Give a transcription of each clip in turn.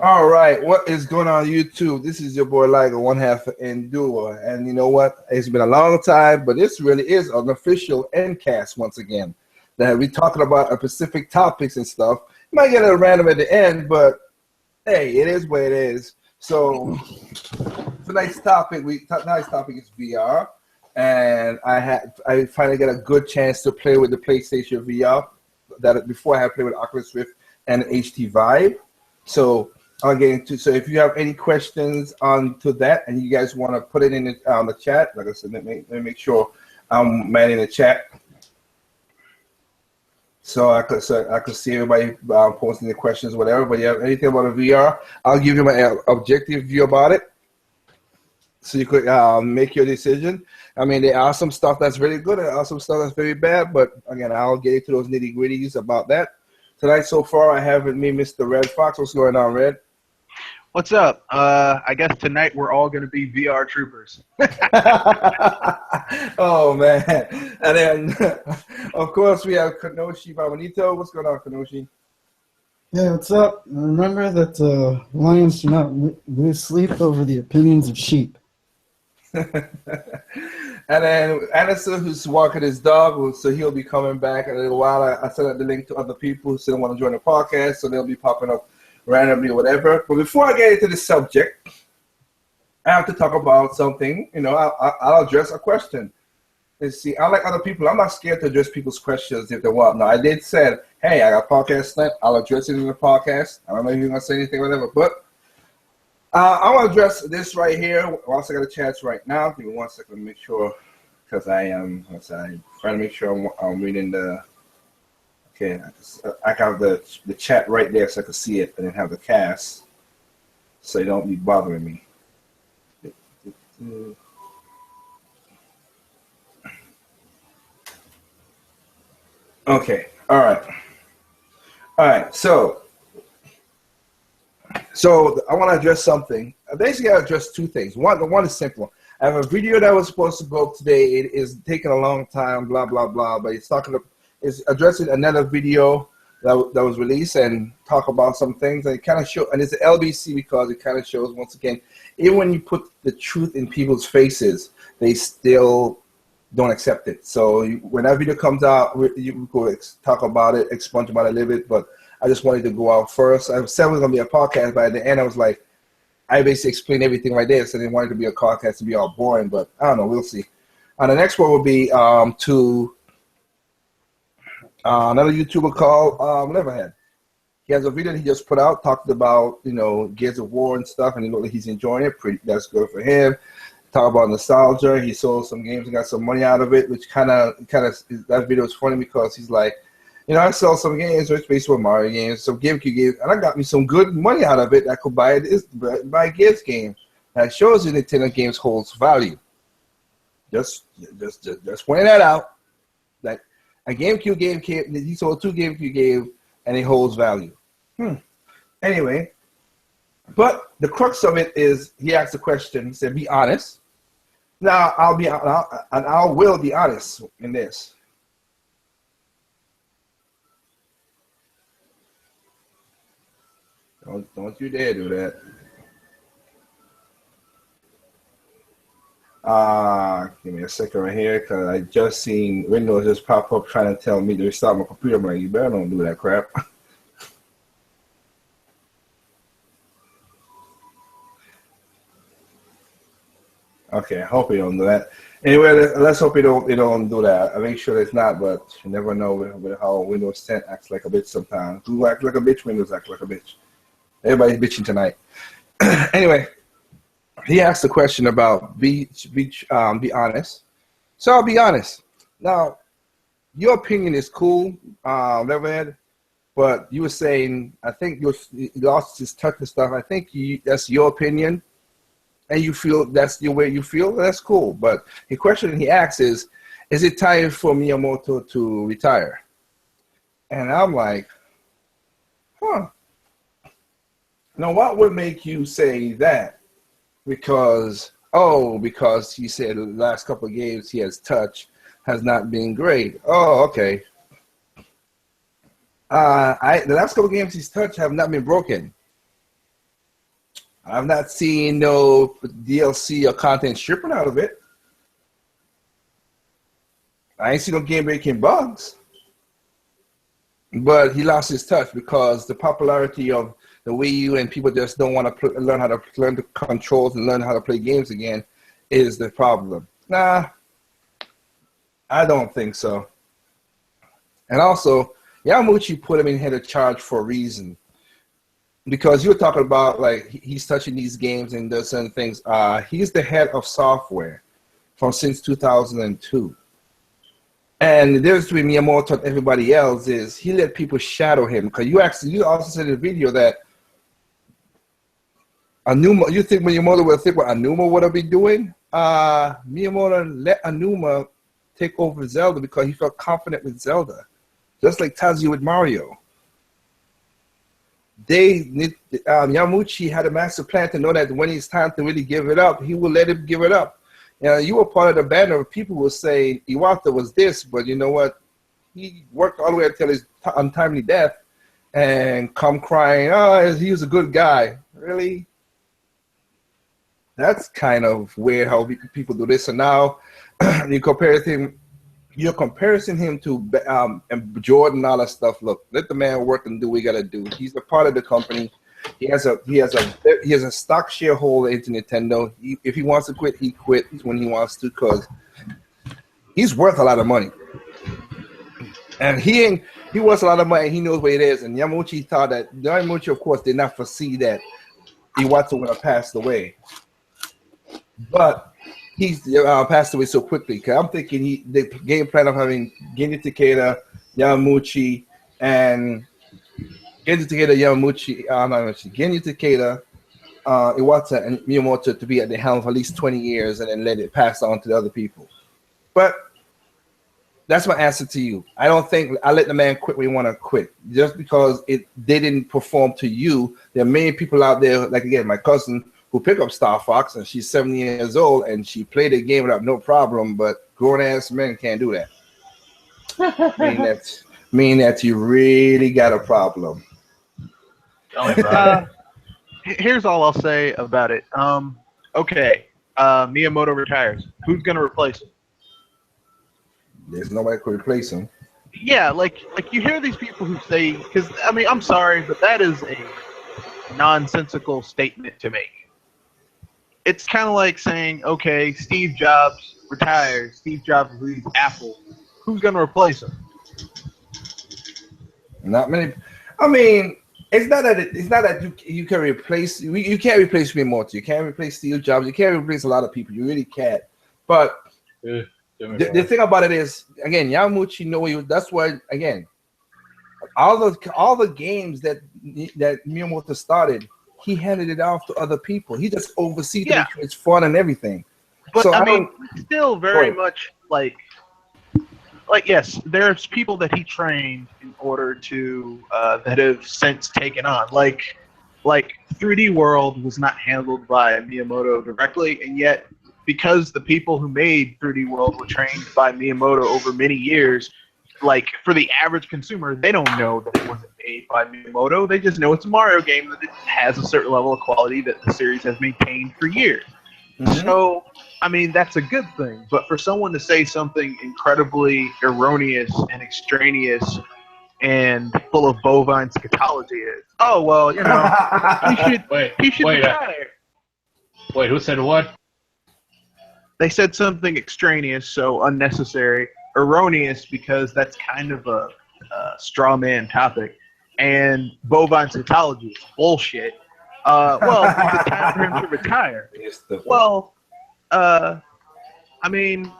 All right, what is going on YouTube? This is your boy Liger, one half of Endure, and you know what? It's been a long time, but this really is an official endcast once again. That we're talking about a specific topics and stuff. Might get a little random at the end, but hey, it is what it is. So tonight's topic is VR, and I finally got a good chance to play with the PlayStation VR. That before I had played with Oculus Rift and HT Vive. So I'll get into. So if you have any questions on to that, and you guys want to put it in the chat, like I said, let me make sure I'm manning the chat, so I could see everybody posting the questions, whatever. But you have anything about a VR, I'll give you my objective view about it, so you could make your decision. I mean, there are some stuff that's really good, and there are some stuff that's very bad. But again, I'll get into those nitty gritties about that. Tonight so far, I have with me Mr. Red Fox. What's going on, Red? What's up? I guess tonight we're all going to be VR troopers. Oh, man. And then, of course, we have Kanoshi Babanito. What's going on, Kanoshi? Yeah, what's up? Remember that lions do not lose sleep over the opinions of sheep. And then Anderson, who's walking his dog, so he'll be coming back in a little while. I sent out the link to other people who still want to join the podcast, so they'll be popping up randomly or whatever. But before I get into the subject, I have to talk about something. You know, I'll address a question. You see, unlike other people, I'm not scared to address people's questions if they want. Now, I did say, hey, I got a podcast tonight. I'll address it in the podcast. I don't know if you're going to say anything or whatever, but I want to address this right here. Whilst I got a chance right now, give me 1 second to make sure, because I'm trying to make sure I'm reading the. Okay, I got the chat right there so I can see it, and then have the cast, so you don't be bothering me. Okay, all right. So I want to address something. Basically, I address two things. One is simple. I have a video that was supposed to go up today. It is taking a long time, blah blah blah. But it's addressing another video that was released and talk about some things. And it kind of show, and it's an LBC because it kind of shows once again, even when you put the truth in people's faces, they still don't accept it. So when that video comes out, you go talk about it, expunge about it a little bit. But I just wanted to go out first. I said it was going to be a podcast, but at the end I was like, I basically explained everything right there. So I didn't want it to be a podcast to be all boring, but I don't know. We'll see. The next one will be to another YouTuber called Leatherhead. He has a video that he just put out, talked about, you know, Gears of War and stuff, and he looked like he's enjoying it. That's good for him. Talk about nostalgia. He sold some games and got some money out of it, which kind of that video is funny because he's like, you know, I sell some games, which based on Mario games, some GameCube games, and I got me some good money out of it. I could buy a Gears game. That shows you Nintendo games holds value. Just pointing that out. That a GameCube game he sold 2 GameCube games, and it holds value. Anyway, but the crux of it is he asked a question. He said, "Be honest." Now I will be honest in this. Don't you dare do that. Give me a second right here, because I just seen Windows just pop up trying to tell me to restart my computer. I'm like, you better don't do that crap. Okay, I hope you don't do that. Anyway, let's hope you don't do that. I make sure it's not, but you never know with how Windows 10 acts like a bitch sometimes. Who act like a bitch? Windows act like a bitch. Everybody's bitching tonight. Anyway, he asked a question about be honest. So I'll be honest. Now, your opinion is cool, Leatherhead, but you were saying, I think you lost his touch and stuff. I think that's your opinion, and you feel that's the way you feel. That's cool. But the question he asks is it time for Miyamoto to retire? And I'm like, huh. Now, what would make you say that? Because he said the last couple of games he has touched has not been great. Oh, okay. The last couple of games he's touched have not been broken. I've not seen no DLC or content stripping out of it. I ain't seen no game breaking bugs. But he lost his touch because the popularity of the Wii U and people just don't want to learn how to learn the controls and learn how to play games again is the problem. Nah, I don't think so. And also, Yamauchi put him in head of charge for a reason. Because you were talking about, like, he's touching these games and does certain things. He's the head of software since 2002. And the difference between Miyamoto and everybody else is he let people shadow him. Because you also said in the video that you think Miyamoto would think what Anuma would have been doing? Miyamoto let Anuma take over Zelda because he felt confident with Zelda. Just like Tazuya with Mario. Yamauchi had a master plan to know that when it's time to really give it up, he will let him give it up. You were part of the banner of people who say Iwata was this, but you know what? He worked all the way until his untimely death and come crying, oh, he was a good guy. Really? That's kind of weird how people do this. And now you're comparing him to Jordan and all that stuff. Look, let the man work and do what he got to do. He's a part of the company. He has a stock shareholder into Nintendo. If he wants to quit, he quits when he wants to because he's worth a lot of money. And he worth a lot of money. And he knows what it is. And Yamauchi, of course, did not foresee that Iwata would have passed away. But he's passed away so quickly. Because I'm thinking the game plan of having Genji Takeda, Yamauchi, and Genji Takeda, Iwata, and Miyamoto to be at the helm for at least 20 years and then let it pass on to the other people. But that's my answer to you. I don't think I let the man quit when he want to quit. Just because they didn't perform to you. There are many people out there, like again, my cousin who picked up Star Fox and she's 70 years old and she played the game without no problem, but grown-ass men can't do that. mean that you really got a problem. Here's all I'll say about it. Okay, Miyamoto retires. Who's gonna replace him? There's nobody could replace him. Yeah, like you hear these people who say, because I mean, I'm sorry, but that is a nonsensical statement to make. It's kind of like saying, okay, Steve Jobs retires. Steve Jobs leaves Apple. Who's gonna replace him? Not many. I mean, it's not that you can replace. You can't replace Miyamoto. You can't replace Steve Jobs. You can't replace a lot of people. You really can't. But the thing about it is, again, Yamauchi know you. That's why, again, all the games that Miyamoto started, he handed it off to other people. He just oversees it. It's fun and everything. But so I mean, still very much like yes, there's people that he trained in order to that have since taken on. Like 3D World was not handled by Miyamoto directly, and yet because the people who made 3D World were trained by Miyamoto over many years, like for the average consumer, they don't know that it wasn't made by Miyamoto. They just know it's a Mario game that it has a certain level of quality that the series has maintained for years. Mm-hmm. So, I mean, that's a good thing. But for someone to say something incredibly erroneous and extraneous and full of bovine scatology is, oh, well, you know, he should retire. Wait, who said what? They said something extraneous, so unnecessary. Erroneous because that's kind of a straw man topic. And bovine scatology is bullshit. Well, it's time for him to retire. Well, I mean,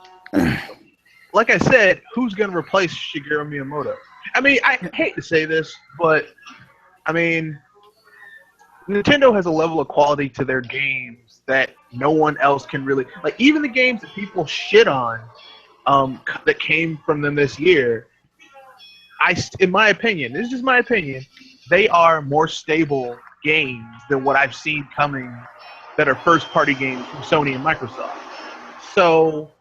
like I said, who's going to replace Shigeru Miyamoto? I mean, I hate to say this, but, I mean, Nintendo has a level of quality to their games that no one else can really... Like, even the games that people shit on that came from them this year, in my opinion, this is just my opinion, they are more stable games than what I've seen coming that are first-party games from Sony and Microsoft. So,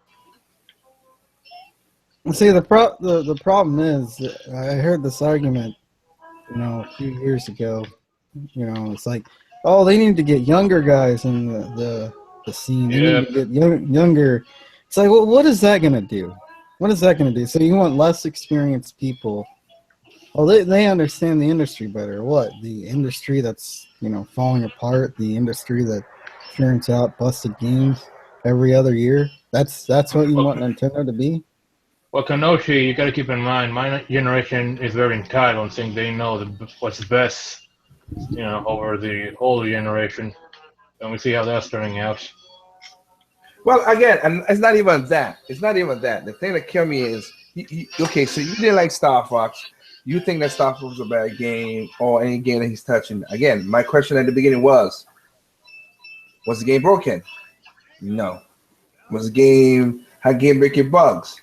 see, the problem is, I heard this argument, a few years ago. It's like Oh, they need to get younger guys in the scene. They need to get younger. It's like, well, what is that going to do? What is that going to do? So you want less experienced people. Well, they understand the industry better. What? The industry that's, falling apart, the industry that turns out busted games every other year. That's what you want Nintendo to be? Well, Kanoshi, you got to keep in mind, my generation is very entitled, saying they know what's best, over the older generation, and we see how that's turning out. Well, again, and it's not even that. It's not even that. The thing that killed me is, okay, so you didn't like Star Fox. You think that Star Fox was a bad game or any game that he's touching. Again, my question at the beginning was the game broken? No. Had game-breaking bugs?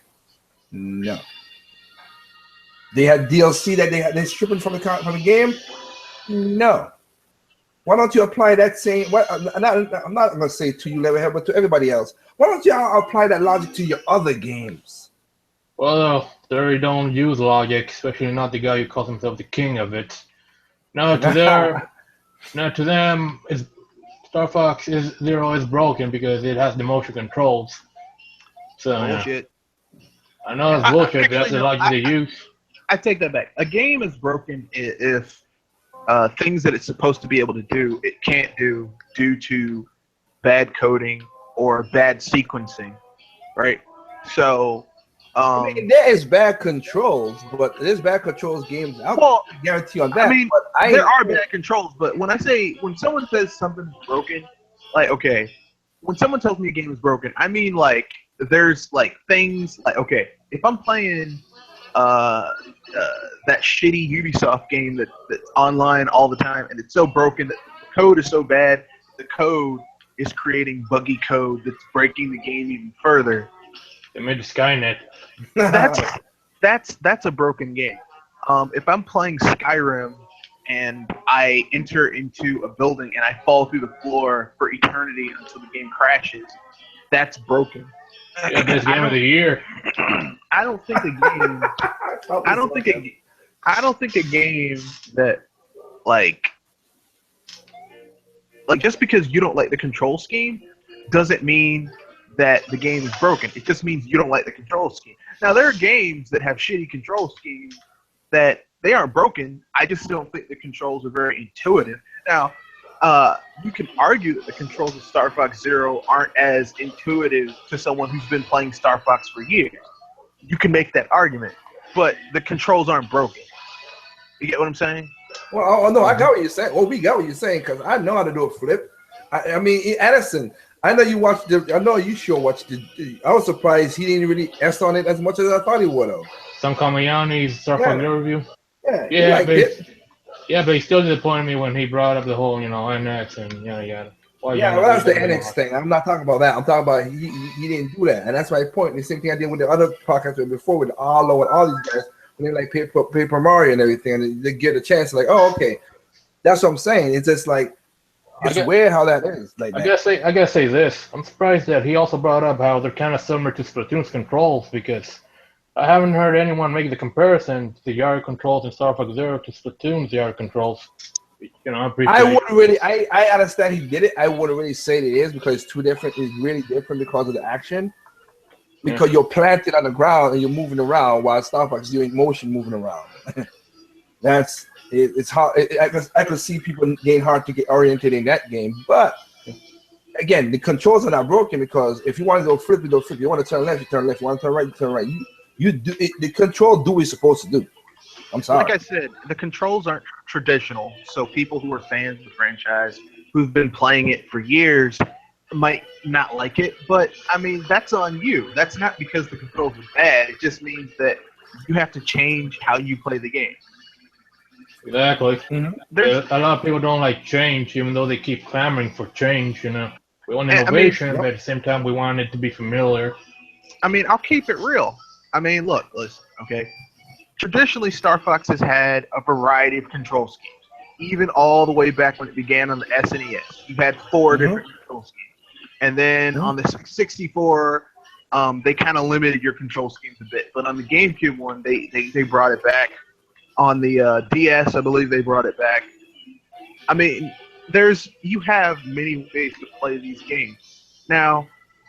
No. They had DLC that they're stripping from the game? No. Why don't you apply that same? I'm not going to say to you, Leatherhead, but to everybody else. Why don't you apply that logic to your other games? Well, they don't use logic, especially not the guy who calls himself the king of it. To them, Star Fox Zero is broken because it has the motion controls. So Bullshit. I know it's bullshit, but that's the logic they use. I take that back. A game is broken if things that it's supposed to be able to do, it can't do due to bad coding or bad sequencing, right? So, there is bad controls, but there's bad controls games out. Well, I guarantee on that. I mean, there are bad controls, but when someone says something's broken, like, okay, when someone tells me a game is broken, I mean, like, there's like things like, okay, if I'm playing that shitty Ubisoft game that's online all the time, and it's so broken that the code is so bad, the code is creating buggy code that's breaking the game even further. They made the Skynet. That's a broken game. If I'm playing Skyrim and I enter into a building and I fall through the floor for eternity until the game crashes, that's broken. Yeah, best game of the year. I don't think a game. I don't think a game that like just because you don't like the control scheme doesn't mean that the game is broken. It just means you don't like the control scheme. Now, there are games that have shitty control schemes that they aren't broken. I just don't think the controls are very intuitive. Now, you can argue that the controls of Star Fox Zero aren't as intuitive to someone who's been playing Star Fox for years. You can make that argument, but the controls aren't broken. You get what I'm saying? Well, no, I got what you're saying. Well, we got what you're saying because I know how to do a flip. I mean, Addison, I know you watched I know you sure watched it. I was surprised he didn't really S on it as much as I thought he would have. Some Kamayani's Star Fox Zero review. Yeah, but he still disappointed me when he brought up the whole, NX and yada. Well, that's the NX thing. I'm not talking about that. I'm talking about he didn't do that, and that's my point. The same thing I did with the other podcasts before with Arlo and all these guys when they like Paper Mario and everything, and they get a chance like, oh, okay, that's what I'm saying. It's just like it's weird how that is. Like I gotta say this. I'm surprised that he also brought up how they're kind of similar to Splatoon's controls because I haven't heard anyone make the comparison to the Yara controls in Star Fox Zero to Splatoon's Yara controls. I wouldn't really. I understand he did it. I wouldn't really say it is because it's too different. It's really different because of the action. Because you're planted on the ground and you're moving around, while Star Fox you're in motion moving around. It's hard. I could see people getting hard to get oriented in that game, but again, the controls are not broken because if you want to go flip, you go flip. You want to turn left, you turn left. You want to turn right, you turn right. You do it. The control do what it's supposed to do. I'm sorry. Like I said, the controls aren't traditional, so people who are fans of the franchise who've been playing it for years might not like it, but I mean that's on you. That's not because the controls are bad. It just means that you have to change how you play the game. Exactly. Mm-hmm. A lot of people don't like change, even though they keep clamoring for change. We want innovation, but at the same time, we want it to be familiar. I mean, I'll keep it real. I mean, listen, okay. Traditionally, Star Fox has had a variety of control schemes, even all the way back when it began on the SNES. You've had 4 different control schemes. And then on the 64, they kind of limited your control schemes a bit. But on the GameCube one, they brought it back. On the DS, I believe they brought it back. I mean, you have many ways to play these games. Now,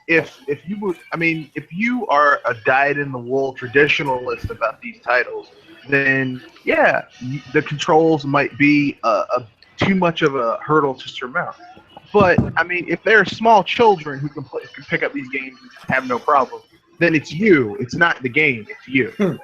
if you are a dyed-in-the-wool traditionalist about these titles, then yeah, the controls might be a too much of a hurdle to surmount. But I mean, if there are small children who can pick up these games and have no problem, then it's you. It's not the game. It's you.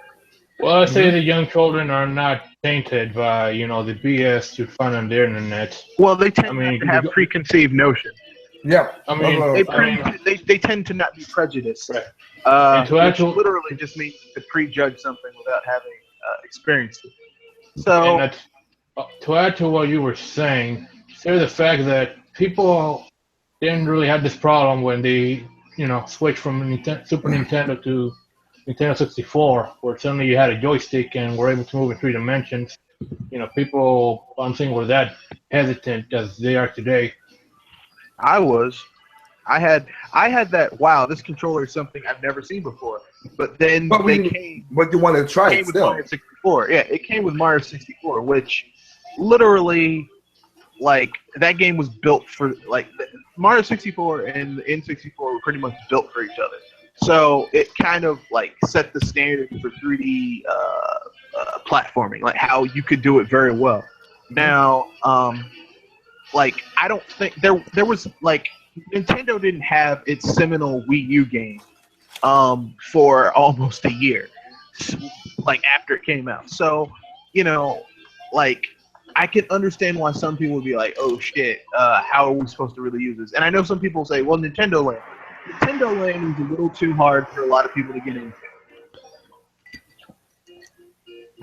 Well, I say the young children are not tainted by, the BS you find on the internet. Well, they tend to have preconceived notions. Yeah. They tend to not be prejudiced. Right. Which literally just means to prejudge something without having experienced it. So, to add to what you were saying, say the fact that people didn't really have this problem when they, switched from Super Nintendo to Nintendo 64, where suddenly you had a joystick and were able to move in 3 dimensions. People, I'm saying, were that hesitant as they are today. I had that. Wow, this controller is something I've never seen before. But then But you want to try it with still. Mario 64. Yeah, it came with Mario 64, which literally, like, that game was built for, like, Mario 64 and the N64 were pretty much built for each other. So it kind of like set the standard for 3D platforming, like how you could do it very well. Now, like, I don't think there was, like, Nintendo didn't have its seminal Wii U game for almost a year, like, after it came out. So, like, I can understand why some people would be like, oh shit, how are we supposed to really use this? And I know some people say, well, Nintendo Land. Nintendo Land is a little too hard for a lot of people to get into.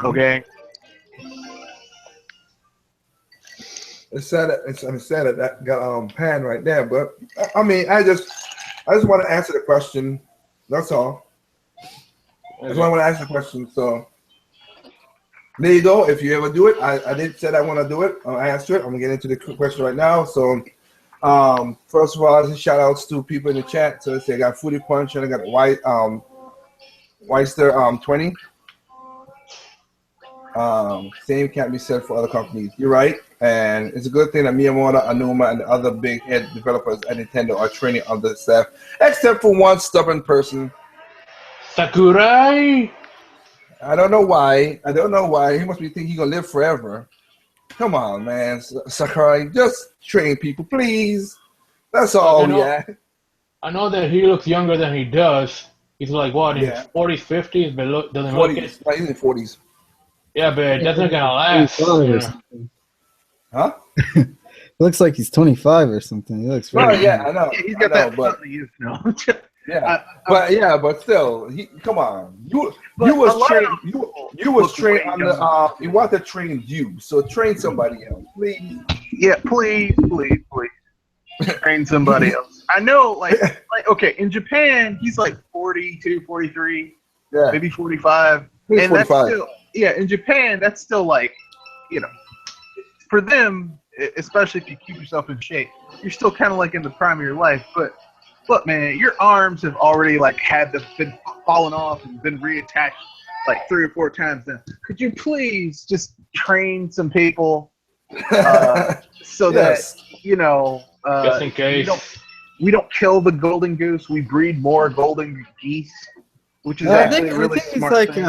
Okay? It's sad that got pan right there, but I mean, I just want to answer the question. That's all. I just want to answer the question. So there you go. If you ever do it, I did say I want to do it. I answer it. I'm gonna get into the question right now. So first of all, just shout outs to people in the chat. So let's say I got Foodie Punch and I got Weister 20. Same can't be said for other companies. You're right, and it's a good thing that Miyamoto, Anuma, and the other big head developers at Nintendo are training other staff, except for one stubborn person. Sakurai. I don't know why. He must be thinking he's gonna live forever. Come on, man, Sakurai, just train people, please. That's all. I know that he looks younger than he does. He's like what, in his 40s, 50s, but doesn't look it. He's in the 40s. Yeah, but that's not gonna last. Huh? Looks like he's 25 or something. He looks I know. Yeah, he's got that but something youth now. but still, come on. You was trained on the you want to train you, so train somebody else, please. Yeah, please. Train somebody else. I know, like okay, in Japan, he's like 42, 43, maybe 45. He's and 45. That's still, in Japan, that's still like, for them, especially if you keep yourself in shape, you're still kind of like in the prime of your life. But look, man, your arms have already like been fallen off and been reattached like 3 or 4 times now. Could you please just train some people so that just in case we don't kill the golden goose, we breed more golden geese, which is actually a really smart thing.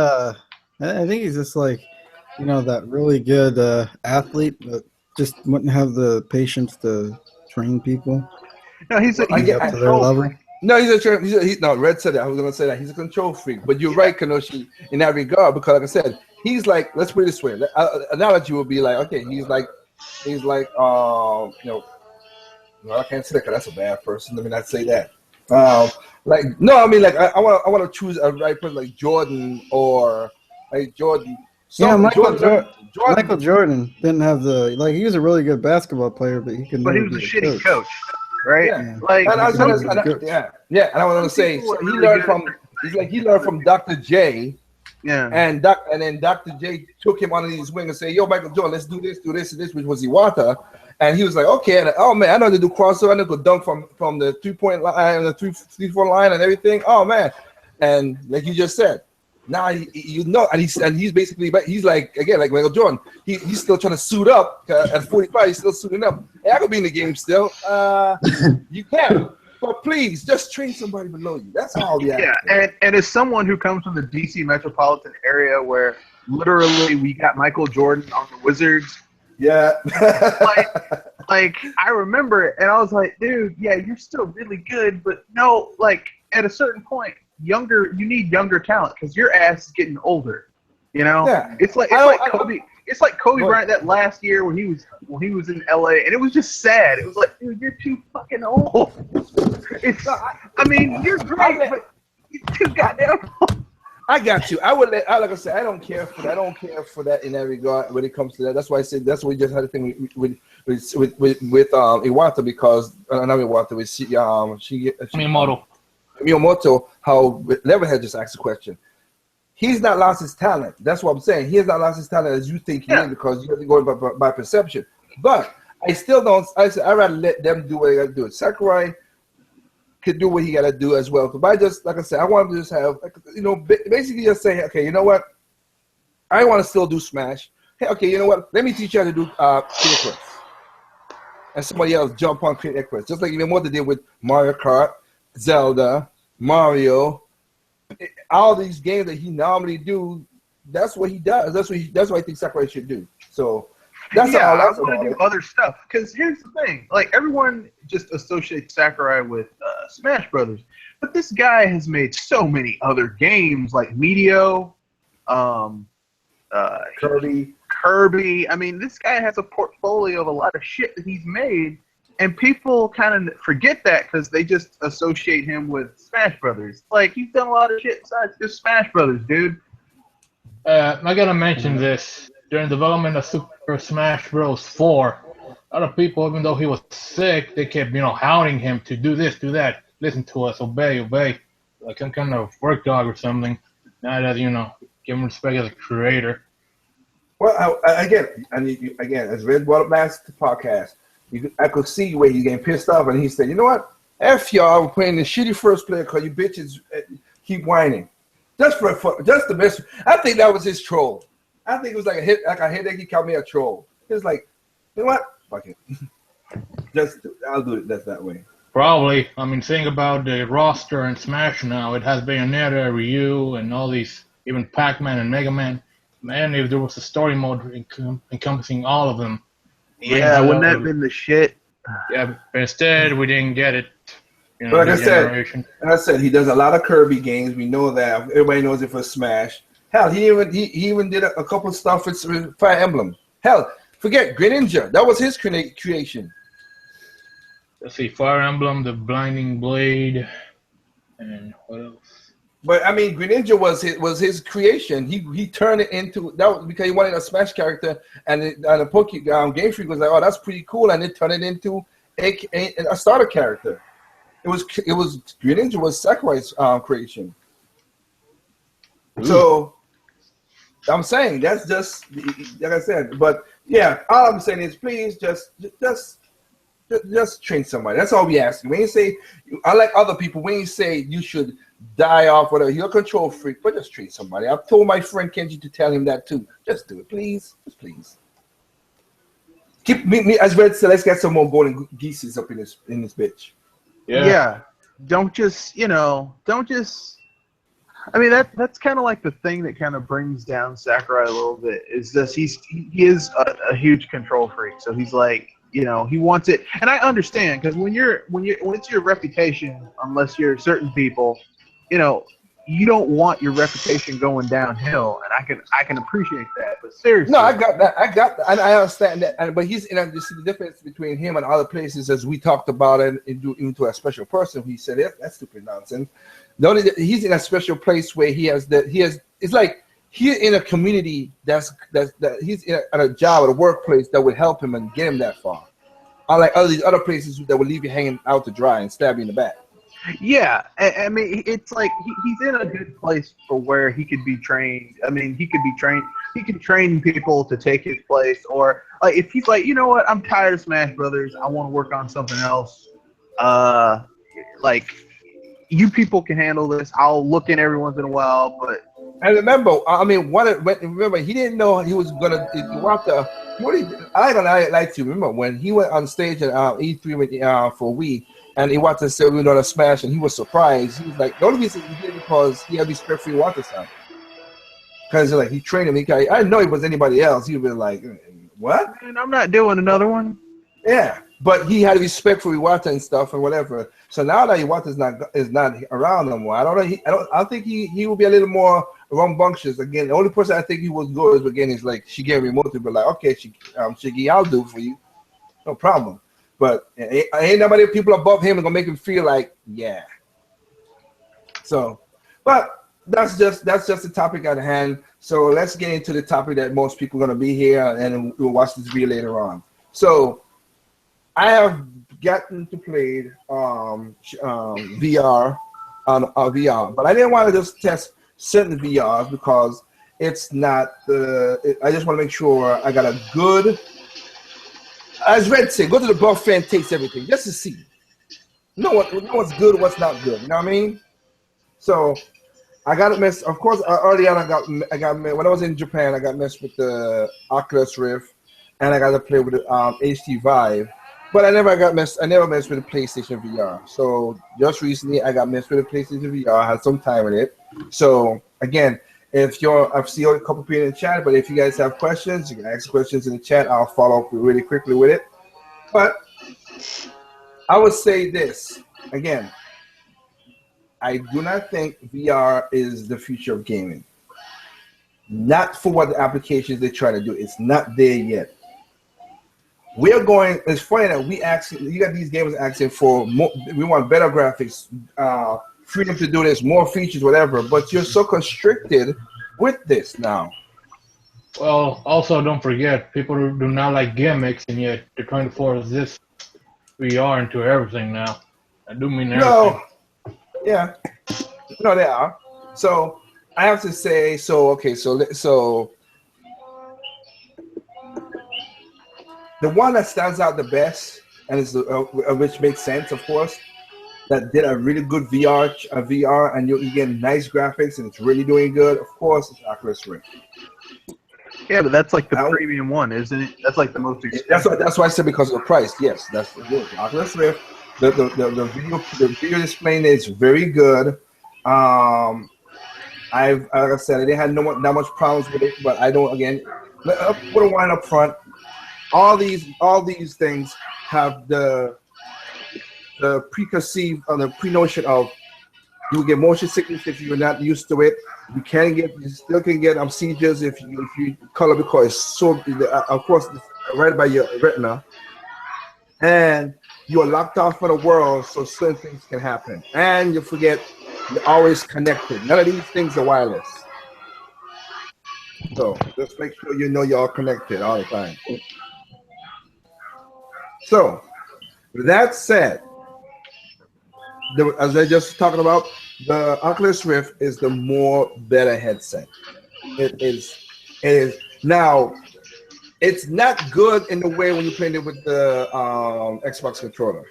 I think he's just like, that really good athlete, but just wouldn't have the patience to train people. No, he's up to their level. No, Red said that. I was going to say that. He's a control freak. But you're right, Kenoshi, in that regard, because like I said, he's like, let's put it this way. Analogy would be like, okay, he's like, I can't say that because that's a bad person. Let me not say that. I want to choose a right person like Jordan or like Jordan. Michael Jordan didn't have he was a really good basketball player, but he could. But he was a shitty coach, right? Yeah. And I was going to say so he learned from Dr. J. Yeah. And then Dr. J took him under his wing and said, "Yo, Michael Jordan, let's do this, and this," which was Iwata. And he was like, "Okay." And, oh man, I know how to do crossover. I know to dunk from the 3-point line, the 3-4 line, and everything. Oh man. And like you just said, Now and he's basically, but he's like again like Michael Jordan. He's still trying to suit up at 45. He's still suiting up. Hey, I could be in the game still. You can, but please just train somebody below you. That's all. Yeah, and as someone who comes from the DC metropolitan area, where literally we got Michael Jordan on the Wizards. Yeah. like I remember it, and I was like, dude, yeah, you're still really good, but no, like at a certain point. You need younger talent because your ass is getting older. You know, it's like Kobe. It's like Kobe Bryant that last year when he was in LA, and it was just sad. It was like, dude, you're too fucking old. I mean, you're great, but you're too goddamn old. I got you. Like I said, I don't care for that. I don't care for that in that regard when it comes to that. That's why I said that's why we just had a thing with Iwata because not Iwata with Miyamoto, how Leatherhead just asked a question. He's not lost his talent. That's what I'm saying. He has not lost his talent as you think he is because you're going by perception. But I still don't. I'd rather let them do what they got to do. Sakurai could do what he got to do as well. But I just, like I said, I want to just have, basically just say, okay, you know what? I want to still do Smash. Hey, okay, you know what? Let me teach you how to do Create Quest. And somebody else jump on Create Quest. Just like even what they did with Mario Kart, Zelda, Mario, all these games that he normally do, that's what he does. That's what I think Sakurai should do. So that's all. I want to do other stuff because here's the thing: like everyone just associates Sakurai with Smash Brothers, but this guy has made so many other games like Meteo, Kirby. I mean, this guy has a portfolio of a lot of shit that he's made. And people kind of forget that because they just associate him with Smash Brothers. Like, he's done a lot of shit besides just Smash Brothers, dude. I gotta mention this. During development of Super Smash Bros. 4, a lot of people, even though he was sick, they kept, hounding him to do this, do that, listen to us, obey, like some kind of work dog or something. Now that, give him respect as a creator. Well, again, as Red brought up last podcast, I could see where he's getting pissed off, and he said, "You know what? F y'all, I'm playing the shitty first player because you bitches keep whining." Just the best. I think that was his troll. I think it was like a headache. He called me a troll. He was like, "You know what? Fuck it. I'll do it that way." Probably. I mean, think about the roster in Smash now. It has Bayonetta, Ryu, and all these, even Pac-Man and Mega Man. Man, if there was a story mode encompassing all of them. Yeah, wouldn't that have been the shit? Yeah, but instead we didn't get it. But like I said, he does a lot of Kirby games. We know that. Everybody knows it for Smash. Hell, he even did a couple of stuff with Fire Emblem. Hell, forget Greninja. That was his creation. Let's see, Fire Emblem, the Blinding Blade, and what else? But I mean, Greninja was his creation. He turned it into that because he wanted a Smash character, and the Game Freak was like, "Oh, that's pretty cool," and it turned it into a starter character. It was Greninja was Sakurai's creation. Ooh. So I'm saying that's just like I said. But yeah, all I'm saying is please just train somebody. That's all we ask. When you say, I like other people. When you say you should die off, whatever, you're a control freak, but just treat somebody. I've told my friend Kenji to tell him that too. Just do it, please. Just please. Keep me as Red said. Let's get some more golden geeses up in this bitch. Yeah. Don't just. I mean that's kind of like the thing that kind of brings down Sakurai a little bit. Is this he is a huge control freak, so he's like. He wants it, and I understand because when it's your reputation, unless you're certain people, you don't want your reputation going downhill, and I can appreciate that. But seriously, no, I got that, and I understand that. But he's you see the difference between him and other places, as we talked about it, into a special person. He said that's stupid nonsense. He's in a special place where it's like. He's in a community that he's at a job at a workplace that would help him and get him that far. Unlike all these other places that would leave you hanging out to dry and stab you in the back. Yeah, I mean, it's like he's in a good place for where he could be trained. I mean, he could be trained. He can train people to take his place, or like if he's like, you know what, I'm tired of Smash Brothers. I want to work on something else. Like you people can handle this. I'll look in every once in a while, but. And remember, I mean, remember, he didn't know he was gonna. I ain't like to remember when he went on stage at E3 with for Wii, and he wanted to say we're gonna smash, and he was surprised. He was like, the only reason he did it because he had respect for Iwata-san, because like he trained him. I didn't know it was anybody else. He would be like, what? Man, I'm not doing another one. Yeah, but he had respect for Iwata and stuff and whatever. So now that Iwata is not around no more, I don't know. I think he will be a little more rambunctious. Again, the only person I think he was good is again is like Shigeru Miyamoto, but like, okay, Shiggy, I'll do for you, no problem. But ain't nobody people above him gonna make him feel like yeah. So, but that's just the topic at hand. So let's get into the topic that most people are gonna be here, and we'll watch this video later on. So I have gotten to play VR on VR, but I didn't want to just test certain VRs because it's not I just want to make sure I got a good, as Red said, go to the buffet and taste everything just to see. Know what's good, what's not good. You know what I mean? So I got it messed. Of course, early on I got when I was in Japan, I got messed with the Oculus Rift, and I got to play with the HTC Vive. But I never messed with the PlayStation VR. So just recently, I got messed with the PlayStation VR. I had some time with it. So again, I've seen a couple people in the chat, but if you guys have questions, you can ask questions in the chat. I'll follow up really quickly with it. But I would say this again. I do not think VR is the future of gaming. Not for what the applications they try to do. It's not there yet. It's funny that you got these gamers asking for more, we want better graphics, freedom to do this, more features, whatever, but you're so constricted with this now. Well, also don't forget, people do not like gimmicks, and yet they're trying to force this VR into everything now. I do mean everything. No, yeah, no, they are. So I have to say, so the one that stands out the best, and is which makes sense, of course, that did a really good VR, and you get nice graphics, and it's really doing good. Of course, it's Oculus Rift. Yeah, but that's like the premium one, isn't it? That's like the most expensive. That's why I said because of the price. Yes, that's the Oculus Rift. The video displaying is very good. Like I said, I didn't have not much problems with it, but I don't. Again, put a line up front. All these things have the preconceived or the pre-notion of you will get motion sickness if you're not used to it. You still can get seizures if you color because it's so of course it's right by your retina, and you are locked off from the world, so certain things can happen. And you forget you're always connected. None of these things are wireless. So just make sure you know you're all connected all the time. So, with that said, as I just talking about, the Oculus Rift is the more better headset. It is now. It's not good in the way when you're playing it with the Xbox controller.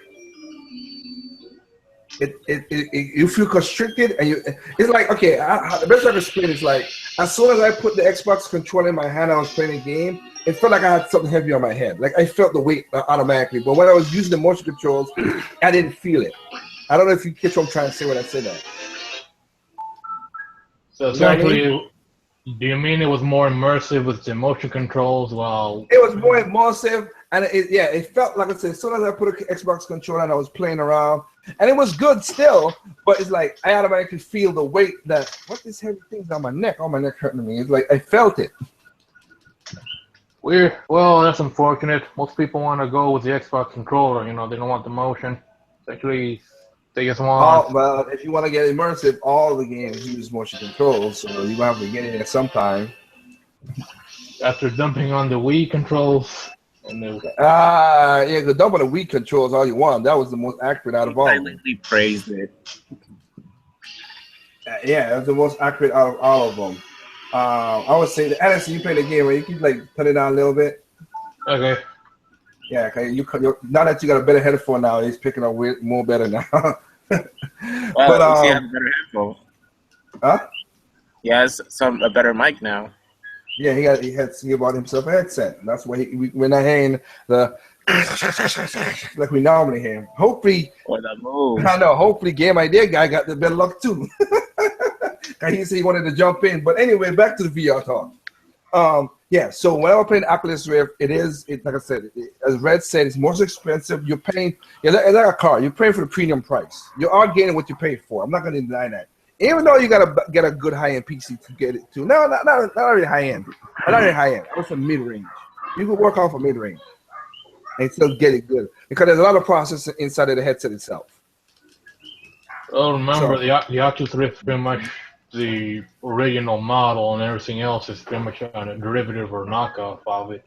You feel constricted, and it's like, okay, the best I can explain is like, as soon as I put the Xbox controller in my hand, I was playing a game. It felt like I had something heavy on my head. Like I felt the weight automatically. But when I was using the motion controls, I didn't feel it. I don't know if you catch what I'm trying to say when I say that. So essentially, do you mean it was more immersive with the motion controls? While it was more immersive, and it felt like I said. As soon as I put an Xbox controller and I was playing around, and it was good still, but it's like I automatically feel the weight that what this heavy thing's on my neck. Oh, my neck hurting me. It's like I felt it. Weird. Well, that's unfortunate. Most people want to go with the Xbox controller. You know, they don't want the motion. Actually, they just want. Well, if you want to get immersive, all the games use motion controls, so you have to get it at some time. After dumping on the Wii controls. Yeah, the dump on the Wii controls all you want. That was the most accurate out of all. Silently praised it. Yeah, it was the most accurate out of all of them. I would say that Anderson, you play the game where you can like turn it down a little bit. Okay. Yeah, okay. Now that you got a better headphone now, it's picking up more better now. Well, you have a better headphone. Huh? He has a better mic now. Yeah, he bought himself a headset. That's why we're not hearing the like we normally hear. Hopefully, Or that move. I know. Hopefully, Game Idea guy got the better luck too. He said he wanted to jump in, but anyway, back to the VR talk. Yeah. So when I was playing Oculus Rift, like I said, as Red said, it's more expensive. You're paying. It's like a car. You're paying for the premium price. You are getting what you paid for. I'm not going to deny that. Even though you gotta get a good high-end PC to get it to. No, not really high-end. Not really high-end. I was from mid-range. You can work off a mid-range and still get it good because there's a lot of processing inside of the headset itself. Well, remember the Oculus Rift is pretty much the original model, and everything else is pretty much a derivative or knockoff of it.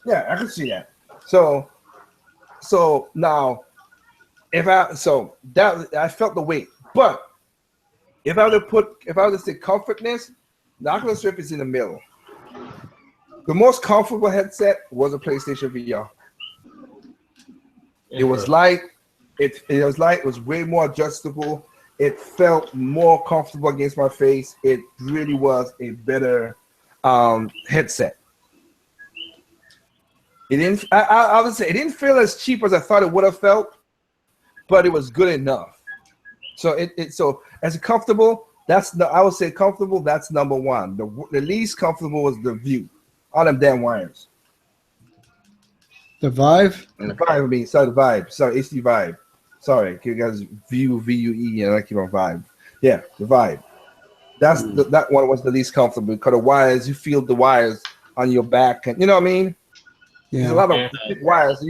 Yeah, I can see that. So now, I felt the weight, but if I were to say comfortness, the Oculus Rift is in the middle. The most comfortable headset was a PlayStation VR. It was light. It was way more adjustable. It felt more comfortable against my face. It really was a better headset. It didn't. I would say it didn't feel as cheap as I thought it would have felt, but it was good enough. So so as comfortable, I would say comfortable. That's number one. The least comfortable was the View. All them damn wires. The Vive. The Vive. Sorry, the Vibe. Sorry, HD Vibe. Sorry, you guys. View VUE, and I keep on Vibe. Yeah, the Vibe. That's that one was the least comfortable because the wires. You feel the wires on your back, and you know what I mean. Yeah. There's a lot of thick wires.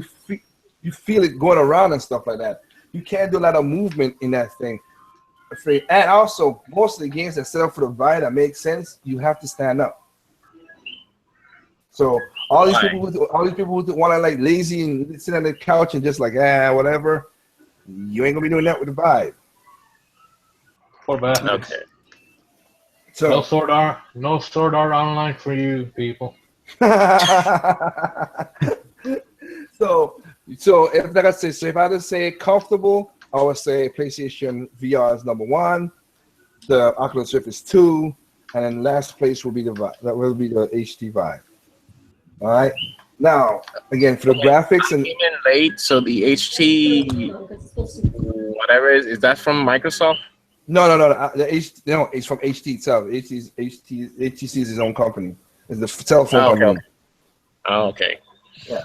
You feel it going around and stuff like that. You can't do a lot of movement in that thing. And also, most of the games that set up for the Vive that make sense, you have to stand up. So all these people who want to like lazy and sit on the couch and just like whatever, you ain't gonna be doing that with the Vive. Poor bastards. Okay. So no Sword Art Online for you people. so if like I say, so if I had to say comfortable, I would say PlayStation VR is number one, the Oculus Rift is 2, and then last place will be the Vive. That will be the HD Vive. All right. Now again for the graphics and I came in late, so the HT whatever is that from Microsoft? No. It's from HT itself. HTC is his own company. It's the cell phone company. Okay. Yeah.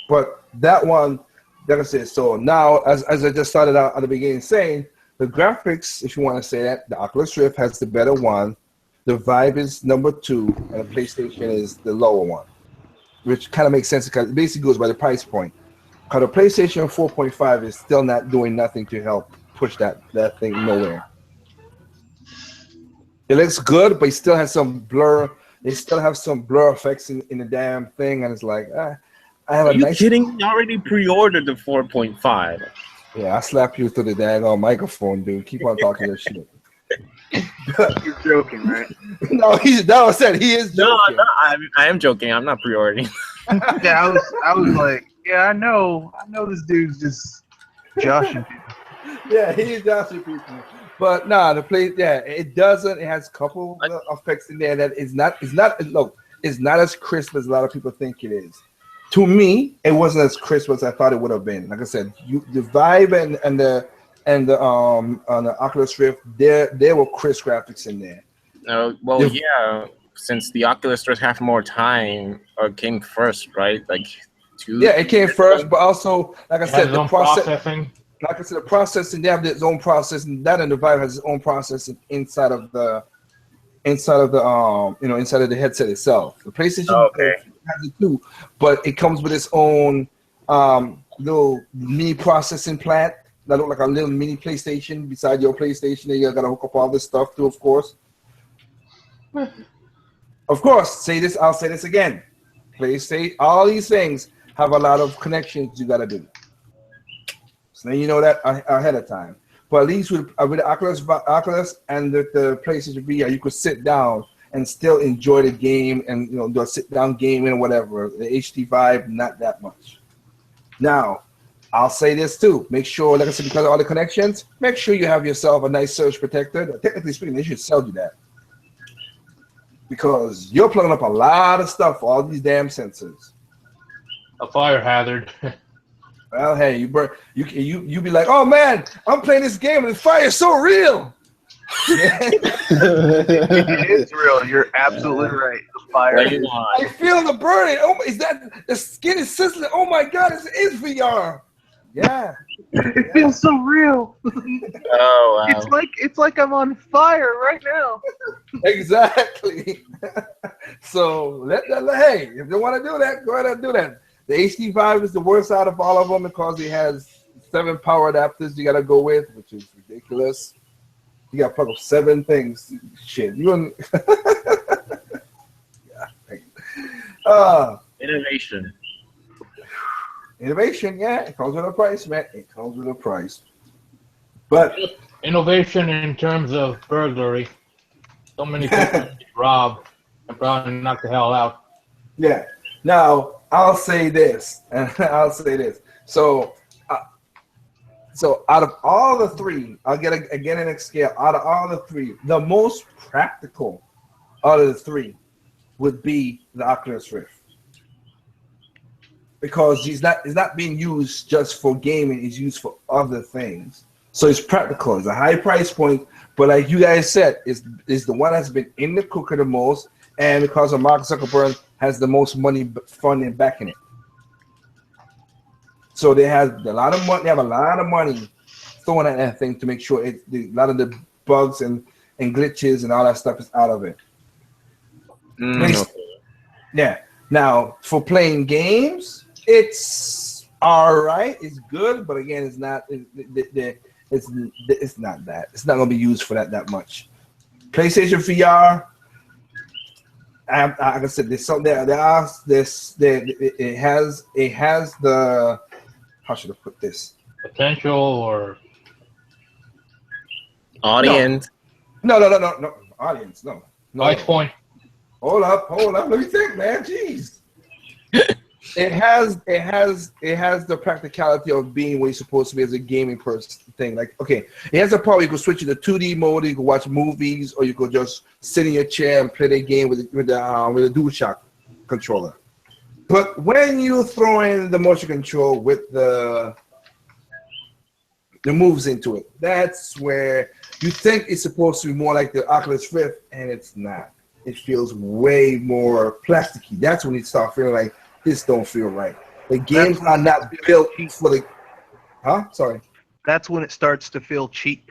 But that one, like I said, so now as I just started out at the beginning saying, the graphics, if you want to say that, the Oculus Rift has the better one. The Vive is number 2, and the PlayStation is the lower one, which kind of makes sense because it basically goes by the price point. Because the PlayStation 4.5 is still not doing nothing to help push that thing nowhere. It looks good, but it still has some blur. They still have some blur effects in the damn thing, and it's like, I have Are a you nice. kidding? You already pre-ordered the 4.5. Yeah, I slap you through the daggone microphone, dude. Keep on talking your shit. You're joking, right? No, I said he is joking. No, I am joking. I'm not pre-ordering. Yeah, I was like, yeah, I know this dude's just joshing people. Yeah, he is joshing people. But no, it doesn't. It has a couple of effects in there that it's not as crisp as a lot of people think it is. To me, it wasn't as crisp as I thought it would have been. Like I said, the Vive and the on the Oculus Rift, there were crisp graphics in there. Yeah, since the Oculus Rift have more time or came first, right? Like 2. Yeah, it came first, but also, like I said, the processing. Like I said, the processing, they have their own processing. That and the Vive has its own processing inside of the inside of the headset itself. The PlayStation has it too, but it comes with its own little mini processing plant that look like a little mini PlayStation beside your PlayStation. That you gotta hook up all this stuff to, of course. Of course, I'll say this again. PlayStation, all these things have a lot of connections you gotta do. So then you know that ahead of time. But at least with the Oculus and the PlayStation VR, you could sit down and still enjoy the game and do a sit-down gaming or whatever. The HD Vive, not that much. Now, I'll say this too. Make sure, like I said, because of all the connections, make sure you have yourself a nice surge protector. Technically speaking, they should sell you that. because you're plugging up a lot of stuff for all these damn sensors. A fire hazard. Well, hey, you be like, oh man, I'm playing this game and the fire is so real. It is real. You're absolutely right. The fire. I feel the burning. Oh, is that the skin is sizzling? Oh my God, it is VR. Yeah. It feels so real. Oh wow. It's like I'm on fire right now. Exactly. So hey, if they want to do that, go ahead and do that. The HD Vive is the worst out of all of them because it has 7 power adapters you gotta go with, which is ridiculous. You gotta plug up 7 things. Shit, you and Innovation. Innovation, yeah, it comes with a price, man. It comes with a price. But Innovation in terms of burglary. So many people get robbed and probably knock the hell out. yeah. Now I'll say this. So out of all the 3, I'll get again in a scale. Out of all the 3, the most practical out of the 3 would be the Oculus Rift, because it's not being used just for gaming. It's used for other things. So it's practical. It's a high price point, but like you guys said, is the one that's been in the cooker the most, and because of Mark Zuckerberg has the most money funding backing it. So they have a lot of money. They have a lot of money throwing at that thing to make sure a lot of the bugs and glitches and all that stuff is out of it. Yeah. Now for playing games, it's all right. It's good, but again, it's not. It's not that. It's not going to be used for that much. PlayStation VR. Like I said, there's something there. It has the. How should I put this? Potential or Audience. No. Audience, no. price point. Hold up. Let me think, man. Jeez. It has the practicality of being where you're supposed to be as a gaming person thing. Like, okay, it has a part where you can switch to 2D mode, you can watch movies, or you could just sit in your chair and play the game with the DualShock controller. But when you throw in the motion control with the moves into it, that's where you think it's supposed to be more like the Oculus Rift, and it's not. It feels way more plasticky. That's when you start feeling like this don't feel right. The games are not built for the. Sorry. That's when it starts to feel cheap.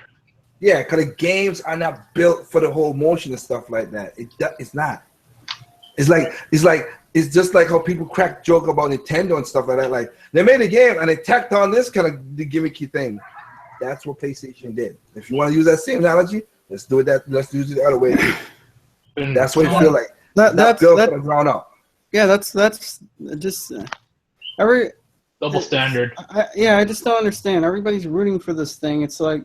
Yeah, because the games are not built for the whole motion and stuff like that. It's not. It's just like how people crack joke about Nintendo and stuff like that. Like, they made a game and they tacked on this kind of the gimmicky thing. That's what PlayStation did. If you want to use that same analogy, let's do it. Let's use it the other way. That's what it feels like. That's built from the ground up. Yeah, that's just every Double standard. I just don't understand. Everybody's rooting for this thing. It's like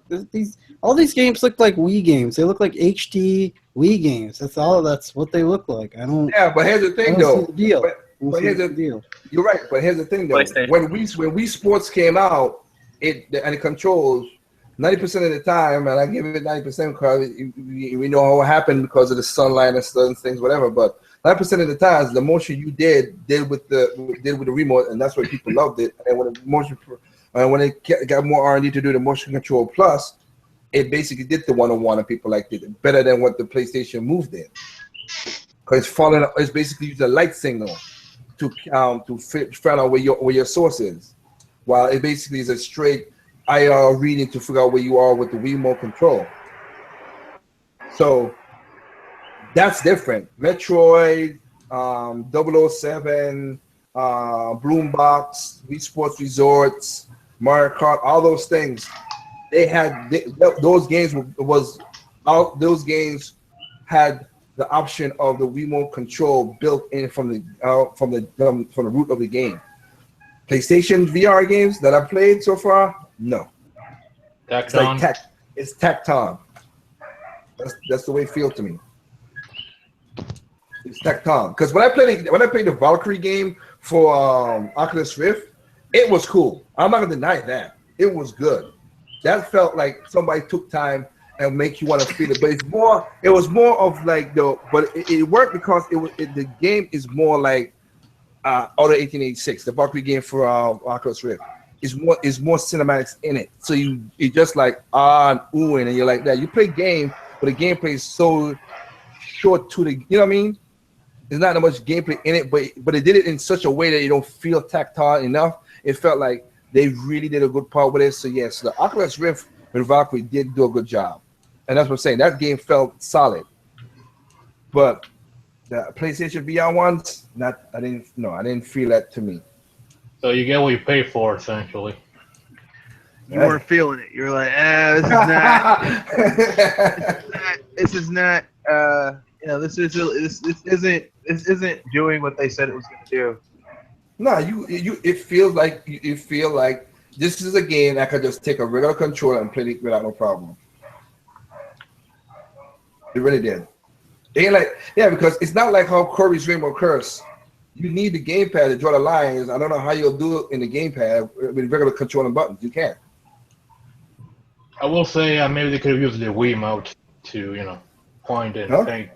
all these games look like Wii games. They look like HD Wii games. That's what they look like. I don't. Yeah, but here's the thing, though. The deal. But here's the deal. You're right, but here's the thing, though. When Wii Sports came out, and it controls 90% of the time, and I give it 90% because we know what happened because of the sunlight and certain things, whatever. But 9% of the times, the motion you did with the remote, and that's why people loved it. And when it got more R&D to do the motion control plus, it basically did the one-on-one, and people liked it better than what the PlayStation Move did. Because it's basically using a light signal to find out where your source is, while it basically is a straight IR reading to figure out where you are with the remote control. So that's different. Metroid, 007, Bloombox, Wii Sports Resorts, Mario Kart, all those things. Those games had the option of the remote control built in from the root of the game. PlayStation VR games that I've played so far, no. It's tacked on. That's the way it feels to me. It's tacked on. Because when I played the Valkyrie game for Oculus Rift, it was cool. I'm not gonna deny that. It was good. That felt like somebody took time and make you want to feel it. But it was more of like it worked because the game is more like Auto 1886, the Valkyrie game for Oculus Rift. Is more cinematics in it. So you just like and oohing and you're like that. You play game, but the gameplay is so short to the, you know what I mean? There's not that much gameplay in it, but it did it in such a way that you don't feel tactile enough. It felt like they really did a good part with it. So yes, the Oculus Rift with Valkyrie did do a good job. And that's what I'm saying. That game felt solid. But the PlayStation VR ones, I didn't feel that to me. So you get what you pay for, essentially. You weren't feeling it. You were like, this is not, this isn't doing what they said it was going to do. No, it feels like you feel like this is a game I could just take a regular controller and play it without no problem. It really did. They ain't like, because it's not like how Kirby's Rainbow Curse. You need the gamepad to draw the lines. I don't know how you'll do it in the gamepad with regular controlling buttons. You can't. I will say maybe they could have used the Wiimote to, point and think.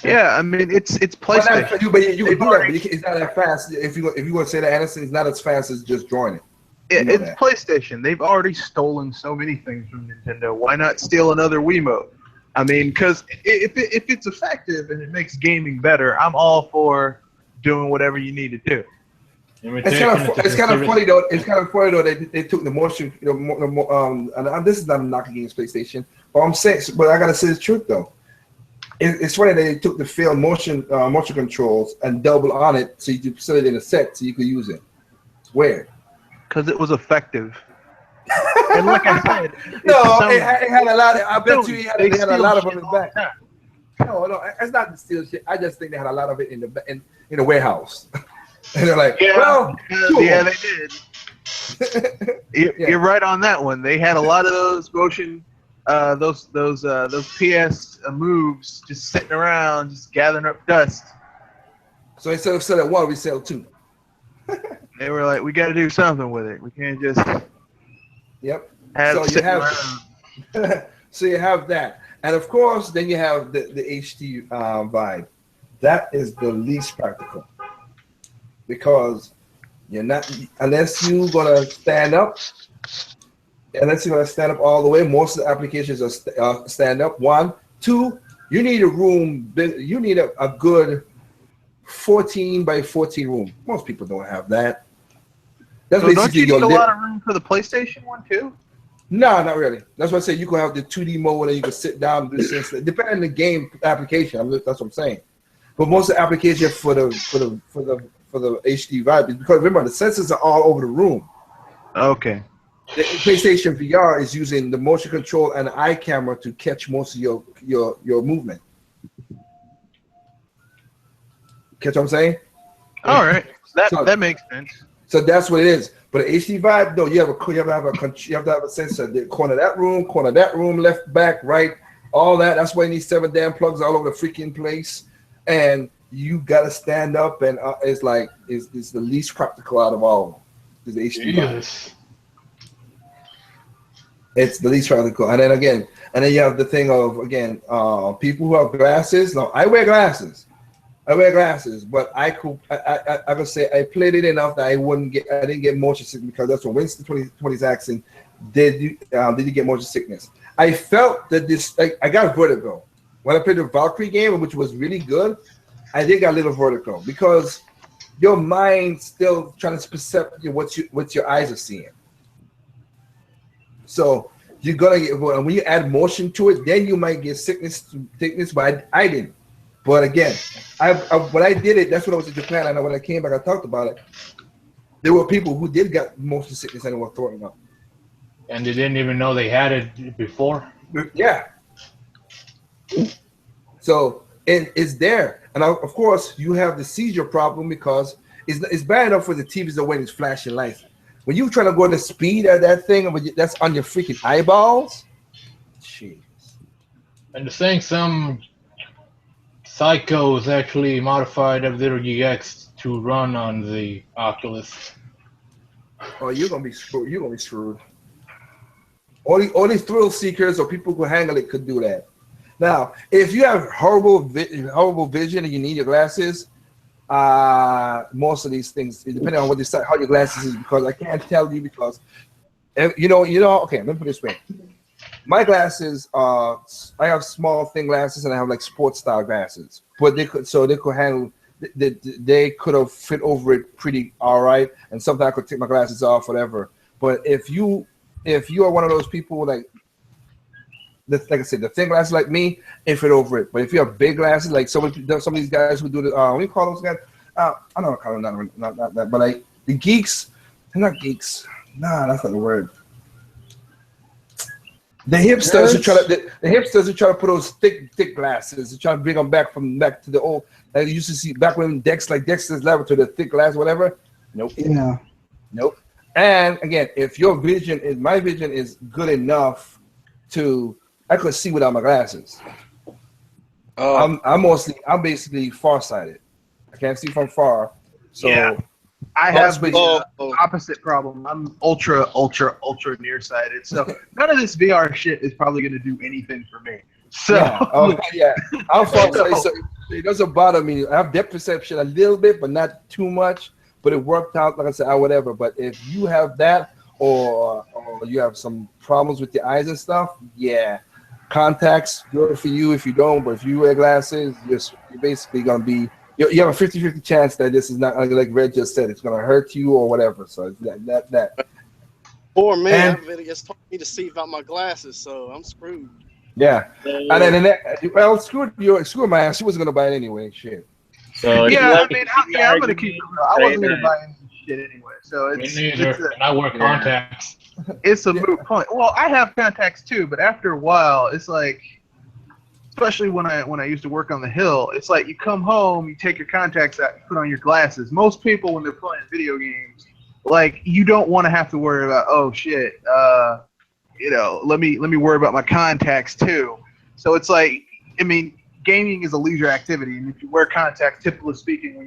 Yeah, I mean it's PlayStation. But you can do that, but it's not that fast. If you want to say that, Anderson, it's not as fast as just drawing it. It's PlayStation. They've already stolen so many things from Nintendo. Why not steal another Wiimote? I mean, because if it's effective and it makes gaming better, I'm all for doing whatever you need to do. It's kind of funny though. It's kind of funny though. They took the motion. And this is not a knock against PlayStation, but I gotta say the truth though. It's funny that they took the failed motion controls and doubled on it, so you could put it in a set so you could use it. It's weird. Because it was effective. And like I said, it had a lot. I bet you he had a lot of them in the back. No, it's not the steal shit. I just think they had a lot of it in the warehouse. And they're like, they did. Yeah. You're right on that one. They had a lot of those motion, those PS moves just sitting around, just gathering up dust. So instead of selling one, we sell two. They were like, we got to do something with it. We can't just. Yep. Have So you have that, and of course, then you have the HD Vive. That is the least practical because you're not unless you're gonna stand up. Unless you're gonna stand up all the way, most of the applications are stand up. 1, 2. You need a room. You need a good 14 by 14 room. Most people don't have that. That's so don't you need a lot of room for the PlayStation one too? No, not really. That's why I say you can have the 2D mode and you can sit down and do this. Depending on the game application, that's what I'm saying. But most of the applications for the HD Vive is because remember the sensors are all over the room. Okay. The PlayStation VR is using the motion control and the eye camera to catch most of your movement. Catch what I'm saying? All right. That makes sense. So that's what it is. But an HD Vive, no, you have to have a sensor. The corner of that room, left, back, right, all that. That's why you need 7 damn plugs all over the freaking place. And you gotta stand up, and it's the least practical out of all. Is the HD Vive. It's the least practical. And then you have the thing of people who have glasses. No, I wear glasses. But I could say I played it enough that I didn't get motion sickness because that's what Winston 20's accent did you get motion sickness. I felt that I got vertigo when I played the Valkyrie game, which was really good. I did get a little vertigo because your mind still trying to perceive what your eyes are seeing. So you're gonna get when you add motion to it, then you might get sickness, but I didn't. But again, when I did it, that's when I was in Japan, and when I came back, I talked about it. There were people who did get motion sickness and were throwing up. And they didn't even know they had it before? Yeah. So it's there. And of course, you have the seizure problem because it's bad enough for the TVs when it's flashing lights. When you try to go at the speed of that thing, that's on your freaking eyeballs. Jeez. And they're saying some psychos actually modified F-Zero-GX to run on the Oculus. Oh, you're gonna be screwed. Only thrill seekers or people who handle it could do that. Now, if you have horrible vision and you need your glasses, most of these things, depending on what how your glasses is, because I can't tell you because, you know. Okay, let me put it this way. My glasses are, I have small thin glasses and I have like sports style glasses, but they could handle. They could have fit over it pretty all right, and sometimes I could take my glasses off, whatever. But if you are one of those people like I said, the thin glasses like me, it fit over it. But if you have big glasses, like some of these guys who do the what do you call those guys? I don't call them not that, but like the geeks, they're not geeks. Nah, that's not the word. The hipsters who try to put those thick glasses, they try to bring them back to the old. I used to see back when Dexter's Laboratory, the thick glass, whatever. Nope. Yeah. Nope. And again, if your my vision is good enough I could see without my glasses. I'm basically farsighted. I can't see from far. So yeah. I have the opposite problem. I'm ultra nearsighted. So none of this VR shit is probably going to do anything for me. So yeah. I'm farsighted, so it doesn't bother me. I have depth perception a little bit, but not too much. But it worked out, like I said, whatever. But if you have that, or you have some problems with your eyes and stuff, yeah, contacts good for you if you don't. But if you wear glasses, you're basically gonna be. You have a 50-50 chance that this is not, like Red just said, it's gonna hurt you or whatever. So that. Poor man, everybody just told me to see about my glasses, so I'm screwed. Yeah, and then screw my ass. She wasn't gonna buy it anyway. Shit. So yeah, I'm gonna keep. I wasn't gonna buy any shit anyway. So Me neither. And I wear contacts. It's a moot point. Well, I have contacts too, but after a while, it's like, especially when I used to work on the Hill, it's like you come home, you take your contacts out, you put on your glasses. Most people, when they're playing video games, like you don't want to have to worry about, oh shit, let me worry about my contacts too. So it's like, I mean, gaming is a leisure activity, and if you wear contacts, typically speaking,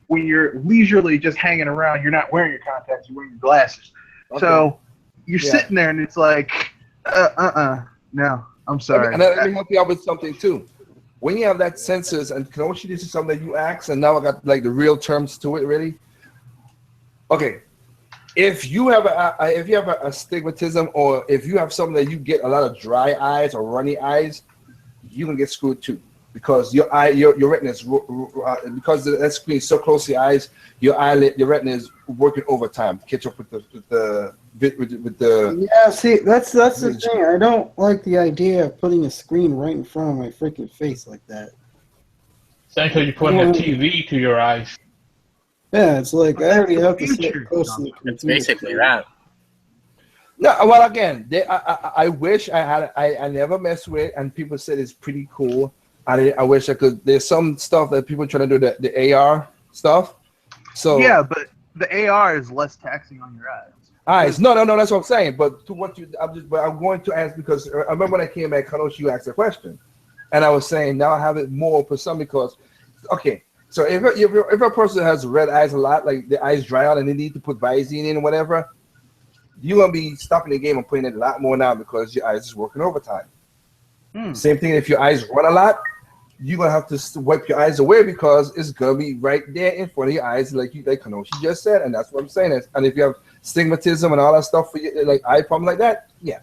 when you're leisurely just hanging around, you're not wearing your contacts, you're wearing your glasses. Okay. So you're sitting there, and it's like, no, I'm sorry. And let me help you out with something too. When you have that senses, and Kenoshi, this is something that you asked, and now I got like the real terms to it, really. Okay, if you have a astigmatism, or if you have something that you get a lot of dry eyes or runny eyes, you can get screwed too. Because your retina is because that screen is so close to your eyes, your retina is working overtime to catch up with the. Yeah, see, that's the thing. I don't like the idea of putting a screen right in front of my freaking face like that. Essentially, you're putting a TV to your eyes. Yeah, it's like I already have to sit close to the computer. It's basically that. No, well, again, I wish I never messed with it, and people said it's pretty cool. I wish I could. There's some stuff that people try to do the AR stuff. So yeah, but the AR is less taxing on your eyes. No, that's what I'm saying. But to what I'm going to ask, because I remember when I came back, Kanoshi, you asked a question, and I was saying now I have it more for some because, okay, so if a person has red eyes a lot, like the eyes dry out and they need to put Visine in or whatever, you're gonna be stopping the game and putting it a lot more now because your eyes is working overtime. Same thing if your eyes run a lot. You're gonna have to wipe your eyes away because it's gonna be right there in front of your eyes, like Kanoshi just said, and that's what I'm saying. And if you have stigmatism and all that stuff for you, like eye problem like that, yeah,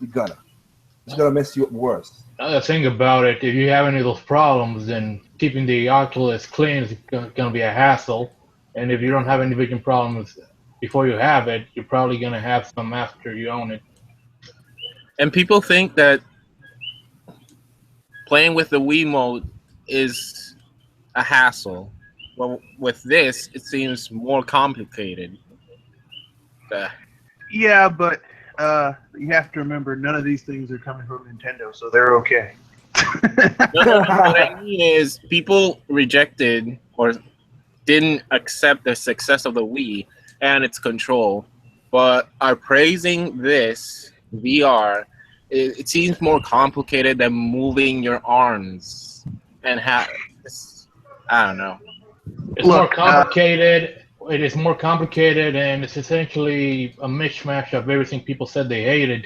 it's gonna mess you up worse. Another thing about it, if you have any of those problems, then keeping the Oculus clean is gonna be a hassle. And if you don't have any vision problems before you have it, you're probably gonna have some after you own it. And people think that playing with the Wii mode is a hassle. Well, with this, it seems more complicated. Yeah, but you have to remember, none of these things are coming from Nintendo, so they're okay. No, what I mean is people rejected or didn't accept the success of the Wii and its control, but are praising this VR. It seems more complicated than moving your arms and I don't know. It's more complicated. It is more complicated, and it's essentially a mishmash of everything people said they hated.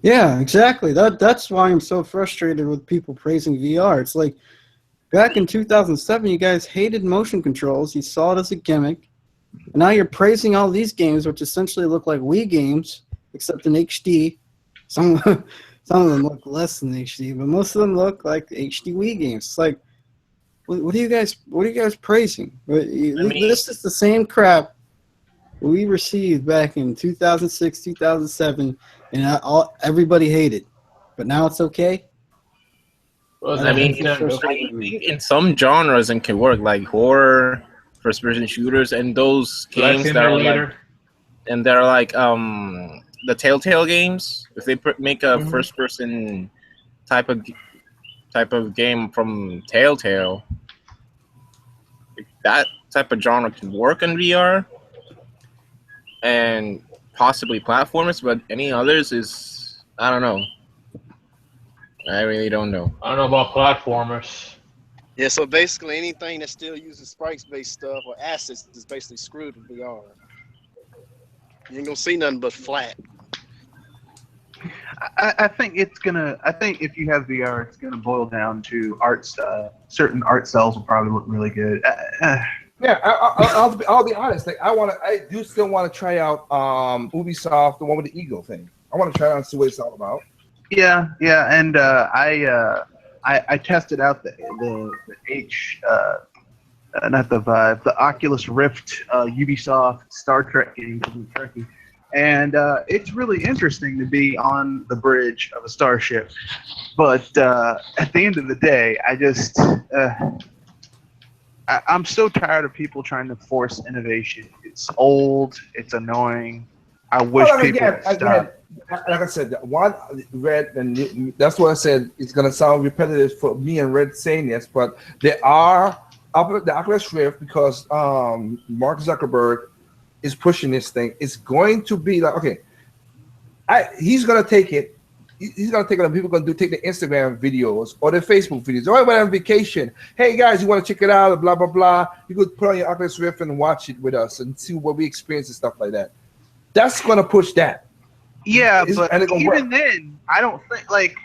Yeah, exactly. That's why I'm so frustrated with people praising VR. It's like back in 2007, you guys hated motion controls. You saw it as a gimmick. And now you're praising all these games, which essentially look like Wii games, except in HD. Some of them look less than HD, but most of them look like HD Wii games. It's like, what are you guys praising? This is the same crap we received back in 2006, 2007, and everybody hated. But now it's okay. Well, I mean, in some genres it can work, like horror, first-person shooters, and those games that are like, the Telltale games. If they make a first-person type of game from Telltale, that type of genre can work in VR, and possibly platformers. But any others is, I don't know. I really don't know. I don't know about platformers. Yeah, so basically anything that still uses sprites-based stuff or assets is basically screwed with VR. You ain't gonna see nothing but flat. I think if you have VR, it's gonna boil down to art. Certain art styles will probably look really good. Yeah, I'll be honest. Like I do still want to try out Ubisoft, the one with the eagle thing. I want to try it out and see what it's all about. Yeah, and I tested out the not the Vive, the Oculus Rift Ubisoft Star Trek game, Trekkie. And it's really interesting to be on the bridge of a starship. But at the end of the day, I'm so tired of people trying to force innovation. It's old. It's annoying. I wish people would stop. Like I said, Red, and that's what I said. It's going to sound repetitive for me and Red saying this, but there are the Oculus Rift, because Mark Zuckerberg is pushing this thing. It's going to be like, okay, he's going to take it. He's going to take it, and people are going to take the Instagram videos or the Facebook videos. Or I went on vacation. Hey, guys, you want to check it out? Blah, blah, blah. You could put on your Oculus Rift and watch it with us and see what we experience and stuff like that. That's going to push that. Yeah, but even then, I don't think, like,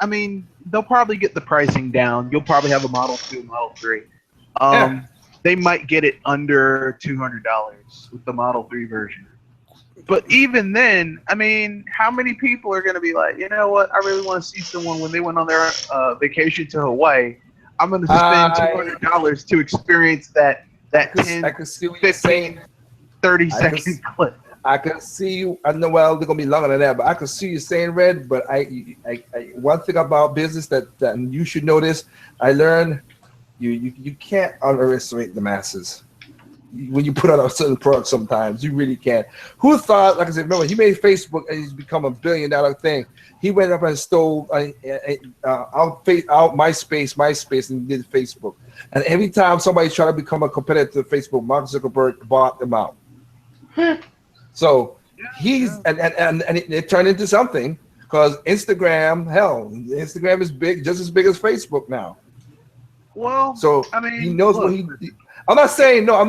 I mean, they'll probably get the pricing down. You'll probably have a Model 2, Model 3. They might get it under $200 with the Model 3 version. But even then, I mean, how many people are going to be like, you know what, I really want to see someone when they went on their vacation to Hawaii. I'm going to spend $200 to experience that 10, 15, 30-second clip. I can see you. I know, well, they're gonna be longer than that, but I can see you saying, Red. But one thing about business that you should know this. I learned you can't underestimate the masses when you put out a certain product. Sometimes you really can't. Who thought? Like I said, remember he made Facebook and he's become a $1 billion thing. He went up and stole out MySpace, and did Facebook. And every time somebody's trying to become a competitor to Facebook, Mark Zuckerberg bought them out. So he's and it turned into something, because Instagram is big, just as big as Facebook now. Well, so I mean, he knows what he. I'm just saying. No, I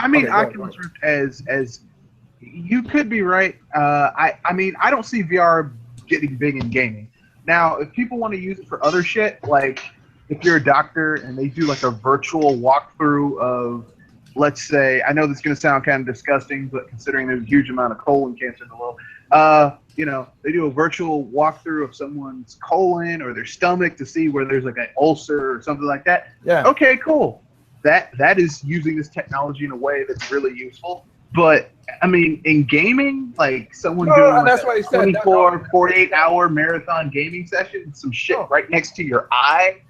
mean, Oculus Rift as you could be right. I mean, I don't see VR getting big in gaming. Now, if people want to use it for other shit, like if you're a doctor and they do like a virtual walkthrough of, let's say, I know this is going to sound kind of disgusting, but considering there's a huge amount of colon cancer in the world, they do a virtual walkthrough of someone's colon or their stomach to see where there's like an ulcer or something like that. Yeah. Okay, cool. That is using this technology in a way that's really useful. But I mean, in gaming, like someone doing that's what he said. 24, 48-hour marathon gaming session, some shit right next to your eye.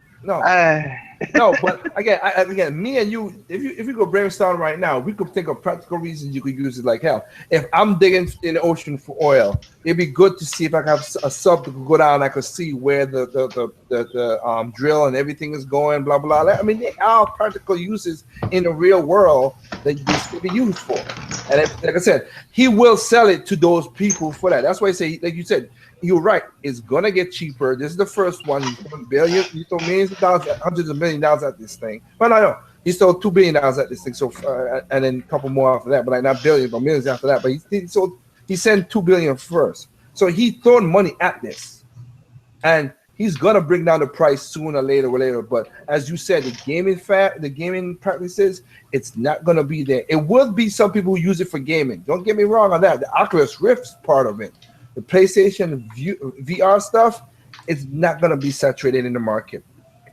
No, but again, me and you, if you go brainstorm right now, we could think of practical reasons you could use it like hell. If I'm digging in the ocean for oil, it'd be good to see if I can have a sub that could go down. I could see where the drill and everything is going. Blah blah. I mean, they are practical uses in the real world that this could be used for. And like I said, he will sell it to those people for that. That's why I say, like you said, you're right. It's gonna get cheaper. This is the first one. He's throwing billions, he throw millions of dollars, hundreds of $1 million at this thing. But no, he sold $2 billion at this thing. So and then a couple more after that, but like not billions, but millions after that. But he sold He sent $2 billion first. So he throwing money at this, and he's gonna bring down the price sooner or later. But as you said, the gaming practices, it's not gonna be there. It will be some people who use it for gaming. Don't get me wrong on that. The Oculus Rift's part of it. The PlayStation VR stuff, it's not gonna be saturated in the market.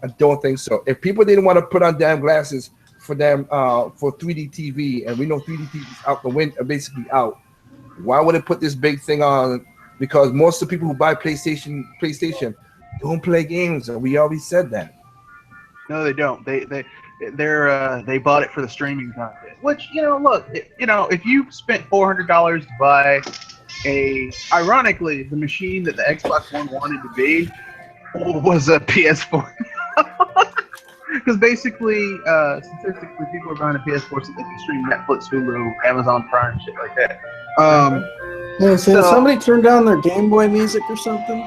I don't think so. If people didn't want to put on damn glasses for 3D TV, and we know 3D TV is out the window, basically out, why would it put this big thing on? Because most of the people who buy PlayStation don't play games, and we always said that. No, they don't. They bought it for the streaming content. Which, look, if you spent $400 to buy ironically, the machine that the Xbox One wanted to be was a PS4. Because basically, statistically, people are buying a PS4 so they can stream Netflix, Hulu, Amazon Prime, shit like that. Yeah, so somebody turned down their Game Boy music or something?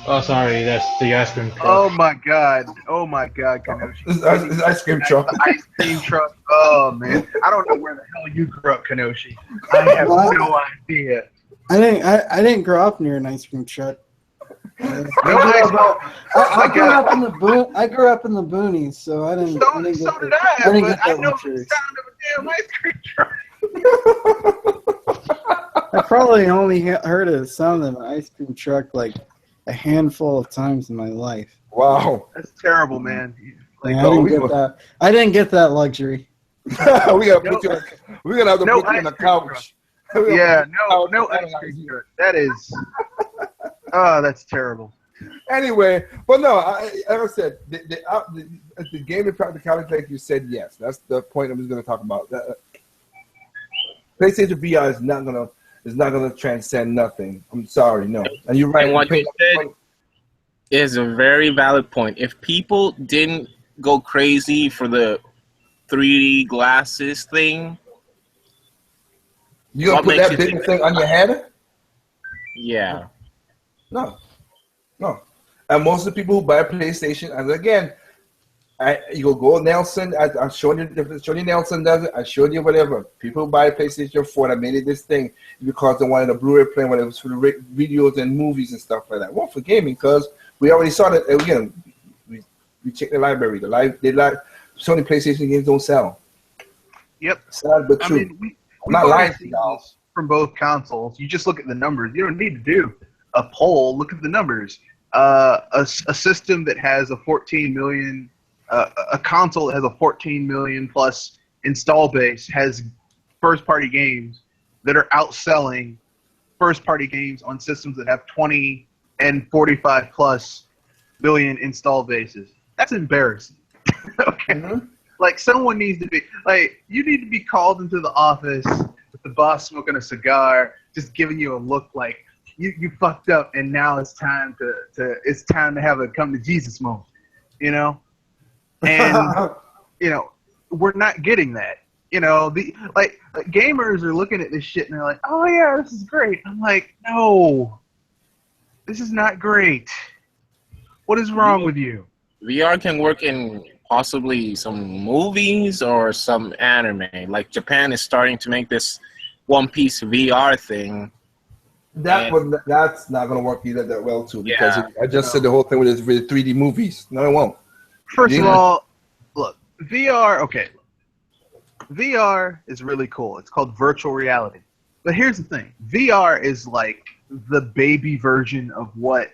Oh, sorry, that's the ice cream truck. Oh my god, Kanoshi. It's ice cream truck. Ice cream truck. Oh man, I don't know where the hell you grew up, Kanoshi. I have no idea. I didn't grow up near an ice cream truck. I grew up in the boonies, so I didn't. So did I, but I know the sound of a damn ice cream truck. I probably only heard the sound of an ice cream truck like a handful of times in my life. Wow, that's terrible, man. Like, I didn't get that luxury. We're gonna have to put you on the couch. Yeah, no ice cream truck. That is. Oh, that's terrible. Anyway, but no, like I said, the gaming practicality, like you said, yes, that's the point I was going to talk about. PlayStation VR is not gonna transcend nothing. I'm sorry, no. And you're right. And what you said is a very valid point. If people didn't go crazy for the 3D glasses thing, you gonna put that big thing on your head? Yeah. No. And most of the people who buy a PlayStation, and again, you go Nelson. I showed you Nelson does it. I showed you whatever. People who buy a PlayStation 4 that made it this thing because they wanted a Blu-ray player, whether it was for the videos and movies and stuff like that. Well, for gaming, because we already saw that again. We checked the library. Sony PlayStation games don't sell. Yep. Sad but true. I mean, we I'm not lying to y'all. From both consoles, you just look at the numbers. You don't need to do a poll. Look at the numbers. A system that has a 14 million, a console that has a 14 million plus install base has first-party games that are outselling first-party games on systems that have 20 and 45 plus million install bases. That's embarrassing. Okay. Mm-hmm. Like, someone needs to be, like, you need to be called into the office with the boss smoking a cigar, just giving you a look like you fucked up, and now it's time to have a come to Jesus moment, And we're not getting that. Like gamers are looking at this shit and they're like, "Oh yeah, this is great." I'm like, "No, this is not great. What is wrong with you?" VR can work in possibly some movies or some anime. Like Japan is starting to make this One Piece VR thing. That's not going to work either that well too, because I just said the whole thing with 3D movies. No, it won't. First of all, look, VR. Okay, VR is really cool. It's called virtual reality. But here's the thing: VR is like the baby version of what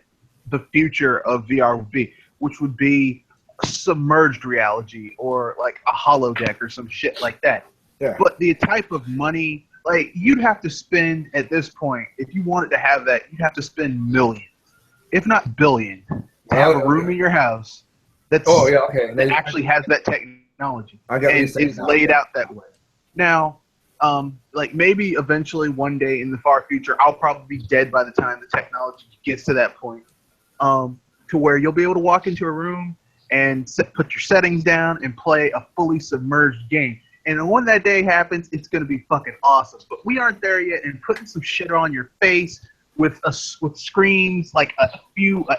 the future of VR would be, which would be submerged reality or like a holodeck or some shit like that. Yeah. But the type of money. Like, you'd have to spend, at this point, if you wanted to have that, you'd have to spend millions, if not billions, to have a room in your house that actually has that technology. And it's laid out that way. Now, like, maybe eventually one day in the far future, I'll probably be dead by the time the technology gets to that point, to where you'll be able to walk into a room and put your settings down and play a fully submerged game. And when that day happens, it's going to be fucking awesome. But we aren't there yet, and putting some shit on your face with screens like an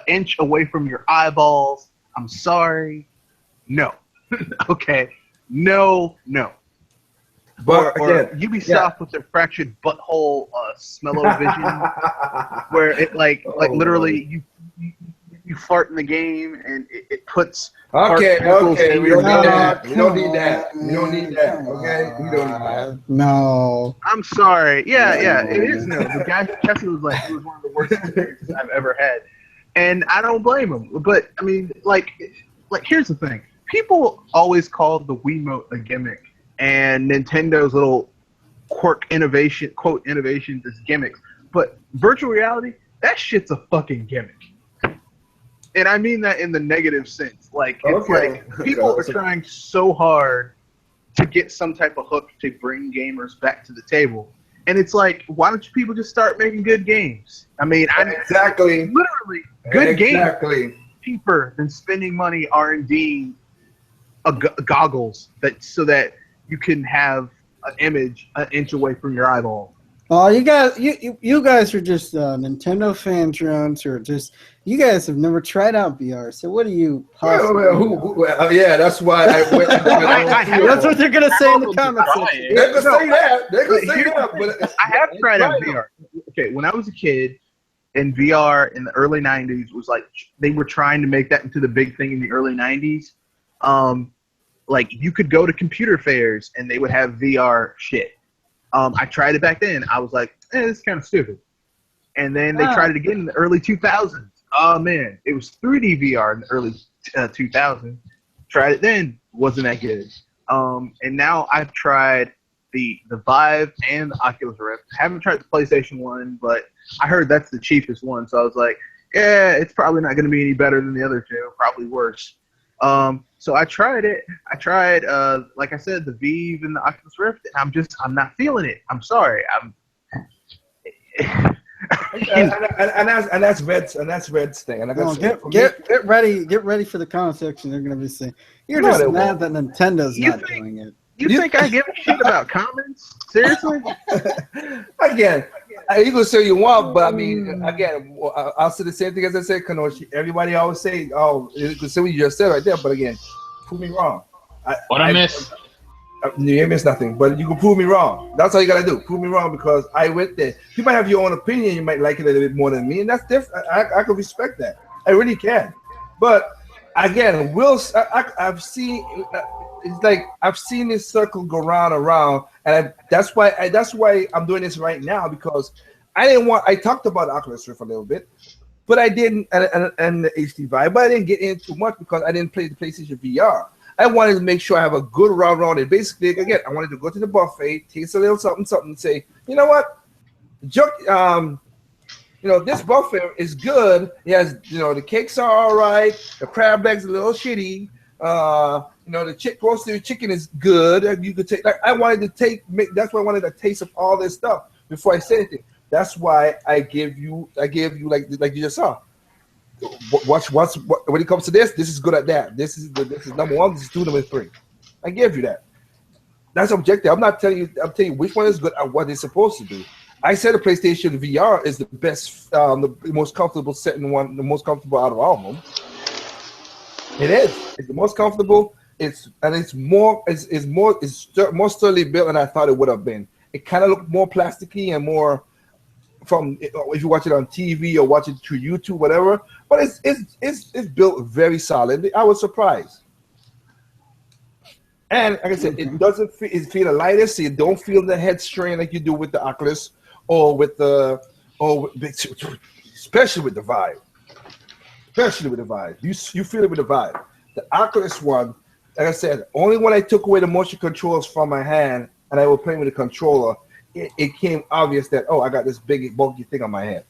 inch away from your eyeballs, I'm sorry. No. Okay. No. But or again, Ubisoft with their fractured butthole smell-o-vision, where it like literally you fart in the game and it puts Okay, particles okay, in we your don't need mouth. that. We don't need that. We don't need that. Okay, we don't need that. No. I'm sorry. Yeah, it is. No, the guy who tested was like, it was one of the worst experiences I've ever had, and I don't blame him. But I mean, like here's the thing: people always call the Wiimote a gimmick, and Nintendo's little quote innovations as gimmicks. But virtual reality, that shit's a fucking gimmick. And I mean that in the negative sense. Like, it's Okay. like people are trying so hard to get some type of hook to bring gamers back to the table. And it's like, why don't you people just start making good games? I mean, Exactly. literally, good games Exactly. cheaper than spending money R&D goggles so that you can have an image an inch away from your eyeball. Oh, you guys are just Nintendo fan drones, or just you guys have never tried out VR. So what do you possibly? Yeah, that's why I went. That's what they're gonna say in the comments Try section. it. They could say that. They could say that. But I have tried out VR. Okay, when I was a kid, and VR in the early 90s was like, they were trying to make that into the big thing in the early 90s. Like, you could go to computer fairs and they would have VR shit. I tried it back then. I was like, this is kind of stupid. And then they tried it again in the early 2000s. Oh, man. It was 3D VR in the early 2000s. Tried it then. Wasn't that good. And now I've tried the Vive and the Oculus Rift. I haven't tried the PlayStation 1, but I heard that's the cheapest one. So I was like, yeah, it's probably not going to be any better than the other two. Probably worse. So I tried it. I tried, like I said, the Vive and the Oculus Rift. And I'm not feeling it. I'm sorry. and that's Red's thing. And I No, got get ready for the comment section. They're gonna be saying you're No, just they mad that Nintendo's You not think- doing it. You think I give a shit about comments? Seriously? Again, you can say you want, but I mean, again, I'll say the same thing as I said, Kanoshi. Everybody always say, "Oh, you can say what you just said right there," but again, prove me wrong. What I miss? You ain't miss nothing, but you can prove me wrong. That's all you gotta do. Prove me wrong because I went there. You might have your own opinion. You might like it a little bit more than me, and that's different. I can respect that. I really can. But again, I've seen. It's like I've seen this circle go round and round, and that's why I'm doing this right now because I talked about Oculus Rift a little bit, but I didn't, and the HD Vive, but I didn't get in too much because I didn't play the PlayStation VR. I wanted to make sure I have a good round around it. Basically, again, I wanted to go to the buffet, taste a little something, and say, you know what, this buffet is good. Yes, the cakes are all right. The crab legs a little shitty. The roasted chicken is good. You could take. Like, I wanted to that's why I wanted a taste of all this stuff before I say anything. That's why I gave you like you just saw. When it comes to this is good at that. This is number one. This is two, number three. I gave you that. That's objective. I'm not telling you. I'm telling you which one is good and what it's supposed to do. I said the PlayStation VR is the best, the most comfortable setting one, the most comfortable out of all of them. It is. It's the most comfortable. It's more sturdy built than I thought it would have been. It kind of looked more plasticky and more from if you watch it on TV or watch it through YouTube, whatever. But it's built very solid. I was surprised. And like I said, it doesn't feel the lightest, so you don't feel the head strain like you do with the Oculus especially with the Vive. Especially with the Vive. You feel it with the Vive. The Oculus one, like I said, only when I took away the motion controls from my hand and I was playing with the controller, it became obvious that, I got this big, bulky thing on my head.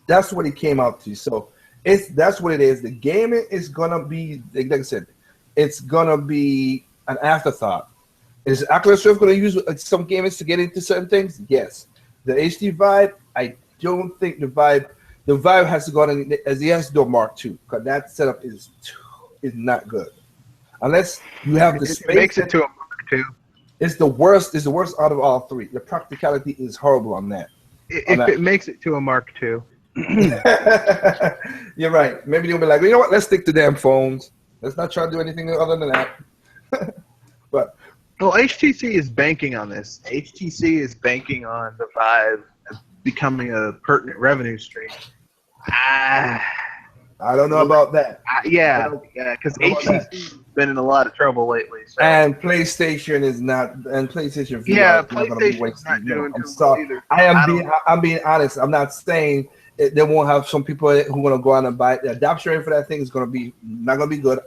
That's what it came out to. So that's what it is. The gaming is going to be, like I said, it's going to be an afterthought. Is Oculus Rift going to use some gamers to get into certain things? Yes. The HD Vive, I don't think the Vive has to go on as he has to do a Mark II because that setup is not good. Unless you have the space. It makes it to a Mark II. It's the worst. It's the worst out of all three. The practicality is horrible on that. It makes it to a Mark II. You're right. Maybe they'll be like, you know what? Let's stick to damn phones. Let's not try to do anything other than that. But Well, HTC is banking on this. HTC is banking on the Vive becoming a pertinent revenue stream. I don't know about that. Yeah, because How about that? HTC's been in a lot of trouble lately. So. And PlayStation is not, and PlayStation VR Yeah, is not going to be PlayStation's wasted. not No, doing I'm too sorry. well either. I'm being honest. I'm not saying they won't have some people who want to go out and buy it. The adoption rate for that thing is going to be not going to be good.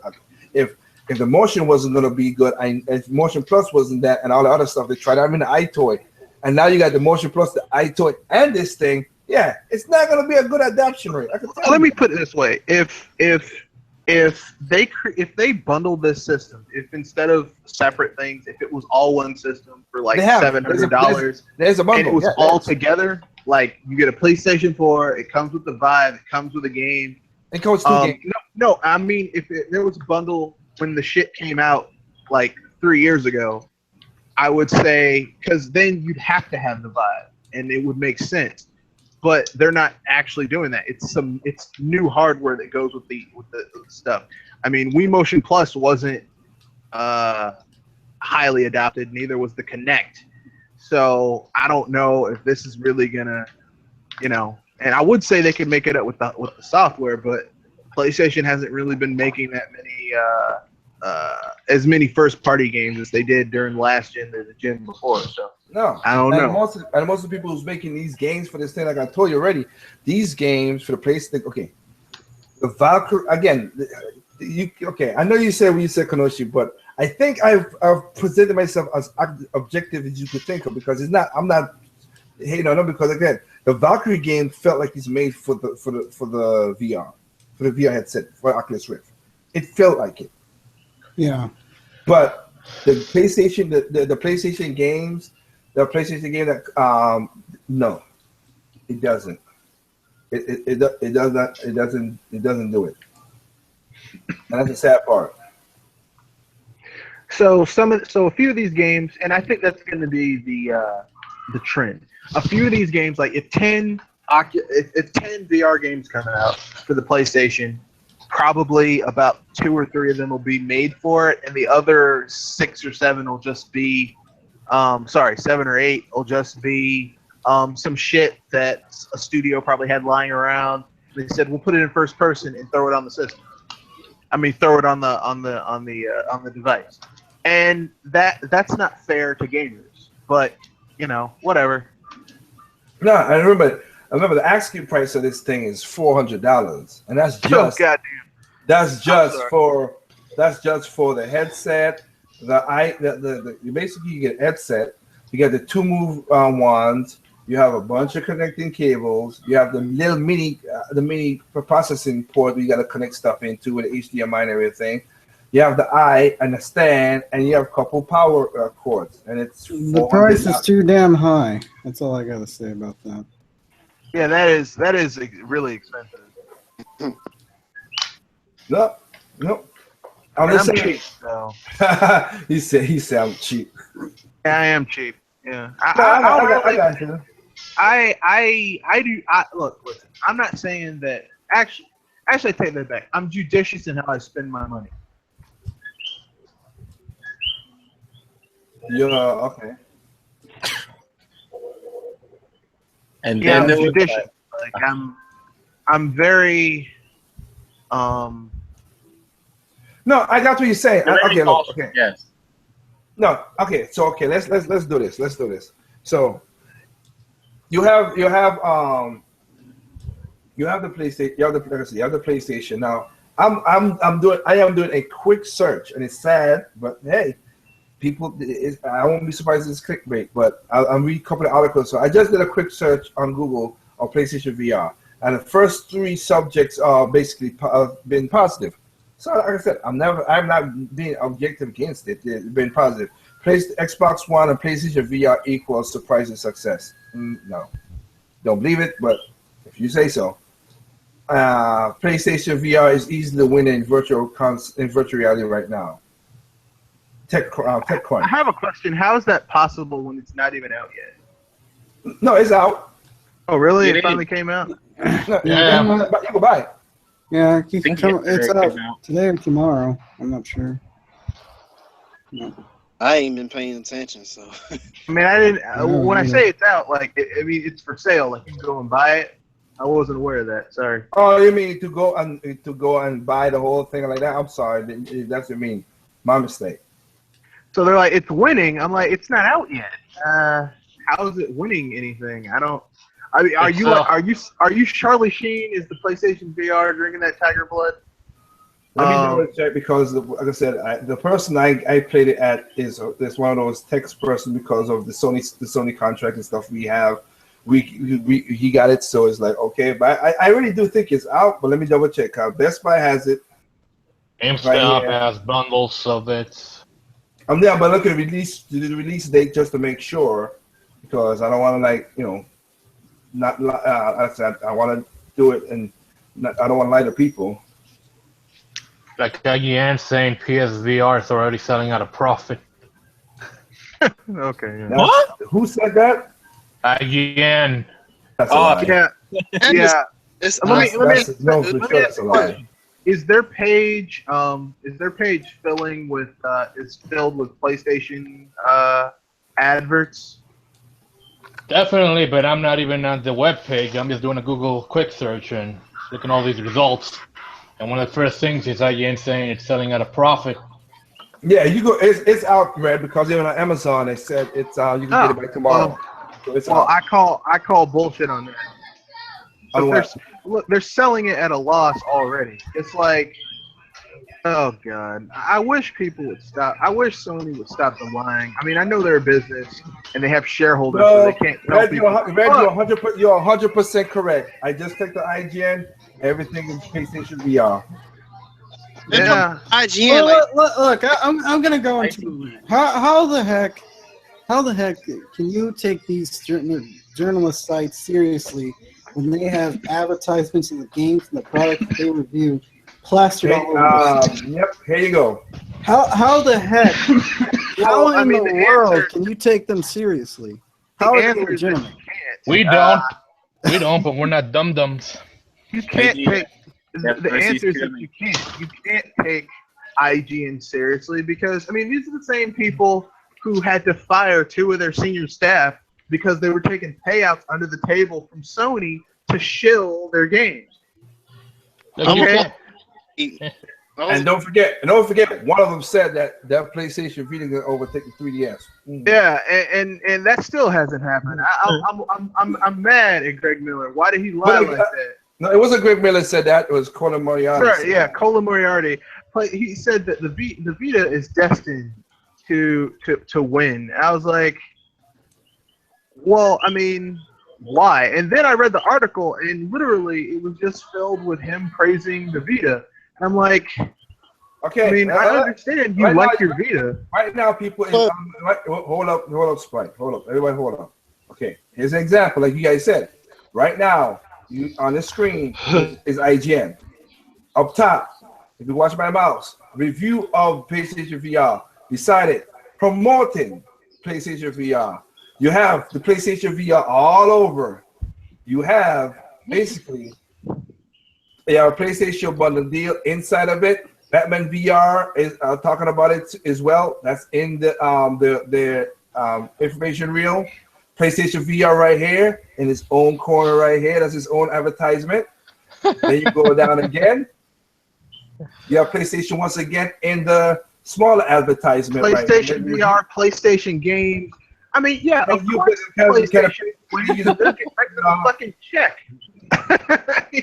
If the motion wasn't going to be good, if Motion Plus wasn't that, and all the other stuff they tried. I mean, the iToy, and now you got the Motion Plus, the iToy, and this thing. Yeah, it's not going to be a good adoption rate. I can tell Let you. me put it this way: if they bundled this system, if instead of separate things, if it was all one system for like They have. $700, There's a bundle. and it was Yeah, all there's- together, like you get a PlayStation 4, it comes with the Vive, it comes with a game. It goes two games. No, I mean if there was a bundle when the shit came out like 3 years ago, I would say because then you'd have to have the Vive, and it would make sense. But they're not actually doing that. It's new hardware that goes with the stuff. I mean, Wii Motion Plus wasn't highly adopted. Neither was the Kinect. So I don't know if this is really gonna, And I would say they could make it up with the software, but PlayStation hasn't really been making that many as many first party games as they did during last gen or the gen before. So. No, I don't know. Most of the people who's making these games for this thing, like I told you already, these games for the PlayStation. Okay, the Valkyrie again. I know you said when you said Kenoshi, but I think I've presented myself as objective as you could think of because it's not. I'm not hating on them because again, the Valkyrie game felt like it's made for the VR, for the VR headset for Oculus Rift. It felt like it. Yeah. But the PlayStation, the PlayStation games. The PlayStation game that no, it doesn't. It doesn't do it. And that's the sad part. So a few of these games, and I think that's going to be the trend. A few of these games, like if 10 VR games come out for the PlayStation, probably about 2 or 3 of them will be made for it, and the other 6 or 7 will just be 7 or 8 will just be some shit that a studio probably had lying around. They said we'll put it in first person and throw it on the system. I mean, throw it on the device, and that's not fair to gamers. But whatever. No, I remember the asking price of this thing is $400, and that's just goddamn. That's just for the headset. You basically you get a headset. You get the 2 move ones. You have a bunch of connecting cables. You have the little mini processing port where you got to connect stuff into with HDMI and everything. You have the eye and the stand, and you have a couple power cords. And it's The price is too damn high. That's all I got to say about that. Yeah, that is really expensive. No. I'm And just I'm saying. cheap, so he said I'm cheap. yeah, I am cheap. Yeah, I got you. Look, listen. I'm not saying that. Actually, I take that back. I'm judicious in how I spend my money. Yeah. Okay. And Yeah, then I'm there was judicious. Like I'm very No, I got what you're saying. Okay. Look, cautious, okay. yes. No. Okay. So okay. Let's do this. Let's do this. So you have the PlayStation. You have the PlayStation. Now I am doing a quick search, and it's sad, but hey, I won't be surprised if it's clickbait. But I'm reading a couple of articles. So I just did a quick search on Google on PlayStation VR, and the first 3 subjects are basically been positive. So like I said, I'm not being objective against it. It's been positive. Xbox One and PlayStation VR equals surprising success. No, don't believe it, but if you say so. PlayStation VR is easily winning in virtual reality right now. TechCrunch. I have a question. How is that possible when it's not even out yet? No, it's out. Oh, really? It It is. finally came out? No, Yeah. you can buy it. Yeah, think it's yesterday out came out. today or tomorrow. I'm not sure. No. I ain't been paying attention, so. I mean, I didn't. No, When I no. say it's out, like I mean, it's for sale. Like you can go and buy it. I wasn't aware of that. Sorry. Oh, you mean to go and buy the whole thing like that? I'm sorry, that's what you mean. My mistake. So they're like, it's winning. I'm like, it's not out yet. How is it winning anything? I don't. I mean, are It's, you are you Charlie Sheen? Is the PlayStation VR drinking that tiger blood? Let me double check because, like I said, the person I played it at is one of those text person because of the Sony contract and stuff we have. He got it, so it's like okay, but I really do think it's out. But let me double check. Best Buy has it. GameStop here. has bundles of it. I'm there, but look at the release date just to make sure, because I don't want to not. I said I want to do it, and I don't want to lie to people. Like IGN saying PSVR is already selling at a profit. Okay. Yeah. What? Who said that? IGN. That's a lie. Yeah. And Yeah. It's Let me No, for sure that's a lie. Is their page filling with is filled with PlayStation adverts? Definitely, but I'm not even on the web page. I'm just doing a Google quick search and looking at all these results. And one of the first things is IGN saying it's selling at a profit. Yeah, you go. It's out, Red, because even on Amazon they said it's you can get it by tomorrow. So it's Well, out. I call bullshit on that. Otherwise- They're selling it at a loss already. It's like, oh god, I wish people would stop. I wish Sony would stop the lying. I mean, I know they're a business and they have shareholders, so they can't tell Red, people. you're 100% correct. I just checked the IGN. Everything is PlayStation VR. Yeah. IGN. Look, I'm gonna go into it. How the heck can you take these journalist sites seriously when they have advertisements of the games and the products that they review plastered all over? Yep, here you go. How the heck? How I in mean, the the world answer- can you take them seriously? The How are they answer is that you legitimate? can't. We don't. We don't, but we're not dum-dums. You can't IGN. take. Yeah, The versus answer is that Germany. you can't. You can't take IGN seriously because I mean these are the same people who had to fire 2 of their senior staff because they were taking payouts under the table from Sony to shill their games. Like, you Okay. can't- And don't forget, one of them said that PlayStation Vita can overtake the 3DS. Yeah, and that still hasn't happened. I'm mad at Greg Miller. Why did he lie But, like that? No, it wasn't Greg Miller said that. It was Colin Moriarty. Sure, said yeah, that. Colin Moriarty. He said that the Vita is destined to win. I was like, well, I mean, why? And then I read the article, and literally it was just filled with him praising the Vita. And I'm like, Okay. I mean, I understand you right like now- your Vita. Right now, people. Hold up, Sprite. Hold up, everybody, hold up. Okay, here's an example, like you guys said. Right now, you on the screen is IGN. Up top, if you watch my mouse, review of PlayStation VR. Beside it, promoting PlayStation VR. You have the PlayStation VR all over. You have basically a PlayStation bundle deal inside of it. Batman VR is talking about it as well. That's in the information reel. PlayStation VR right here in its own corner right here. That's its own advertisement. Then you go down again. You have PlayStation once again in the smaller advertisement. PlayStation right VR, PlayStation games. I mean, yeah, of course, PlayStation. When you look at the fucking check.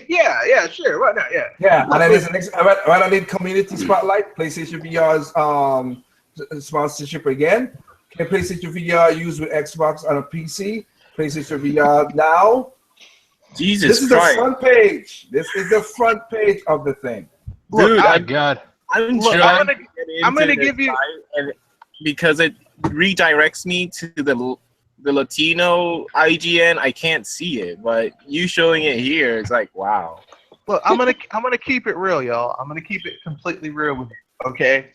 yeah, sure. Why not? Yeah. Yeah, and then there's the next. Right on the community spotlight, PlayStation VR's sponsorship again. Can PlayStation VR use with Xbox on a PC? PlayStation VR now. Jesus This is the Christ. front page. This is the front page of the thing. Dude, Oh, I'm God. Look, trying to get I'm gonna into give this you- site, and because it redirects me to the Latino IGN. I can't see it, but you showing it here, it's like, wow. Look, I'm gonna keep it real, y'all. I'm gonna keep it completely real with you. Okay.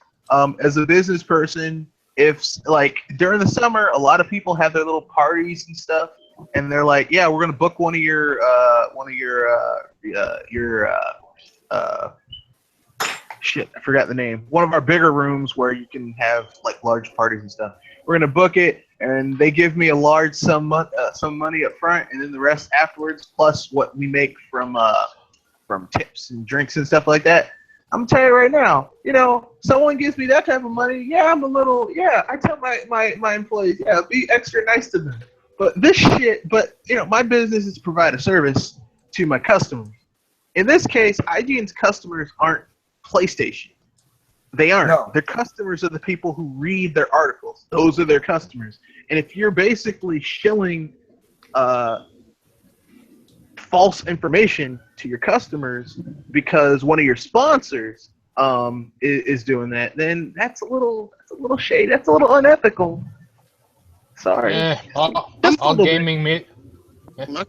As a business person, if like during the summer, a lot of people have their little parties and stuff, and they're like, yeah, we're gonna book one of your shit, I forgot the name. One of our bigger rooms where you can have like large parties and stuff. We're gonna book it, and they give me a large some money up front, and then the rest afterwards, plus what we make from tips and drinks and stuff like that. I'm gonna tell you right now, someone gives me that type of money, I tell my employees, be extra nice to them. But my business is to provide a service to my customers. In this case, IGN's customers aren't PlayStation. They aren't. No. Their customers are the people who read their articles. Those are their customers. And if you're basically shilling false information to your customers because one of your sponsors is doing that, then that's a little shady. That's a little unethical. Sorry. Yeah, all gaming me. My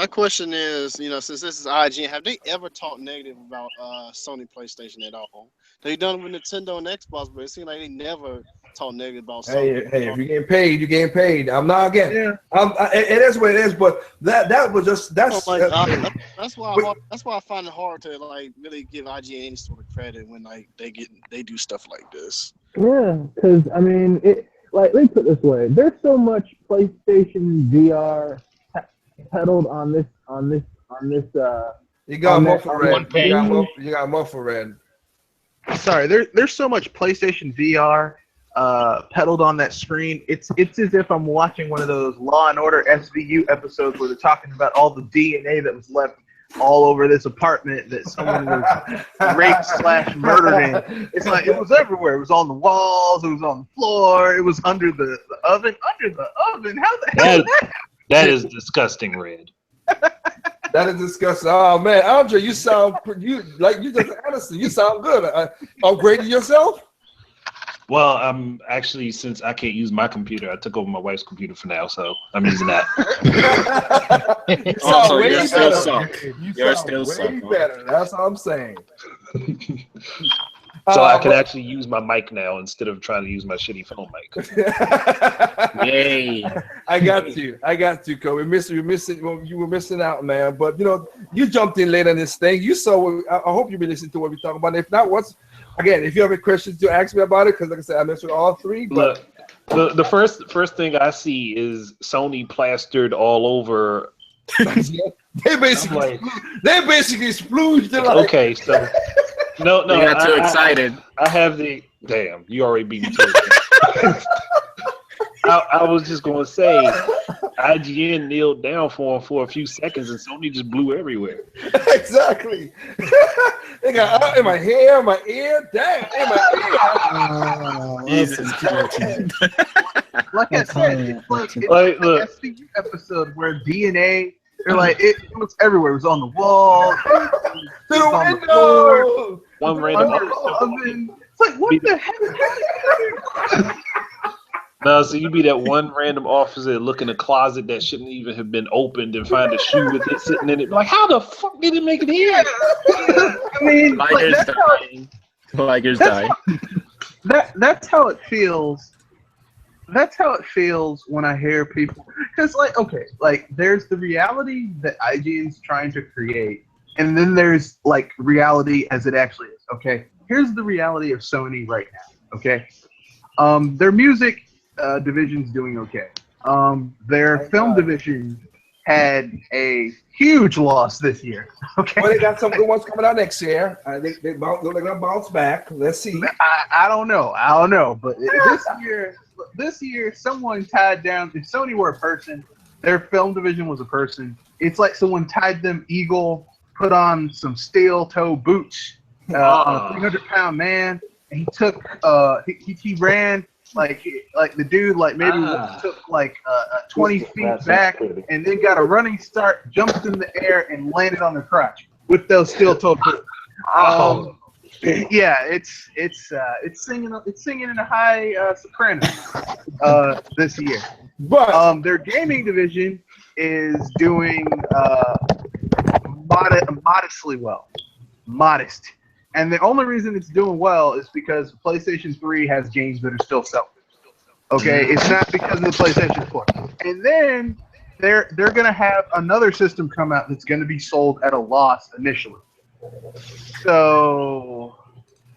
question is, since this is IGN, have they ever talked negative about Sony PlayStation at all? They've done it with Nintendo and Xbox, but it seems like they never talked negative about Sony. Hey, if you're getting paid, you're getting paid. I'm not again. Yeah. It is what it is. But that was just that's why I find it hard to like really give IGN any sort of credit when like they do stuff like this. Yeah, because I mean, let me put it this way: there's so much PlayStation VR peddled on this. You got more for one red. page. You got more for red. Sorry, there's so much PlayStation VR peddled on that screen. It's as if I'm watching one of those Law and Order SVU episodes where they're talking about all the DNA that was left all over this apartment that someone was raped / murdered in. It's like it was everywhere. It was on the walls. It was on the floor. It was under the oven. Under the oven. How the hell did that? That is disgusting, Red. That is disgusting. Oh man, Andre, you just honestly, you sound good. Upgrading yourself? Well, I'm actually, since I can't use my computer, I took over my wife's computer for now, so I'm using that. Also, way you're still better. suck. You You're sound still way suck, huh? better. That's all I'm saying. So I can actually use my mic now instead of trying to use my shitty phone mic. Yay. I got you, Kobe. You were missing out, man. But you jumped in late on this thing. You saw. I hope you been listening to what we talking about. If not, if you have any questions to ask me about it, because like I said, I mentioned all three. But Look, the first thing I see is Sony plastered all over. they basically splooged it. Like, Okay, so no, You got too excited. I have the damn. You already beat me to it. I was just gonna say, IGN kneeled down for him for a few seconds, and Sony just blew everywhere. Exactly. They got in my hair, my ear, damn, in my ear. Jesus Christ. Like I said, it's like Look. an SVU episode where DNA. They're like it was everywhere. It was on the wall. To the on the floor. window. One random. Under the oven. It's like what the heck? No, so you be that one random officer look in a closet that shouldn't even have been opened and find a shoe with it sitting in it. Like, how the fuck did it make it here? I mean, Liger's dying. Liger's dying. That's how it feels. That's how it feels when I hear people. Because, there's the reality that IGN's trying to create, and then there's, reality as it actually is, okay? Here's the reality of Sony right now, okay? Their music division's doing okay. Their film division had a huge loss this year, okay? Well, they got some good ones coming out next year. They're gonna bounce back. Let's see. I don't know, but this year, someone tied down. If Sony were a person, their film division was a person. It's like someone tied them eagle, put on some steel toe boots on a 300-pound man, and he took he ran like the dude maybe took 20 feet back and then got a running start, jumped in the air and landed on the crotch with those steel toe boots. Yeah, it's singing in a high soprano this year. But Their gaming division is doing modestly well. Modest. And the only reason it's doing well is because PlayStation 3 has games that are still selling. Okay? It's not because of the PlayStation 4. And then they're going to have another system come out that's going to be sold at a loss initially. So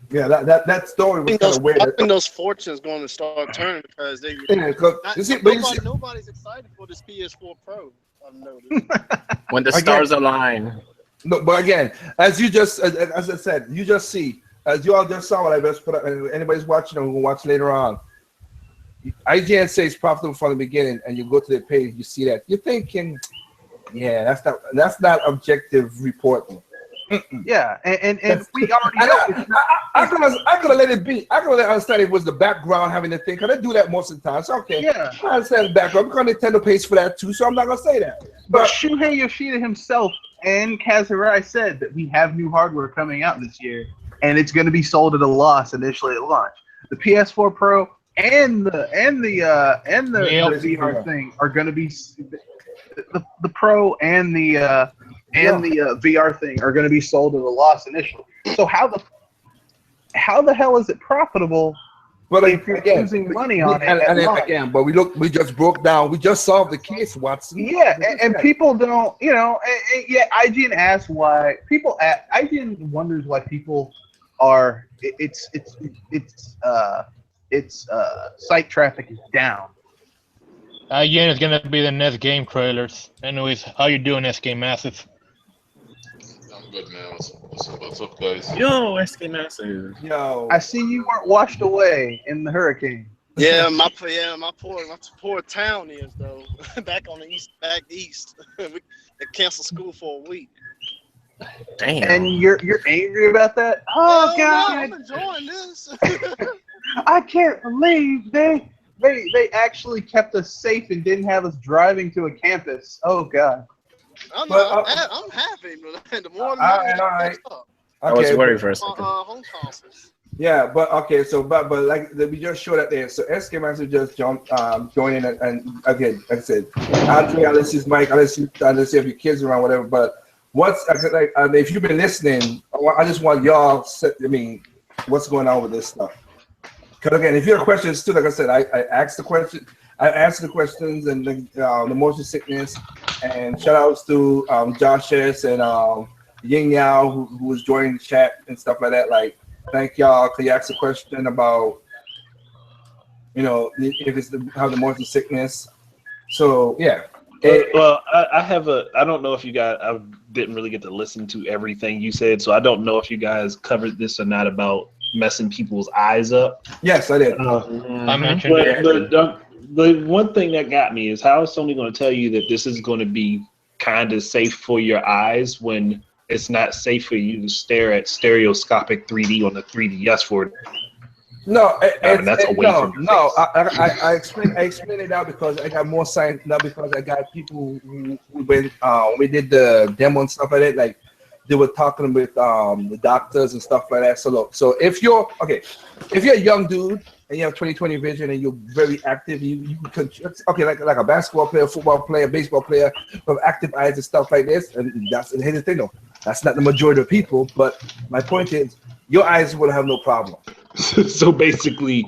Yeah, that story was kind of weird. I think those fortunes going to start turning because they. Yeah, 'cause you see, but you see, Nobody's excited for this PS4 Pro. I've noticed. When the Again- stars align. no, but again, as I said, you just see, as you all just saw what I just put up, and anybody's watching or will watch later on. IGN says profitable from the beginning, and you go to the page, you see that. You're thinking, yeah, that's not objective reporting. Yeah, and we already know. I could have let it be. I could have understand it was the background having the thing. Cause I do that most of the time. So okay, Yeah. I understand the background because Nintendo pays for that too. So I'm not gonna say that. But But Shuhei Yoshida himself and Kazurai said that we have new hardware coming out this year, and it's going to be sold at a loss initially at launch. The PS4 Pro and the VR thing are going to be the Pro and the VR thing are going to be sold at a loss initially. So how the hell is it profitable? but If you're again, losing money on it and at then launch? again, but we just broke down. We just solved the case, Watson. Yeah, and people don't, yeah, IGN asks why IGN wonders why people are site traffic is down. IGN is gonna be the next game trailers. Anyways, how you doing, SK Massive? I'm good, man. What's up, guys? Yo, SK Massive. Yo, I see you weren't washed away in the hurricane. Yeah, my poor town is though. back east. They canceled school for a week. Damn. And you're angry about that? Oh No, God, I'm enjoying this. I can't believe they actually kept us safe and didn't have us driving to a campus. Oh God. I'm happy, but the more all right. I was Okay, worried for a second. home consoles. yeah, but okay, so but like we just showed that there. So SK Master just joined in, and again, like I said, Andre, unless his mic, unless you have your kids around, whatever. But if you've been listening, I just want y'all. What's going on with this stuff? Because again, if you have questions too, like I said, I asked the question. I answered the questions and the motion sickness, and shout outs to Josh S and Ying Yao who was joining the chat and stuff like that. Like, thank y'all. Cause you asked a question about, if it's how the motion sickness. So yeah. Well, I don't know if you guys, I didn't really get to listen to everything you said, so I don't know if you guys covered this or not about messing people's eyes up. Yes, I did. I mentioned But the one thing that got me is how is Sony going to tell you that this is going to be kind of safe for your eyes when it's not safe for you to stare at stereoscopic 3D on the 3DS for No, that's away from your no. face. I explain it out because I got more science now because I got people who when we did the demo and stuff like that, like they were talking with the doctors and stuff like that. So look, so if you're a young dude and you have 20/20 vision and you're very active, you can like a basketball player, football player, baseball player with active eyes and stuff like this. And here's the thing though, that's not the majority of people. But my point is, your eyes will have no problem. So basically,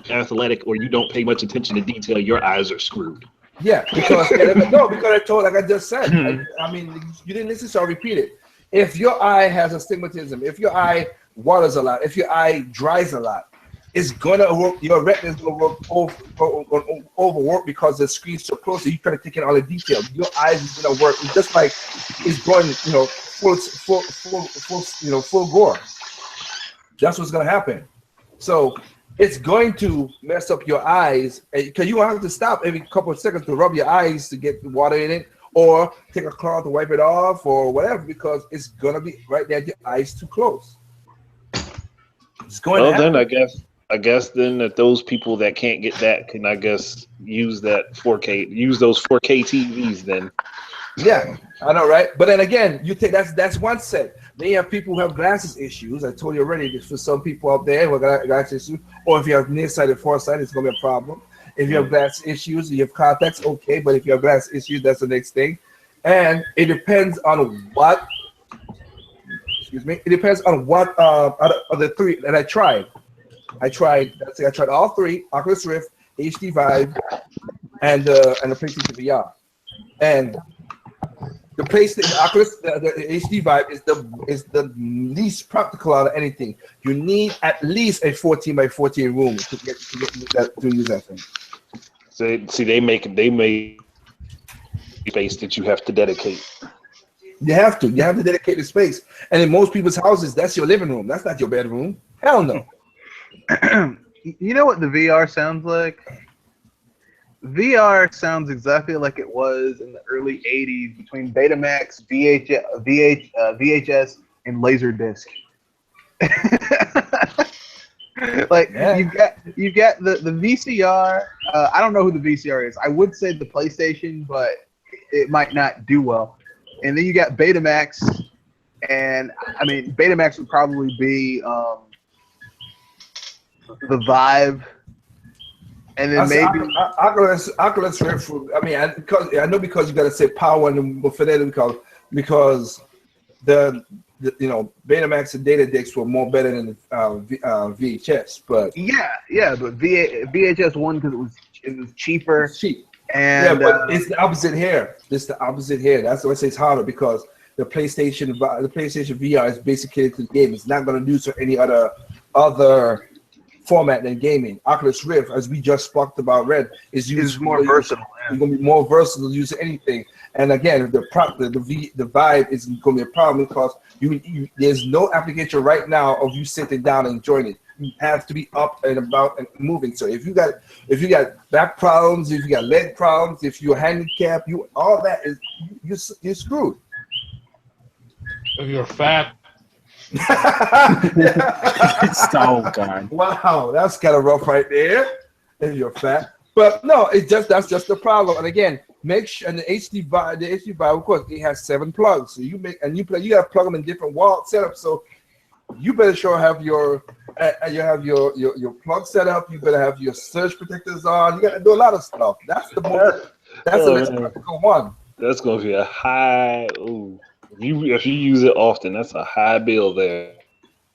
athletic or you don't pay much attention to detail, your eyes are screwed. Yeah, because I told, like I just said, I mean, you didn't listen, so I'll repeat it. If your eye has astigmatism, if your eye waters a lot, if your eye dries a lot, it's gonna work. Your retina's gonna work overwork because the screen's so close. So you try to take in all the details. Your eyes is gonna work. It's just like it's going, full gore. That's what's gonna happen. So it's going to mess up your eyes because you have to stop every couple of seconds to rub your eyes to get the water in it, or take a cloth to wipe it off, or whatever, because it's gonna be right there. Your eyes too close. It's going. Well, then I guess then that those people that can't get that can use that 4K, use those 4K TVs then. Yeah, I know, right? But then again, you take that's one set. Then you have people who have glasses issues. I told you already. For some people out there who have glasses issues, or if you have nearsighted, farsighted, it's gonna be a problem. If you have glass issues, you have contacts, okay. But if you have glass issues, that's the next thing. And it depends on what. Excuse me. It depends on what of the three that I tried. I tried all three: Oculus Rift, HD Vive, and the PlayStation VR. And The PlayStation Oculus, the HD Vive is the least practical out of anything. You need at least a 14 by 14 room to use that thing. See, they make space that you have to dedicate. You have to dedicate the space. And in most people's houses, that's your living room. That's not your bedroom. Hell no. You know what the VR sounds like? VR sounds exactly like it was in the early 80s between Betamax, VHS, and Laserdisc. You've got the VCR. I don't know who the VCR is. I would say the PlayStation, but it might not do well. And then you got Betamax, and I mean Betamax would probably be the Vive. And then maybe Oculus Rift. I mean, I know because you got to say power and fidelity because the Betamax and data discs were more better than VHS. But but VHS won because it was cheaper. It's cheap. And but it's the opposite here. That's why I say it's harder because the PlayStation VR is basically the game. It's not going to do so any other format than gaming. Oculus Rift, as we just talked about, Red, is more versatile. It's going to be more versatile to use anything. And again, the Vive is going to be a problem because there's no application right now of you sitting down and enjoying it. You have to be up and about and moving. So if you got back problems, if you got leg problems, if you're handicapped, all that is you're screwed. If you're fat. Oh God! Wow, that's kind of rough right there. If you're fat, but no, that's just the problem. And again, make sure and the HD Vive, of course, it has 7 plugs. So you got to plug them in different wall setups. So you better have your plug set up. You better have your surge protectors on. You got to do a lot of stuff. That's the most practical one. That's going to be a high. Ooh. If you use it often, that's a high bill there.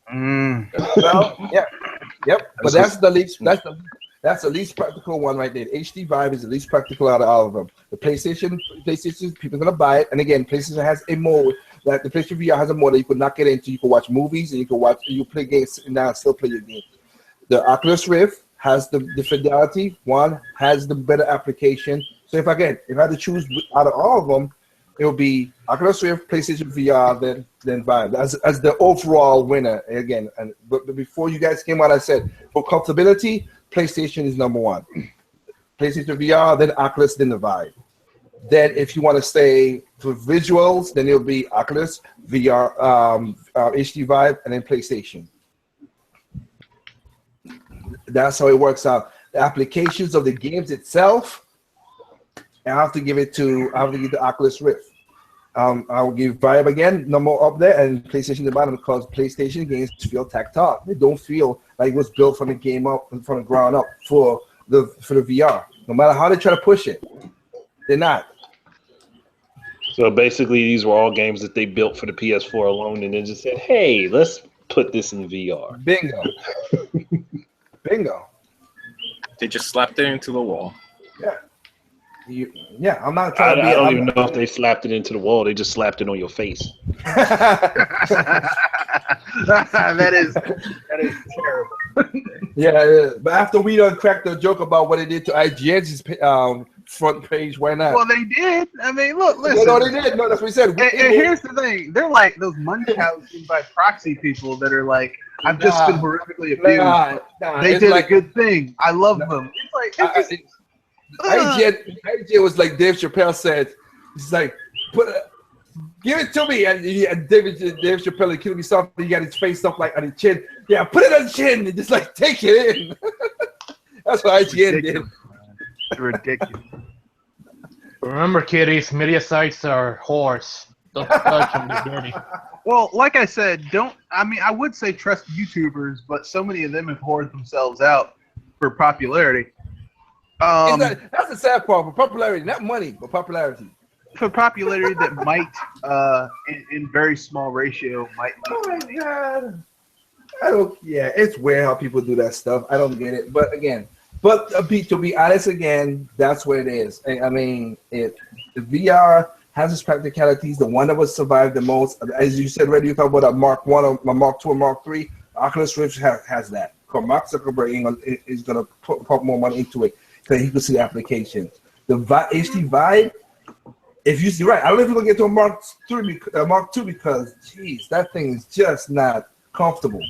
Well, yeah, yep. But that's the least practical one right there. The HD Vive is the least practical out of all of them. The PlayStation, people are gonna buy it, and again, PlayStation has a mode that the PlayStation VR has a mode that you could not get into. You can watch movies and you play games and now still play your game. The Oculus Rift has the fidelity. One has the better application. So if I had to choose out of all of them, it will be Oculus Rift, PlayStation VR, then Vive as the overall winner. Again, but before you guys came out, I said for comfortability, PlayStation is number 1. PlayStation VR, then Oculus, then the Vive. Then if you want to stay for visuals, then it'll be Oculus, VR, HD Vive, and then PlayStation. That's how it works out. The applications of the games itself, I have to give the Oculus Rift. I will give Vive again, number up there, and PlayStation at the bottom because PlayStation games feel tactile. They don't feel like it was built from the ground up for the VR. No matter how they try to push it, they're not. So basically, these were all games that they built for the PS4 alone, and then just said, "Hey, let's put this in VR." Bingo. Bingo. They just slapped it into the wall. Yeah. I'm not trying to be. I don't even know if they slapped it into the wall. They just slapped it on your face. That is terrible. Yeah, but after we done cracked the joke about what they did to IGN's front page, why not? Well, they did. I mean, listen. No, they did. No, that's what we said. And here's the thing: they're like those Munchausen by proxy people that are like, "I've just been horrifically abused." They did a good thing. I love them. It's like IGN was like Dave Chappelle said. He's like, give it to me, and Dave Chappelle and Kill Me Softly. He got his face up like on his chin. Yeah, put it on the chin and just like take it in. That's what IGN did. It's ridiculous. Remember, kiddies, media sites are whores. Don't touch them; they're dirty. Well, like I said, I would say trust YouTubers, but so many of them have whored themselves out for popularity. That's the sad part. For popularity, not money, but popularity. For popularity that might, in very small ratio, might. Oh my God! It's weird how people do that stuff. I don't get it. But again, to be honest, again, that's what it is. I mean, the VR has its practicalities. The one that would survive the most, as you said, already, you talk about a Mark 1 or a Mark 2 or Mark 3. Oculus Rift has that. Because Mark Zuckerberg is going to put more money into it because he can see the applications. The HD Vive, if you see, right, I don't know if you're going to get to a Mark 2 because, geez, that thing is just not comfortable.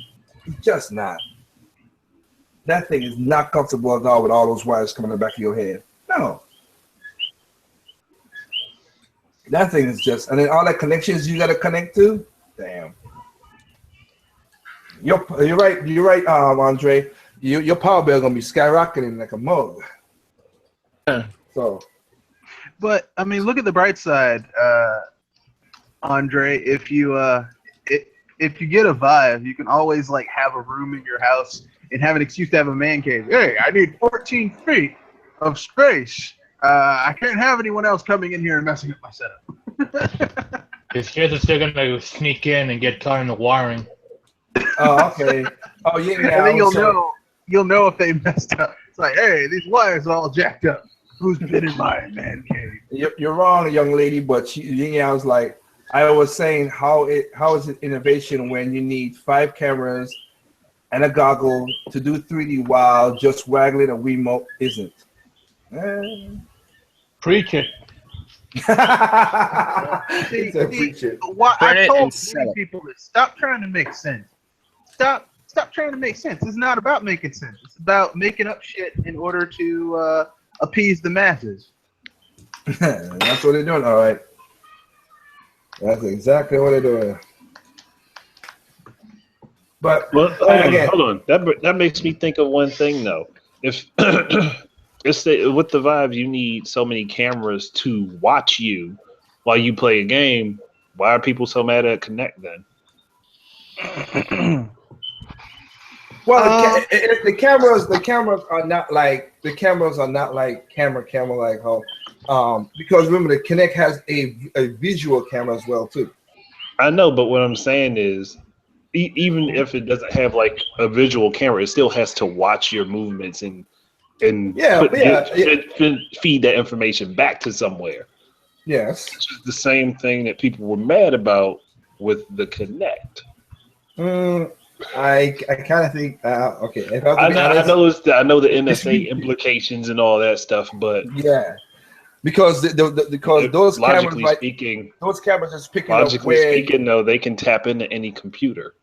It's just not. That thing is not comfortable at all with all those wires coming in the back of your head. No. That thing is just, and then all that connections you got to connect to, damn. You're right, Andre. Your power bill gonna be skyrocketing like a mug. So, but I mean, look at the bright side, Andre. If you get a Vive, you can always like have a room in your house and have an excuse to have a man cave. Hey, I need 14 feet of space. I can't have anyone else coming in here and messing up my setup. His kids are still gonna sneak in and get caught in the wiring. Oh, okay. Oh, yeah. And then you'll know if they messed up. It's like, hey, these wires are all jacked up. Who's been in my man cave? You're wrong, young lady. But I was like, I was saying, how is it innovation when you need 5 cameras and a goggle to do 3D while just waggling a remote isn't? Preach it. I told many people to stop trying to make sense. Stop trying to make sense. It's not about making sense. It's about making up shit in order to appease the masses. That's what they're doing. All right. That's exactly what they're doing. But hold on. That makes me think of one thing though. If with the Vive, you need so many cameras to watch you while you play a game. Why are people so mad at Kinect then? Well, the cameras are not like camera like how because remember the Kinect has a visual camera as well too. I know, but what I'm saying is, even if it doesn't have like a visual camera, it still has to watch your movements and feed that information back to somewhere. Yes, which is the same thing that people were mad about with the Kinect. I kind of think okay. If I know the NSA implications and all that stuff, but yeah, because because those logically cameras, speaking, those cameras just picking logically up where. Speaking, though, they can tap into any computer.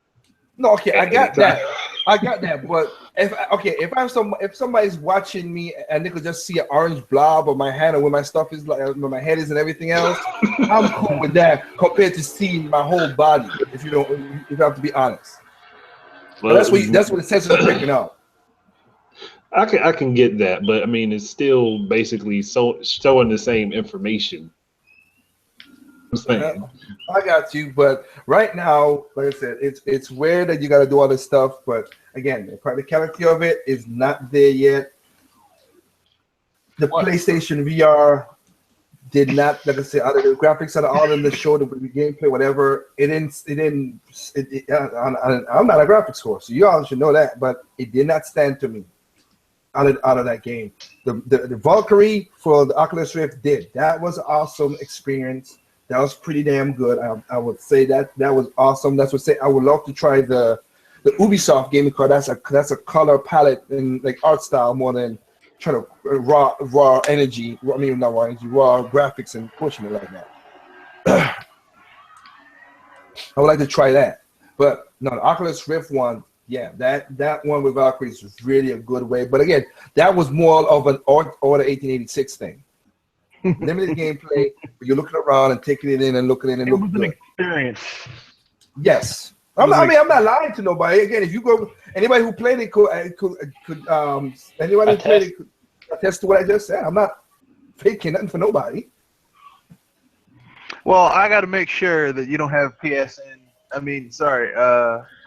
No, okay, I got that. But if somebody's watching me and they could just see an orange blob on my hand or where my stuff is, like where my head is and everything else, I'm cool with that compared to seeing my whole body. If you have to be honest. Well, that's what the sensors are picking up. I can get that, but I mean it's still basically showing the same information. I'm saying. I got you, but right now, like I said, it's weird that you got to do all this stuff. But again, the practicality of it is not there yet. The PlayStation VR did not, like I said, out of the graphics that are all in the show, the gameplay, whatever. I'm not a graphics horse, so you all should know that. But it did not stand to me out of that game. The Valkyrie for the Oculus Rift did. That was an awesome experience. That was pretty damn good. I would say that was awesome. That's what say I would love to try the Ubisoft game because that's a color palette and like art style more than trying to raw energy. I mean not raw energy, raw graphics and pushing it like that. I would like to try that. But no, the Oculus Rift one, yeah, that one with Valkyries was really a good way. But again, that was more of an Order 1886 thing. Limited gameplay, but you're looking around and taking it in and looking in and looking good. Experience. Yes, I'm not lying to nobody. Again, if you go, anybody who played it could anybody who played it could attest to what I just said. I'm not faking nothing for nobody. Well, I got to make sure that you don't have PSN. I mean, sorry,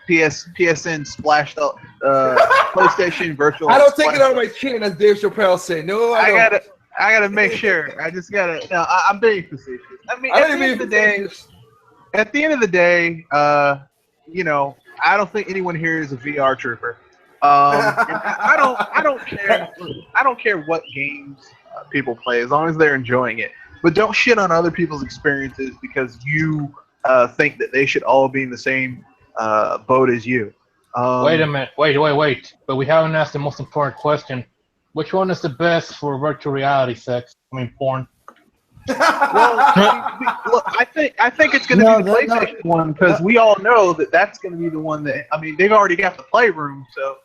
PSN splashed up PlayStation Virtual. I don't take it on my chin, as Dave Chappelle said. No, I gotta make sure. I just gotta. No, I'm being facetious. I mean, at the end of the day, you know, I don't think anyone here is a VR trooper. I don't care. I don't care what games people play as long as they're enjoying it. but don't shit on other people's experiences because you think that they should all be in the same boat as you. Wait a minute. Wait. But we haven't asked the most important question. Which one is the best for virtual reality sex? I mean, porn. Well, look, I think it's going to be the PlayStation one because we all know that that's going to be the one that. I mean, they've already got the playroom, so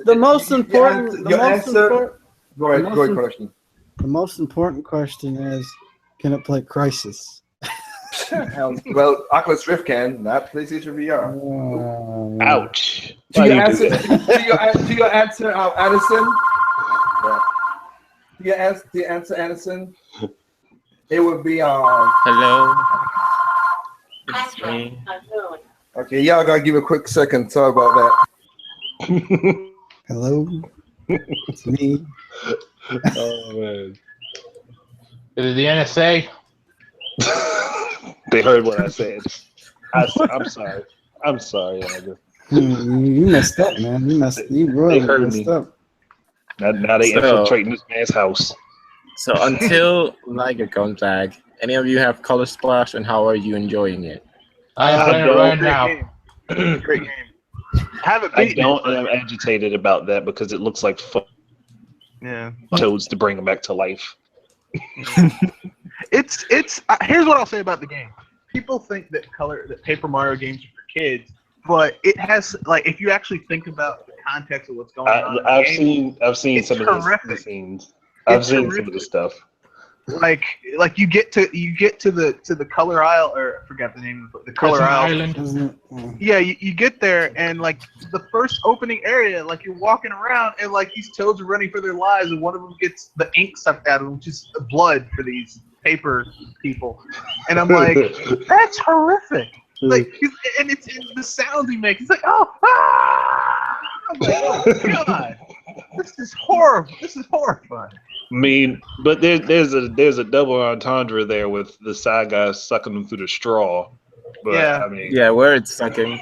The most important Go ahead, question. The most important question is, can it play Crisis? Well, Oculus Rift can, not PlayStation VR. Ouch. To Why your you do answer, that? to your answer, Addison. Yeah. To your answer, Addison. It would be Hello. It's me. Okay, y'all gotta give a quick second. Sorry about that. Hello, it's me. Oh man. Is it the NSA? They heard what I said. I'm sorry. I'm sorry, Andrew. You messed up, man. You really heard messed me. up. Now they infiltrating this man's house. So until Liger comes back, any of you have Color Splash, and how are you enjoying it? I'm playing it right now. great game. Haven't I beaten don't it, am agitated about that because it looks like fun yeah. toads to bring them back to life. It's here's what I'll say about the game. People think that Paper Mario games are for kids, but it has if you actually think about the context of what's going on. I've seen some of the scenes. I've seen some of the stuff. Like you get to the color aisle, or I forgot the name of the color aisle. Yeah, you get there and the first opening area, you're walking around and these toads are running for their lives, and one of them gets the ink sucked out of them, which is the blood for these paper people. And I'm like, that's horrific. And it's the sounds he makes. It's like, oh, ah! I'm like, oh god, this is horrible. This is horrifying. I mean, but there's a double entendre there with the side guy sucking them through the straw. But, yeah. I mean, yeah, where it's sucking.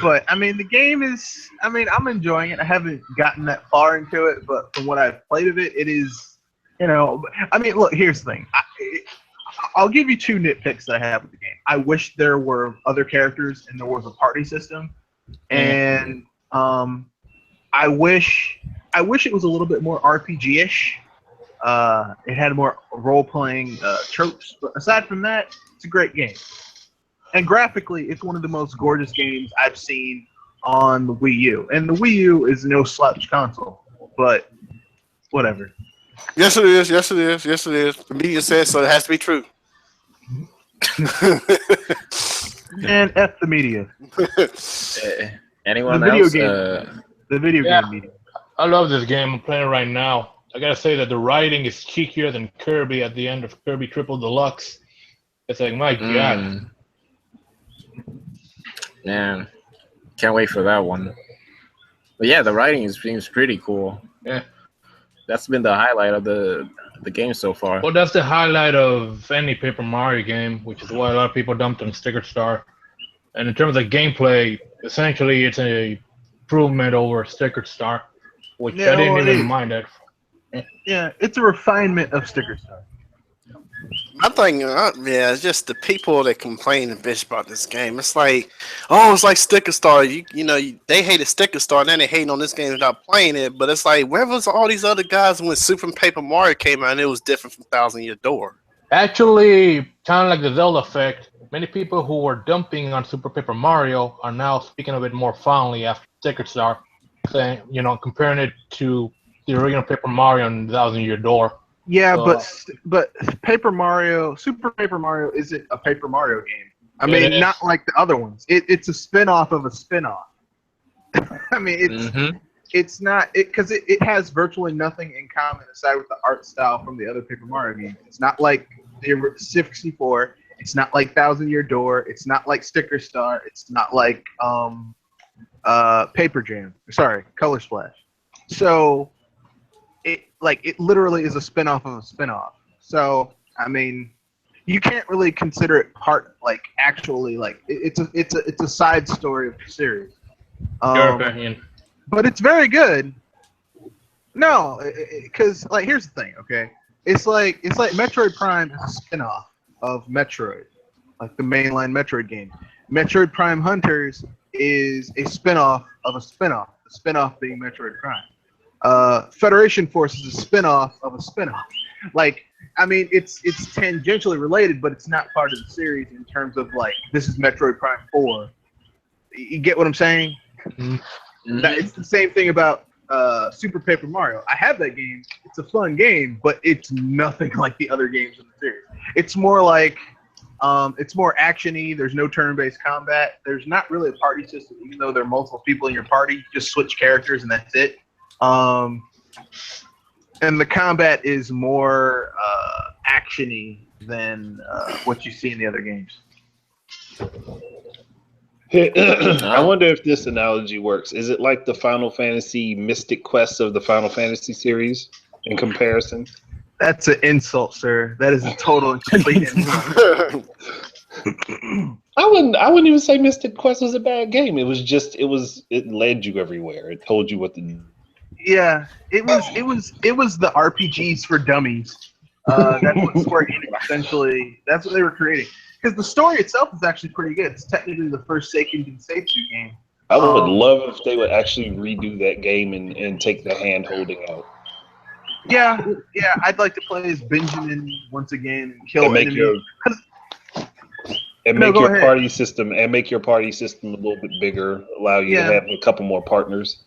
But I mean, the game is. I mean, I'm enjoying it. I haven't gotten that far into it, but from what I've played of it, it is. I mean, look. Here's the thing. I'll give you two nitpicks that I have with the game. I wish there were other characters and there was a party system, and I wish it was a little bit more RPG-ish. It had more role-playing tropes, but aside from that, it's a great game. And graphically, it's one of the most gorgeous games I've seen on the Wii U. And the Wii U is no slouch console, but whatever. Yes, it is. Yes, it is. Yes, it is. The media says so. It has to be true. And F the media. Anyone The video else? game. The video game media. I love this game. I'm playing it right now. I gotta say that the writing is cheekier than Kirby at the end of Kirby Triple Deluxe. It's like, my god. Man, can't wait for that one. But yeah, the writing seems pretty cool. Yeah. That's been the highlight of the game so far. Well, that's the highlight of any Paper Mario game, which is why a lot of people dumped on Sticker Star. And in terms of gameplay, essentially it's an improvement over Sticker Star, which I didn't even mind that. Yeah, it's a refinement of Sticker Star. My thing, it's just the people that complain and bitch about this game. It's like, oh, it's like Sticker Star. They hated Sticker Star, and then they hating on this game without playing it. But it's like, where was all these other guys when Super Paper Mario came out and it was different from Thousand Year Door? Actually, kind of like the Zelda effect, many people who were dumping on Super Paper Mario are now speaking of it more fondly after Sticker Star, saying, comparing it to the original Paper Mario and Thousand Year Door. Yeah, but Paper Mario, Super Paper Mario isn't a Paper Mario game. I mean, not like the other ones. It's a spin-off of a spin-off. I mean, it's not because it has virtually nothing in common aside with the art style from the other Paper Mario games. It's not like the 64. It's not like Thousand Year Door. It's not like Sticker Star. It's not like Paper Jam. Sorry, Color Splash. So it literally is a spin-off of a spin-off. So I mean, you can't really consider it part it's a side story of the series. Your opinion. But it's very good. No, because like here's the thing, okay? It's like Metroid Prime is a spin-off of Metroid, like the mainline Metroid game. Metroid Prime Hunters is a spin-off of a spin-off. The spin-off being Metroid Prime. Federation Force is a spin-off of a spin-off. Like, I mean, it's tangentially related, but it's not part of the series in terms of like this is Metroid Prime 4. You get what I'm saying? Mm-hmm. It's the same thing about Super Paper Mario. I have that game. It's a fun game, but it's nothing like the other games in the series. It's more like it's more action-y. There's no turn-based combat. There's not really a party system, even though there are multiple people in your party. You just switch characters and that's it. And the combat is more action-y than what you see in the other games. I wonder if this analogy works. Is it like the Final Fantasy Mystic Quest of the Final Fantasy series in comparison? That's an insult, sir. That is a total and complete insult. I wouldn't even say Mystic Quest was a bad game. It led you everywhere. It told you what to do. Yeah, it was the RPGs for dummies. That's what Square Enix essentially. That's what they were creating. Because the story itself is actually pretty good. It's technically the first Seiken Densetsu game. I would love if they would actually redo that game and take the hand holding out. Yeah, I'd like to play as Benjamin once again and kill enemies. Make your party system a little bit bigger, allow you to have a couple more partners.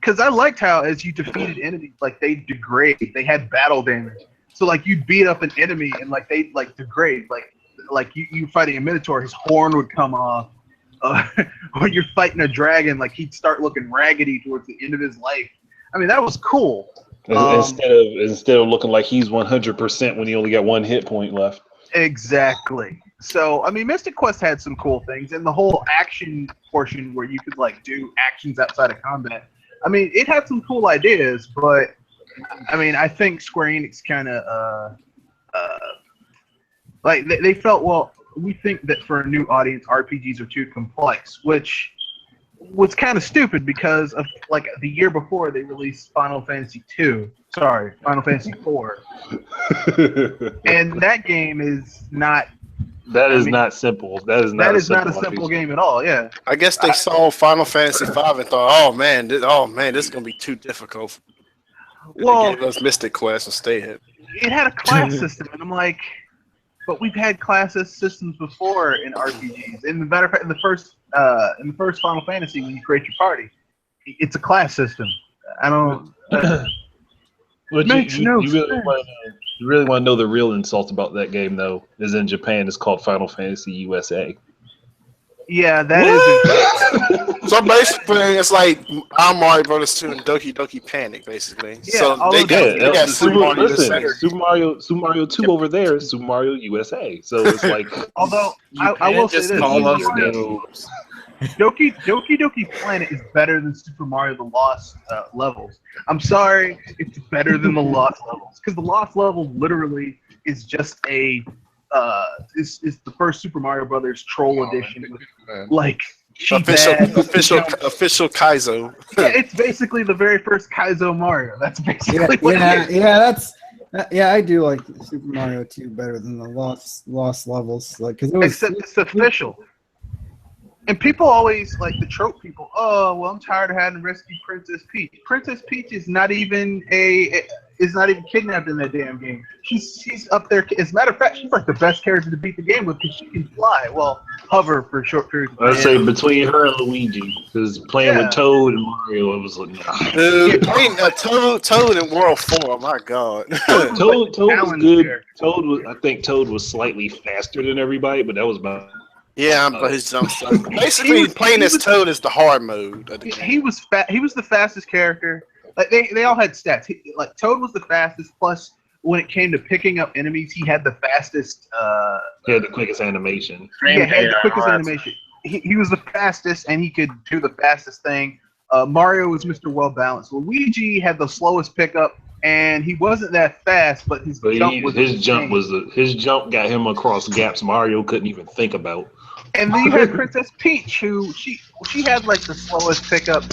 Because I liked how as you defeated enemies, like they degrade, they had battle damage. So like you beat up an enemy and like they like degrade, like you fighting a Minotaur, his horn would come off. Or you're fighting a dragon, like he'd start looking raggedy towards the end of his life. I mean, that was cool. Instead of looking like he's 100% when he only got one hit point left. Exactly. So, I mean, Mystic Quest had some cool things, and the whole action portion where you could like do actions outside of combat. I mean, it had some cool ideas, but I mean, I think Square Enix kind of like they felt, well, we think that for a new audience, RPGs are too complex, which was kind of stupid because of like the year before they released Final Fantasy 4. And that game is not. That is not simple. That is not a simple game at all. Yeah. I guess they saw Final Fantasy 5 and thought, "Oh man, this is gonna be too difficult." Well, they gave us Mystic Quest instead. It had a class system, and I'm like, but we've had class systems before in RPGs. In the matter of fact, in the first Final Fantasy, when you create your party, it's a class system. I don't. Makes no sense. You really want to know the real insult about that game, though, is in Japan it's called Final Fantasy USA. Yeah, that is. So basically, it's like Mario Bros. 2 and Doki Doki Panic, basically. Yeah, so they got Super Mario 2 over there is Super Mario USA. So it's like. Although I will say this, Doki Doki Planet is better than Super Mario the Lost Levels. I'm sorry, it's better than the Lost Levels because the Lost Levels literally is just a is the first Super Mario Brothers Troll Edition with like official Kaizo. Yeah, it's basically the very first Kaizo Mario. That's basically what it is. I do like Super Mario 2 better than the Lost Levels, like because except it's official. And people always like the trope people. Oh, well, I'm tired of having to rescue Princess Peach. Princess Peach is not even kidnapped in that damn game. She's up there. As a matter of fact, she's like the best character to beat the game with because she can fly. Well, hover for short periods of time. I'd say between her and Luigi, because playing with Toad and Mario, it was like, nah. Dude, Toad in World 4, my God. Toad was good. I think Toad was slightly faster than everybody, but that was about. Yeah, but his jump shot. Basically, playing as Toad is the hard mode of the game. He was the fastest character. Like they all had stats. Like Toad was the fastest. Plus, when it came to picking up enemies, he had the fastest. He had the quickest animation. He had the quickest animation. He was the fastest, and he could do the fastest thing. Mario was Mr. Well Balanced. Luigi had the slowest pickup, and he wasn't that fast, but his jump got him across gaps Mario couldn't even think about. And then you had Princess Peach, who she had like the slowest pickup.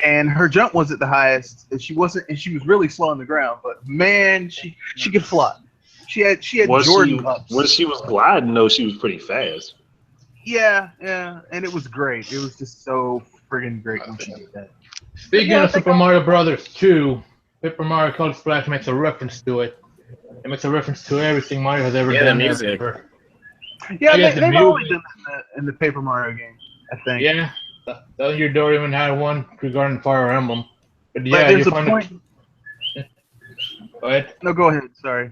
and her jump wasn't the highest, and she was really slow on the ground. But man, she could fly. She had Jordan ups. When she was gliding, though, she was pretty fast. Yeah, and it was great. It was just so friggin' great when she did that. Speaking of Super Mario Brothers 2, Paper Mario Color Splash makes a reference to it. It makes a reference to everything Mario has ever done. The music. Ever. Yeah, they've always done that in the Paper Mario games, I think. Yeah, Your Door even had one regarding Fire Emblem. But yeah, there's you a find point. Go ahead. No, go ahead. Sorry.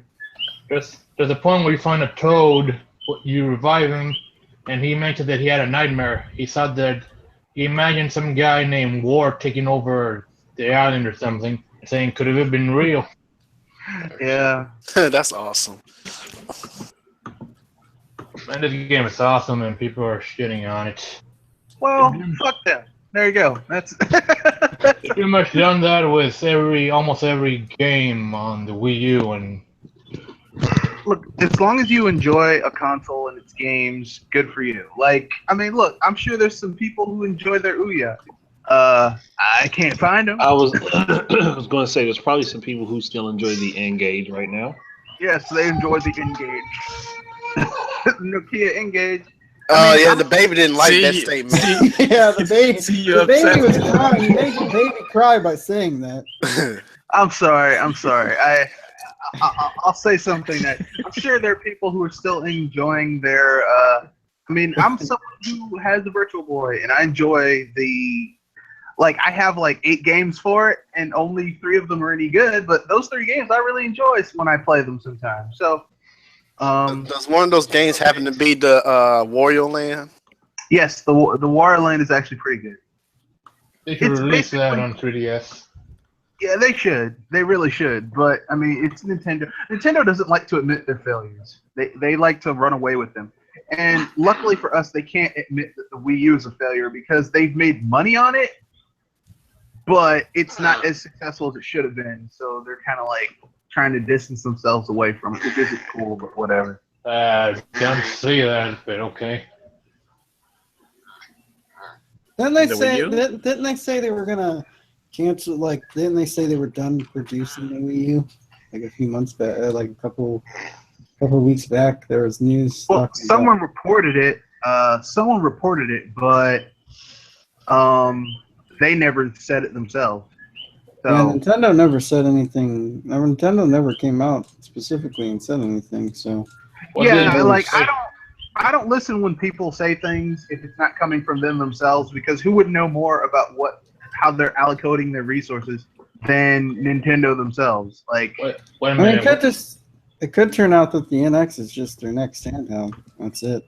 There's a point where you find a Toad, you revive him, and he mentioned that he had a nightmare. He thought that he imagined some guy named War taking over the island or something, saying, could it have been real? Yeah. That's awesome. Man, this game is awesome, and people are shitting on it. Well, fuck them. There you go. That's pretty much done that with almost every game on the Wii U, and look, as long as you enjoy a console and its games, good for you. Like, I mean, look, I'm sure there's some people who enjoy their Ouya. I can't find them. I was going to say there's probably some people who still enjoy the N-Gage right now. Yes, they enjoy the N-Gage. Nokia N-Gage. Yeah, the baby didn't like that statement. Yeah, the baby was crying. He made the baby cry by saying that. I'm sorry. I'll say something that I'm sure there are people who are still enjoying their. I mean, I'm someone who has a Virtual Boy, and I enjoy the. Like, I have like 8 games for it, and only 3 of them are any good. But those 3 games I really enjoy when I play them sometimes. So. Does one of those games happen to be the Wario Land? Yes, the Wario Land is actually pretty good. They should release that on 3DS. Yeah, they should. They really should. But I mean, it's Nintendo. Nintendo doesn't like to admit their failures. They like to run away with them. And luckily for us, they can't admit that the Wii U is a failure because they've made money on it, but it's not as successful as it should have been. So they're kind of like trying to distance themselves away from it, which isn't cool, but whatever. Don't see that, but okay. Didn't they say they were gonna cancel? Like, didn't they say they were done producing the Wii U? Like a few months back, like a couple weeks back, there was news. Well, someone reported it. But they never said it themselves. So, yeah, Nintendo never said anything. Nintendo never came out specifically and said anything. So yeah, like I don't listen when people say things if it's not coming from them themselves, because who would know more about how they're allocating their resources than Nintendo themselves? Like, wait a minute. It could turn out that the NX is just their next handheld. That's it.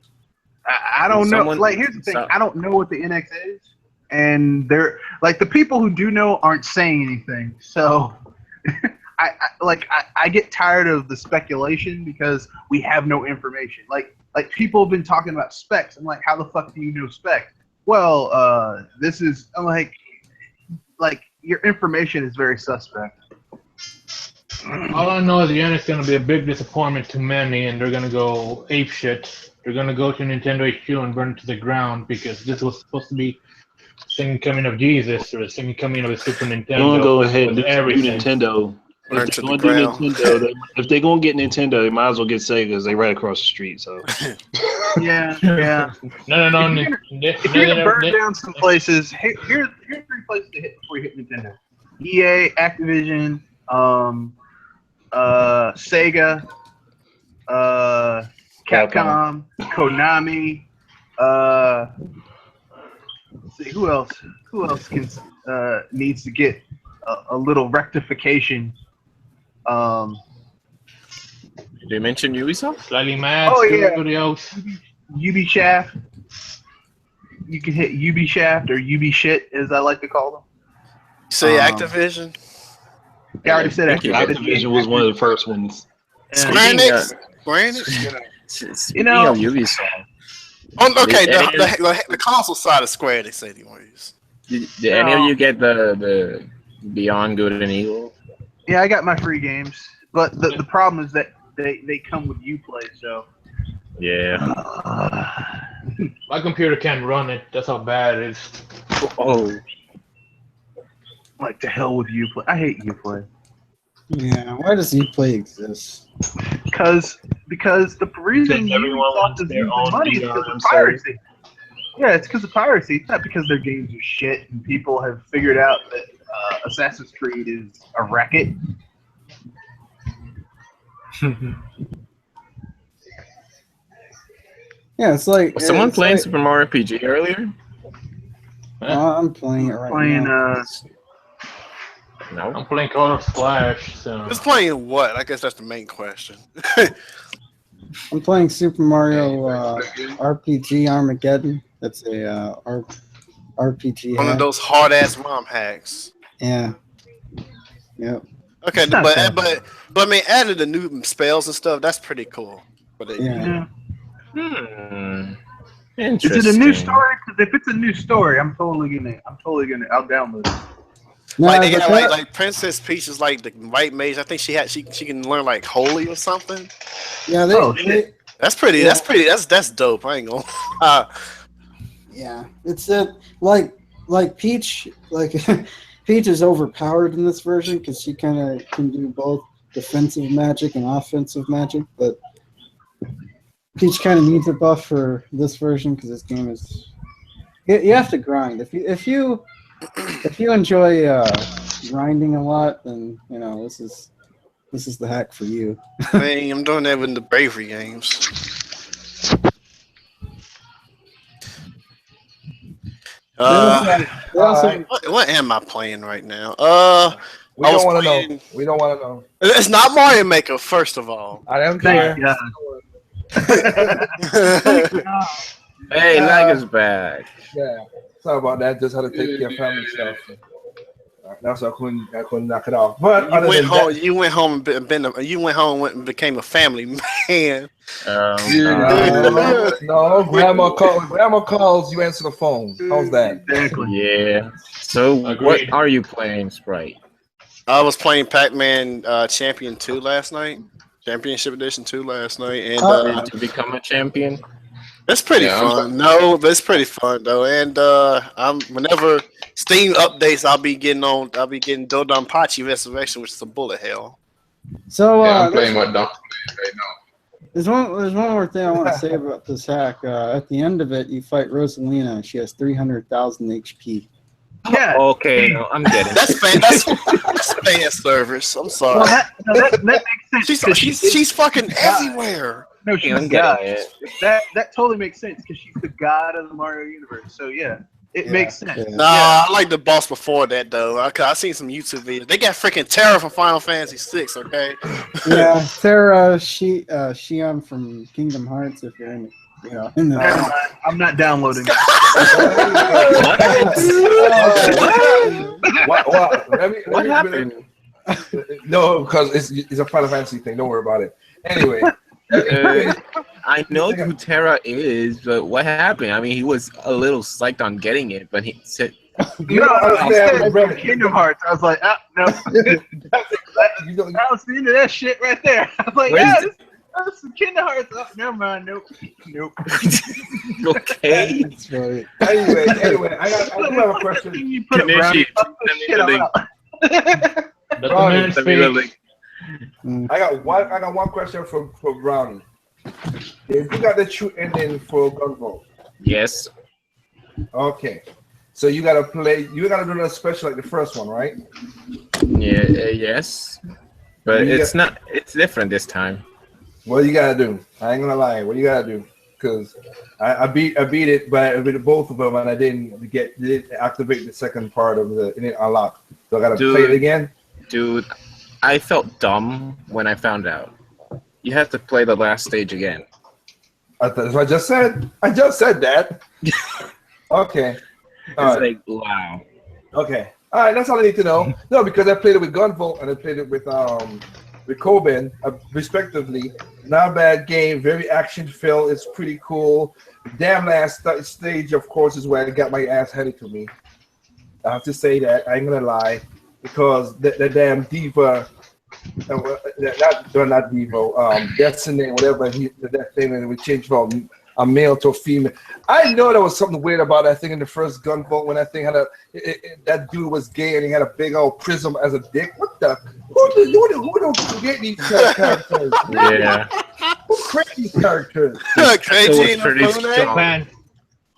I don't know. Like, here's the thing: I don't know what the NX is. And they're like, the people who do know aren't saying anything. So I get tired of the speculation because we have no information. Like people have been talking about specs. I'm like, how the fuck do you know specs? Well, I'm like your information is very suspect. All I know is the NX is going to be a big disappointment to many, and they're going to go apeshit. They're going to go to Nintendo HQ and burn it to the ground because this was supposed to be second coming of Jesus or the second coming of the Super Nintendo. They're gonna go ahead and do Nintendo. If they're gonna get Nintendo, they might as well get Sega because they right across the street. So yeah. No. If you're gonna burn down some places, here's 3 places to hit before you hit Nintendo: EA, Activision, Sega, Capcom, Konami. Let's see, who else can needs to get a little rectification? Did they mention Ubisoft? Slightly Mad. Oh yeah. Studios. Ubi-Shaft. You can hit Ubi-Shaft or Ubi-Shit, as I like to call them. Say Activision. Yeah, I already said Activision was one of the first ones. Square Enix. Ubisoft. Okay, the console side of Square Enix anyways. Did any of you get the Beyond Good and Evil? Yeah, I got my free games, but the problem is that they come with Uplay, so. Yeah. My computer can't run it. That's how bad it is. Oh. Like, to hell with Uplay. I hate Uplay. Yeah, why does Uplay exist? Because the reason Because everyone wants is their using own money is because DRM of piracy. Yeah, it's because of piracy. It's not because their games are shit and people have figured out that Assassin's Creed is a racket. Yeah, it's like Was someone it's playing like- Super Mario RPG earlier? I'm playing it right Playing now. No. I'm playing Call of Splash, so Just playing what? I guess that's the main question. I'm playing Super Mario RPG Armageddon. That's a RPG. One of hack. those hard ass ROM hacks. Yeah. Yep. Okay, It's not but bad. I mean, added the new spells and stuff. That's pretty cool. But Yeah. Is Interesting. it a new story? Because if it's a new story, I'll download it. No, like, they but got, that- like Princess Peach is like the white mage. I think she can learn like holy or something. yeah, Oh, shit. That's pretty. Yeah. That's dope. I ain't gonna. yeah, it's like Peach. Like Peach is overpowered in this version because she kind of can do both defensive magic and offensive magic, but Peach kind of needs a buff for this version because this game is. You have to grind. If you enjoy grinding a lot, then you know this is the hack for you. Man, I'm doing that with the bravery games. They also- What am I playing right now? We I was don't want to know. playing- We don't want to know. It's not Mario Maker, first of all. I don't care. Thank God. Hey, Lag is back. Yeah. Sorry about that. Just had to take care of family stuff. That's why I couldn't knock it off. But other than that, You went home and became a family man. no, grandma calls, you answer the phone. How's that? Exactly. Yeah. So, Agreed. what are you playing, Sprite? I was playing Pac-Man Champion 2 last night. Championship Edition 2 last night, and To become a champion? it's pretty Yeah, fun. No, but it's pretty fun though. And I'm whenever Steam updates, I'll be getting Dodonpachi Resurrection, which is a bullet hell. So Yeah, I'm there's, playing what Donkey right now. there's one more thing I want to say about this hack. At the end of it, you fight Rosalina, and she has 300,000 HP. Yeah. Okay, no, I'm getting it. That's fan service. I'm sorry. Well, that makes sense. 'cause She's fucking everywhere. No, she's I'm God. getting it. That totally makes sense because she's the god of the Mario universe. So yeah, it makes sense. Yeah. Nah, I like the boss before that though. I seen some YouTube videos. They got freaking Terra from Final Fantasy VI. Okay. Yeah, Sarah, Shion from Kingdom Hearts. If you're in, in the. Never mind. I'm not downloading. What happened? No, because it's a Final Fantasy thing. Don't worry about it. Anyway, I know who Terra is, but what happened? I mean, he was a little psyched on getting it, but he said, you don't understand, my brother. Kingdom Hearts. I was like, no. You don't- That was the end of that shit right there. I was like, Where's yeah, the- that's some Kingdom Hearts. Oh, never mind. Nope. okay. That's right. Anyway, I do have a question. You put it Kanishi, around, fuck this send me shit the link. out. let the Ronnie, man Send me the speak. link. I got one question for Brownie. If you got the true ending for Gunvolt, Yes. okay. So you gotta do that special like the first one, right? Yeah. Yes. But You it's not. It's different this time. What you gotta do? I ain't gonna lie. What you gotta do? Because I beat it, but with both of them, and I didn't activate the second part of it didn't unlock. So I gotta play it again. Dude, I felt dumb when I found out. You have to play the last stage again. That's what I just said. I just said that. Okay. It's All right. like, wow. Okay. All right. That's all I need to know. No, because I played it with Gunvolt and I played it with Coben, respectively. Not a bad game. Very action filled. It's pretty cool. Damn last stage, of course, is where I got my ass handed to me. I have to say that. I ain't gonna lie, because the damn diva. Not Devo, Destiny, whatever that thing that we changed from a male to a female. I know there was something weird about that thing in the first Gunvolt when that thing had that dude was gay and he had a big old prism as a dick. What the? Who don't create these characters? Yeah. Who create these characters? KG and pretty Afune? strong. Japan.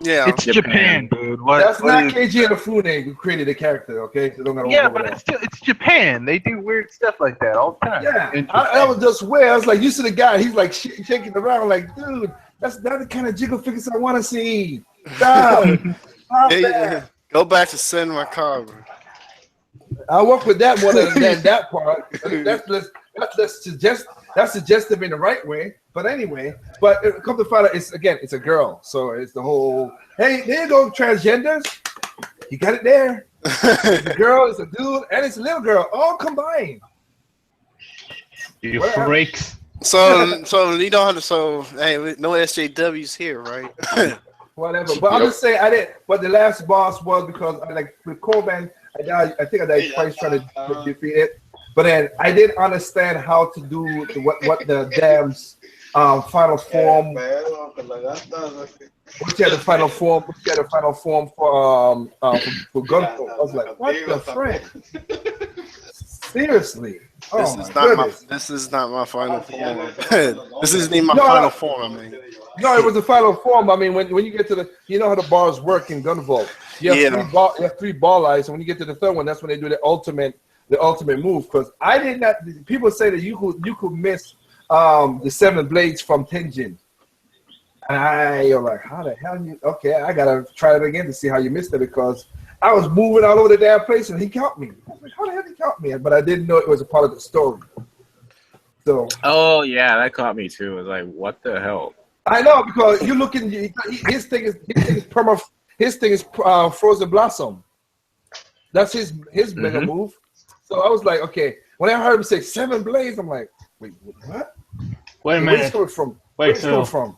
Yeah. It's Japan, dude. What, That's what not is- KG and Afune who created the character, okay? So don't gotta Yeah, worry but about it's Japan. They do weird stuff like that all the time. Yeah, In I was just weird. I was like, you see the guy, he's like shaking around, like, dude, that's not the kind of jiggle figures I want to see. Stop. Stop Hey, that. go back to Cinema Carver. I work with that more than that part. That's suggestive in the right way. But anyway, come to find out, it's a girl. So it's the whole, hey, there you go, transgenders. You got it there. It's a girl, it's a dude, and it's a little girl, all combined. You Whatever. freaks. So you don't have to. So hey, no SJWs here, right? Whatever. But I'm just saying, I didn't. But the last boss was because like with Coban, I think I died twice trying to defeat it. But then I didn't understand how to do what the damn's final form. Which had the final form? Which had the final form for Gunvolt? I was like, what the frick? Seriously? Oh my goodness. This is not my final form. This isn't even my No, final form. I mean, No, it was the final form. I mean, when you get to the, you know how the bars work in Gunvolt. You have three ball eyes, and when you get to the third one, that's when they do the ultimate move. Because I did not. People say that you could miss the 7 blades from Tenjin. And you're like, how the hell you? Okay, I gotta try it again to see how you missed it because I was moving all over the damn place and he caught me. I was like, how the hell did he caught me? But I didn't know it was a part of the story. So. Oh yeah, that caught me too. I was like, what the hell? I know because you looking. His thing is Frozen Blossom. That's his mega move. So I was like, okay. When I heard him say 7 blades, I'm like, wait, what? Wait a Where's minute. it coming from? Wait, Where's it coming from?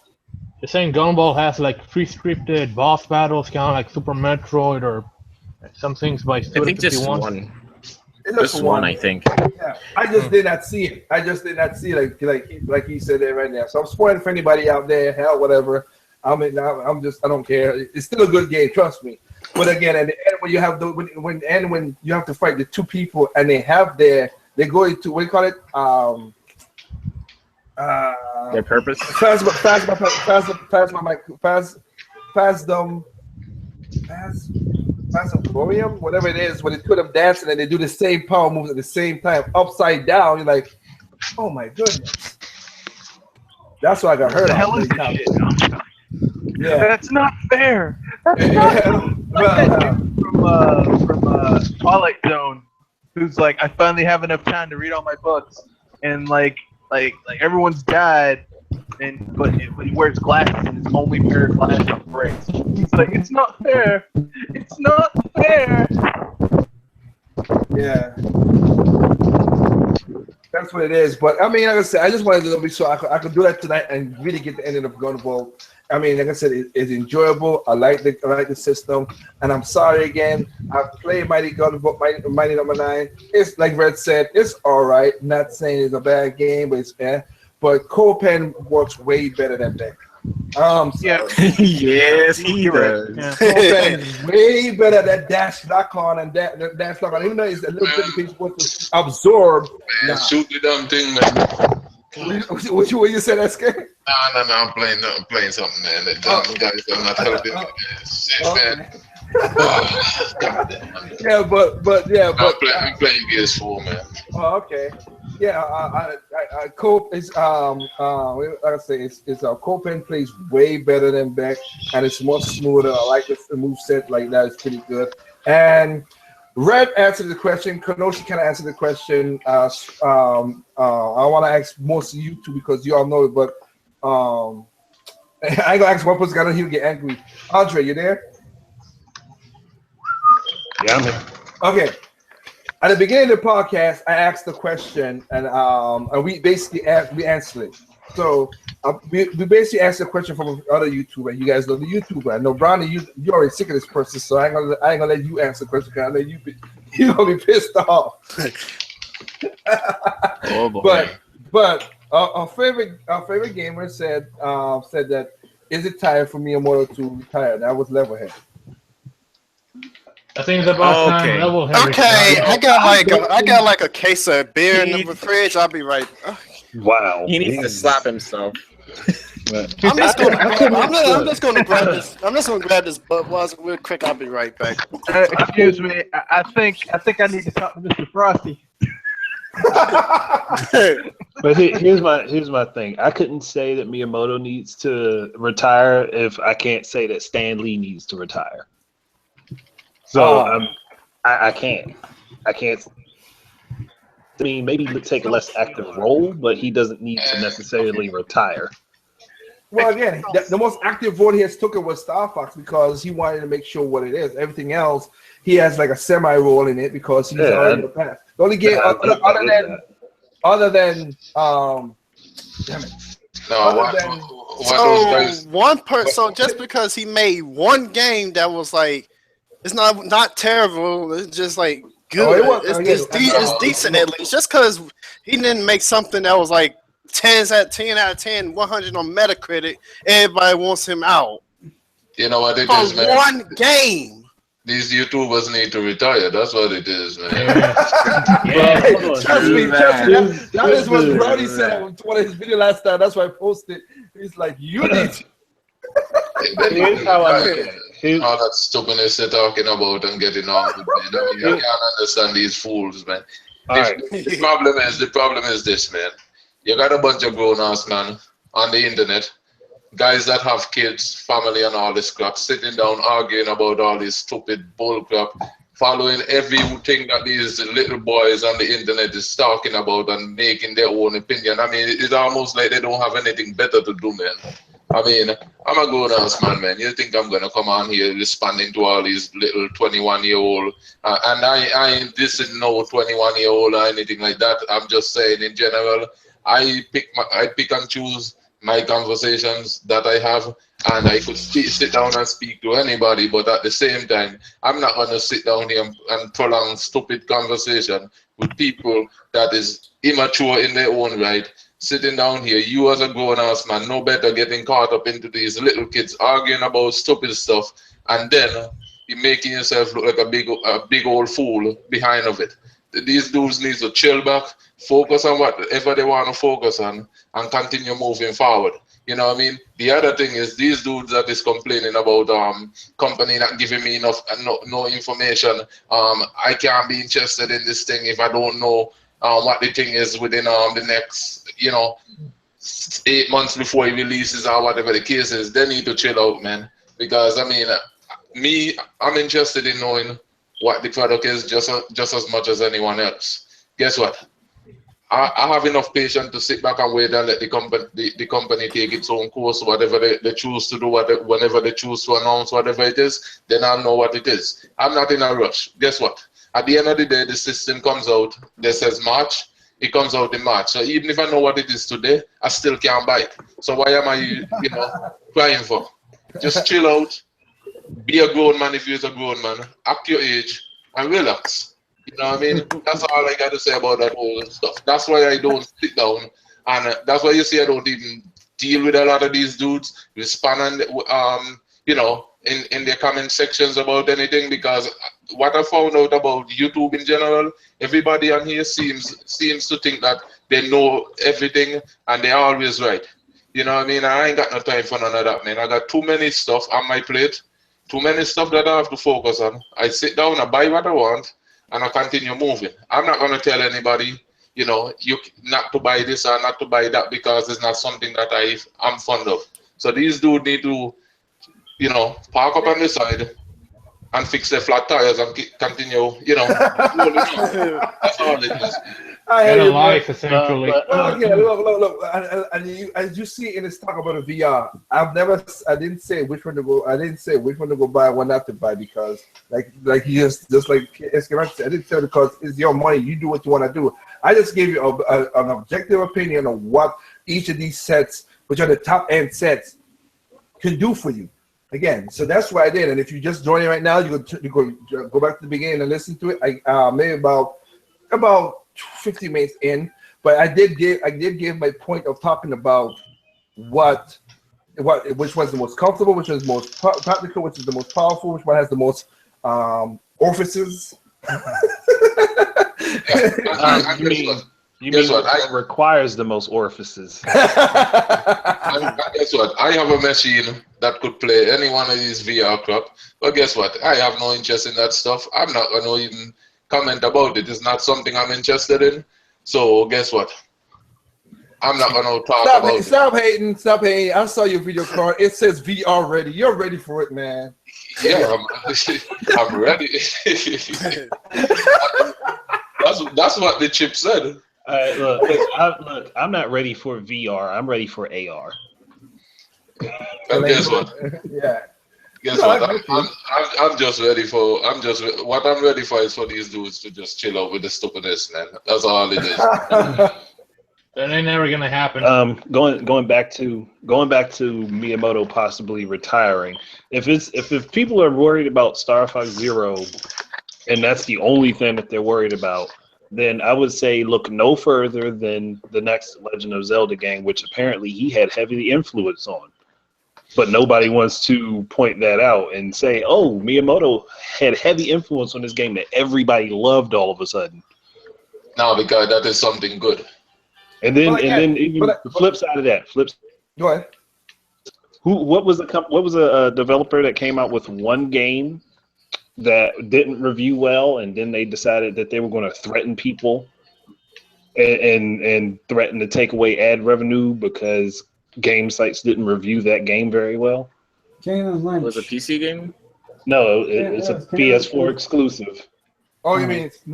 You're saying Gunvolt has like pre-scripted boss battles, kind of like Super Metroid or some things by I Studio think just 51? one. It looks Just one, I think. Yeah, I just did not see it. I just did not see like he said there right now. So I'm spoiling for anybody out there. Hell, whatever. I don't care. It's still a good game, trust me. But again, at the end, when you have when you have to fight the 2 people and they go into what do you call it? Their purpose. Phasmophorium, whatever it is, when they put them dancing and they do the same power moves at the same time, upside down, you're like, oh my goodness. That's why I got hurt. The hell is that shit? Yeah. That's not fair. That's not from Twilight Zone, who's like, I finally have enough time to read all my books, and like everyone's died, but he wears glasses and his only pair of glasses breaks. He's like, it's not fair. It's not fair. Yeah. That's what it is. But I mean, like I said, I just wanted to be so I could do that tonight and really get the ending of Gunvolt. I mean, like I said, it's enjoyable. I like the system, and I'm sorry again. I've played Mighty Gunvolt, Mighty Number 9. It's like Red said, it's all right. Not saying it's a bad game, but it's bad. But Copen works way better than that. Yeah. Yes, he does. Yeah. Copen is way better than dash lock on and dash lock on. Even though it's a little bit piece supposed to absorb. Man, shoot the damn thing, man. What you said, SK? No, I'm playing something, man. The damn guys are not helping me, man. Shit, man. Oh, God damn, man. Yeah, but I'm playing PS4, man. Oh, okay. Yeah, I Cope is like I say, it's Copen plays way better than Beck, and it's more smoother. I like the move set like that. It's pretty good. And Red answered the question. Kenoshi kind of answered the question. I want to ask most of you two because you all know it, but I ain't gonna ask one person. I know he'll get angry. Andre, you there? Yeah, I'm here. Okay. At the beginning of the podcast, I asked the question, and we basically answered it. So we basically asked the question from other YouTuber. You guys know the YouTuber. I know Brownie, you're already sick of this person, so I ain't gonna let you answer the question because I know you're gonna be pissed off. Oh boy. But our favorite gamer said that is it time for Miyamoto to retire? That was Levelhead. I think it's about time Okay. Levelhead Okay, retired. I got like a case of beer in the fridge. I'll be right. Wow. He needs to slap himself. I'm just gonna grab this. I'm just gonna grab this Budweiser real quick. I'll be right back. Excuse me. I think I need to talk to Mr. Frosty. But here's my thing. I couldn't say that Miyamoto needs to retire if I can't say that Stan Lee needs to retire. So I can't. I mean, maybe take a less active role, but he doesn't need to necessarily retire. Well, again, the most active role he has taken was Star Fox because he wanted to make sure what it is. Everything else, he has like a semi-role in it because he's already in the past. The only game other than damn it. No, So just because he made one game that was like, it's not terrible. It's just like good. It's decent at least. Just because he didn't make something that was like 10 out of 10, 100 on Metacritic, everybody wants him out. You know what it is, man? One game. These YouTubers need to retire. That's what it is, man. Trust me. That is what Brody said on one of his videos last time. That's why I posted. He's like, you need to. Here's how I look at it. All that stupidness they're talking about and getting on with it. I mean, I can't understand these fools, man. The problem is this, man. You got a bunch of grown-ass man on the internet, guys that have kids, family, and all this crap, sitting down arguing about all this stupid bull crap, following everything that these little boys on the internet is talking about and making their own opinion. I mean, it's almost like they don't have anything better to do, man. I mean, I'm a grown-ass man. You think I'm going to come on here responding to all these little 21-year-old, and I ain't dissing no 21-year-old or anything like that. I'm just saying in general, I pick and choose my conversations that I have, and I could sit down and speak to anybody, but at the same time, I'm not going to sit down here and prolong stupid conversation with people that is immature in their own right. Sitting down here, you as a grown-ass man, no better getting caught up into these little kids arguing about stupid stuff, and then you're making yourself look like a big old fool behind of it. These dudes need to chill back, focus on whatever they want to focus on, and continue moving forward. You know what I mean? The other thing is these dudes that is complaining about company not giving me enough no information. I can't be interested in this thing if I don't know what the thing is within the next 8 months before he releases or whatever the case is. They need to chill out, man. Because I mean, I'm interested in knowing what the product is just as much as anyone else. Guess what? I have enough patience to sit back and wait and let the company take its own course, whatever they choose to do, whenever they choose to announce whatever it is, then I'll know what it is. I'm not in a rush. Guess what? At the end of the day, the system comes out, that says March, it comes out in March. So even if I know what it is today, I still can't buy it. So why am I, crying for? Just chill out, be a grown man if you're a grown man, act your age, and relax. You know what I mean? That's all I got to say about that whole stuff. That's why I don't sit down, and that's why you see I don't even deal with a lot of these dudes, respond and in their comment sections about anything, because what I found out about YouTube in general, everybody on here seems to think that they know everything and they're always right. You know what I mean? I ain't got no time for none of that, man. I got too many stuff on my plate, too many stuff that I have to focus on. I sit down, I buy what I want, and I continue moving. I'm not going to tell anybody, you not to buy this or not to buy that because it's not something that I'm fond of. So these dudes need to, park up on the side and fix their flat tires and continue, That's all it is. Get a life, essentially. Look. And as you see in this talk about the VR, I didn't say which one to go. I didn't say which one to go buy, one not to buy, because like you just like Escamante said, I didn't tell because it's your money. You do what you want to do. I just gave you an objective opinion of what each of these sets, which are the top end sets, can do for you. Again, so that's what I did. And if you just join it right now, you go back to the beginning and listen to it. I maybe about 50 minutes in, but I did give my point of talking about what which one's the most comfortable, which is most practical, which is the most powerful, which one has the most orifices. You mean what requires the most orifices? Guess what? I have a machine that could play any one of these VR crap. But guess what? I have no interest in that stuff. I'm not going to even comment about it. It's not something I'm interested in. So guess what? I'm not going to talk about it. Stop hating. Stop hating. I saw your video card. It says VR ready. You're ready for it, man. Yeah, I'm ready. That's what the chip said. Look, I'm not ready for VR. I'm ready for AR. And guess what? Yeah. Guess what? I'm just ready for. What I'm ready for is for these dudes to just chill out with the stupidness, man. That's all it is. That ain't never gonna happen. Going back to Miyamoto possibly retiring. If people are worried about Star Fox Zero, and that's the only thing that they're worried about, then I would say look no further than the next Legend of Zelda game, which apparently he had heavy influence on. But nobody wants to point that out and say, oh, Miyamoto had heavy influence on this game that everybody loved all of a sudden. No, because that is something good. And then the flip side of that, Go ahead. What was a developer that came out with one game that didn't review well, and then they decided that they were going to threaten people and threaten to take away ad revenue because game sites didn't review that game very well? Was it a PC game? No, it's a PS4 exclusive. Oh, you mean it's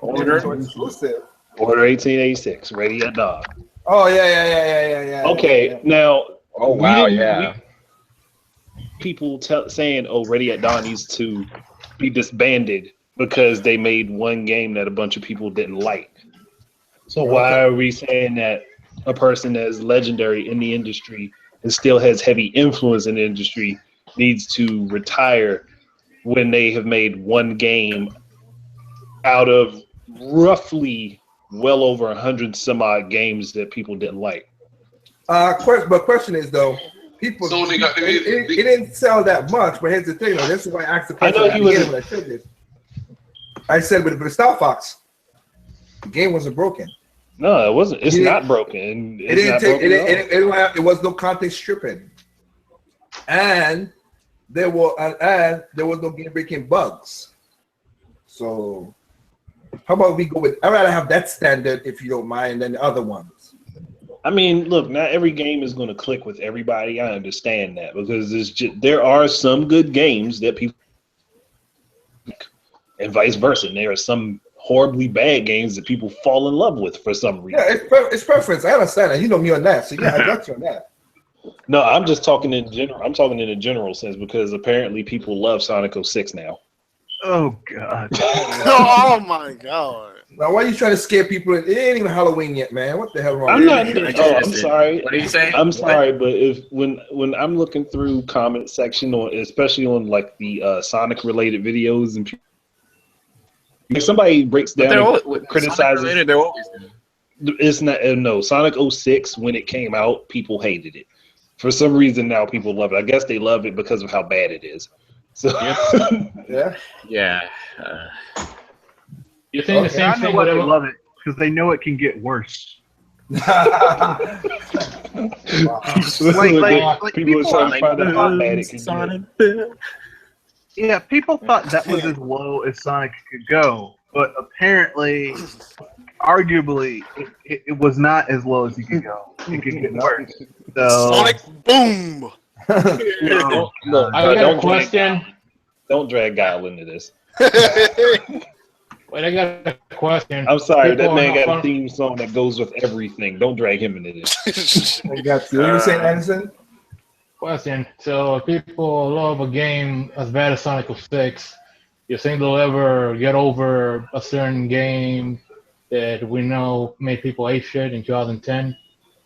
Order exclusive? Order 1886, Ready at Dawn. Oh yeah. Okay, now. Oh wow, yeah. People saying, "Oh, Ready at Dawn needs to be disbanded because they made one game that a bunch of people didn't like." So why are we saying that a person that is legendary in the industry and still has heavy influence in the industry needs to retire when they have made one game out of roughly well over 100 some odd games that people didn't like? But question is though, people it didn't sell that much. But here's the thing, though. This is why I asked the question. I said with Star Fox, the game wasn't broken. No, it wasn't. It's not broken. It was no content stripping, and there was no game breaking bugs. So, how about we go with? I'd rather have that standard, if you don't mind, than the other ones. I mean, look, not every game is going to click with everybody. I understand that because there are some good games that people, and vice versa. And there are some horribly bad games that people fall in love with for some reason. Yeah, it's preference. I understand that. You know me on that, so yeah, I got you on that. No, I'm just talking in general. I'm talking in a general sense because apparently people love Sonic 06 now. Oh God! Oh my God! Now, why are you trying to scare people? It ain't even Halloween yet, man. What the hell wrong? I'm sorry. What are you saying? I'm sorry, but when I'm looking through comment section, especially on like the Sonic related videos, and if somebody breaks down and criticizes, they're always it's not no Sonic 06 when it came out, people hated it. For some reason now people love it. I guess they love it because of how bad it is. So yeah. You think the same I know thing? why they love it because they know it can get worse. Wow. like people people are trying to find out how bad it can get. Yeah, people thought that was as low as Sonic could go, but apparently, arguably, it was not as low as you could go. It could get worse. So, Sonic Boom! Look, I got a question. Don't drag Guile into this. Wait, I got a question. I'm sorry, People that man are got a theme song that goes with everything. Don't drag him into this. I got you. What you saying, Anderson? Question. So if people love a game as bad as Sonic 06, you think they'll ever get over a certain game that we know made people ape shit in 2010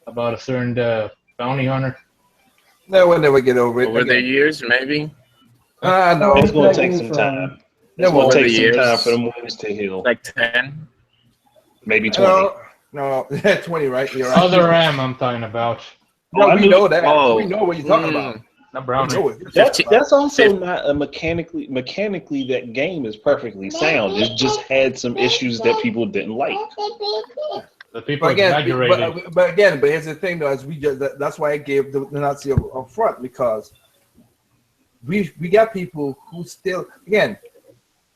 about a certain bounty hunter? No, we'll never get over it. Over the years, maybe. No. It's going to take some time. It's going to take some time for the wounds to heal. Like 10? Maybe 20. No, 20, right? You're right. Other RAM I'm talking about. No, we know that. Oh. We know what you're talking about. Not brown. We know what you're talking about. That's also not a mechanically that game is perfectly sound. It just had some issues that people didn't like. The people But again, exaggerated. but here's the thing, though. As we just that's why I gave the Nazi up front, because we got people who still, again,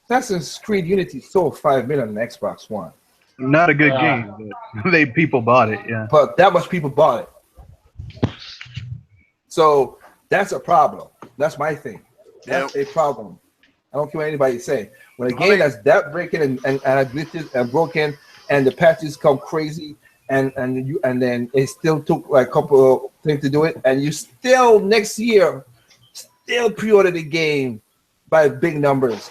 Assassin's Creed Unity sold 5 million on Xbox One, Not a good game. But people bought it. Yeah. but that much people bought it. So that's a problem. That's my thing. That's a problem. I don't care what anybody say. When a game that's that breaking and glitches and broken, and the patches come crazy, and then it still took like a couple of things to do it, and you still next year still pre-order the game by big numbers.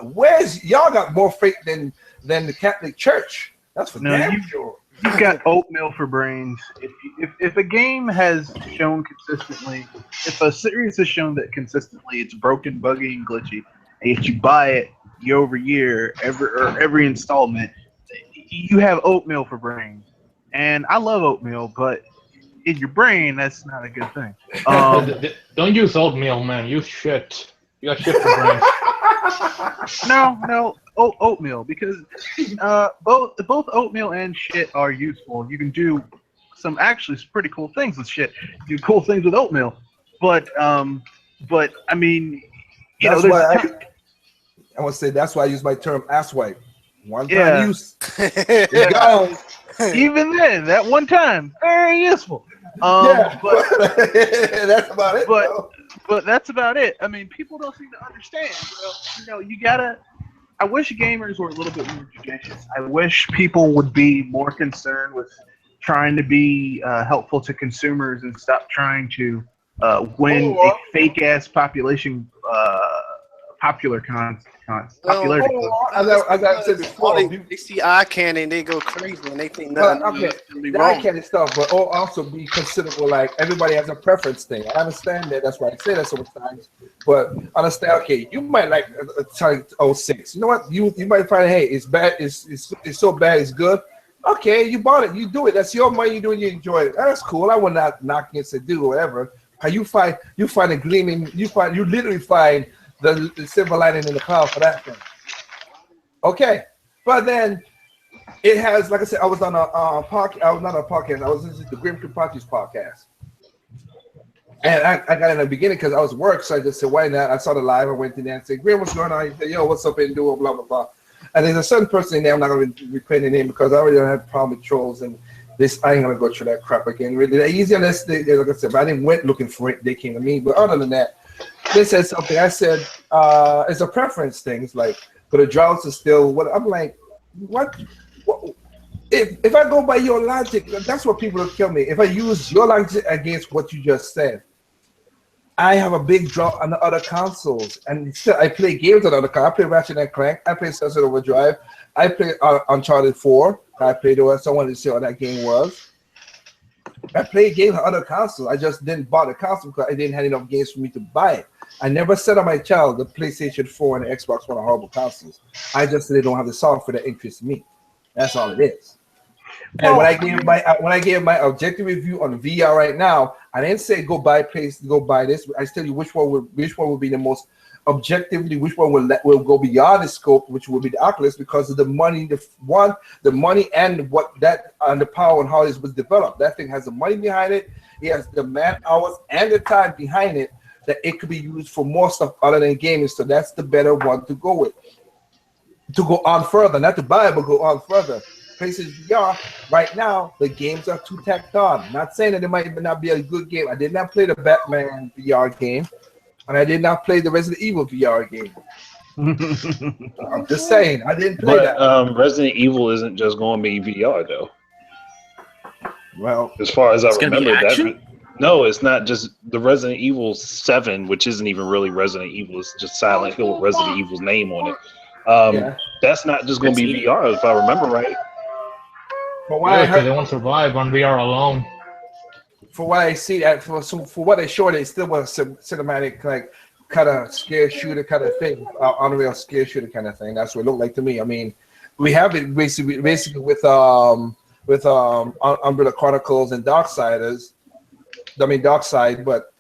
Where's y'all got more faith than the Catholic Church? That's for damn sure. You've got oatmeal for brains. If a game has shown consistently, if a series has shown that consistently it's broken, buggy, and glitchy, and if you buy it year over year, every installment, you have oatmeal for brains. And I love oatmeal, but in your brain, that's not a good thing. Don't use oatmeal, man. Use shit. You got shit for brains. No, oatmeal, because both oatmeal and shit are useful. You can do some actually pretty cool things with shit. You do cool things with oatmeal, but I mean, you That's know, why I want to say that's why I use my term asswipe. One time use. It's gone. Even then, that one time, very useful. Yeah, but that's about it. But that's about it. I mean, people don't seem to understand. Well, you gotta. I wish gamers were a little bit more judicious. I wish people would be more concerned with trying to be helpful to consumers and stop trying to win a fake ass popularity. As I said before, they see eye candy and they go crazy and they think nothing can be wrong. Eye candy stuff, but also be considerate. Like everybody has a preference thing. I understand that. That's why I say that so many times. But understand, okay, you might like Atari 06. You know what? You might find, hey, it's bad. It's so bad. It's good. Okay, you bought it. You do it. That's your money. You do it. You enjoy it. That's cool. I would not knock against it. Do whatever. You find a gleaming. You literally find the silver lining in the cloud for that thing. Okay, but then it has, like I said, I was on a podcast. I was not on a podcast. I was listening to Grim Kripachi's podcast, and I got in the beginning because I was at work, so I just said, "Why not?" I saw the live. I went in there and said, "Grim, what's going on?" He said, "Yo, what's up?" And do blah blah blah. And there's a certain person in there. I'm not going to repeat the name because I already had a problem with trolls and this. I ain't going to go through that crap again. Really, they're easy on this. Like I said, but I didn't went looking for it. They came to me. But other than that, they said something. I said, it's a preference thing. It's like, but the droughts are still what I'm like, what if I go by your logic, that's what people will kill me. If I use your logic against what you just said, I have a big drought on the other consoles, and still I play games on other consoles. I play Ratchet and Clank, I play Sunset Overdrive, I play Uncharted 4, I played it. So I wanted to see how that game was. I played games on other consoles. I just didn't buy the console because I didn't have enough games for me to buy it. I never said on my child the PlayStation 4 and the Xbox One are horrible consoles. I just said they don't have the software that interests me. That's all it is. And when I gave my objective review on VR right now, I didn't say go buy this. I tell you which one would be the most objectively, which one will go beyond the scope, which will be the Oculus, because of the money, the money and what that and the power and how this was developed. That thing has the money behind it. It has the man hours and the time behind it that it could be used for more stuff other than gaming. So that's the better one to go with. To go on further, not to buy it, but go on further. PlayStation VR, right now, the games are too tacked on. Not saying that it might not be a good game. I did not play the Batman VR game, and I did not play the Resident Evil VR game. I'm just saying, I didn't play that. Resident Evil isn't just going to be VR, though. Well, as far as I remember, that. No, it's not just the Resident Evil 7, which isn't even really Resident Evil. It's just Silent Hill with Resident Evil's name on it. That's not just going to be VR, if I remember right. For why they won't survive on VR alone. For what I see, for what they showed, it still was a cinematic, like kind of scare shooter kind of thing, Unreal scare shooter kind of thing. That's what it looked like to me. I mean, we have it basically with Umbrella Chronicles and Darksiders, Dark Side, but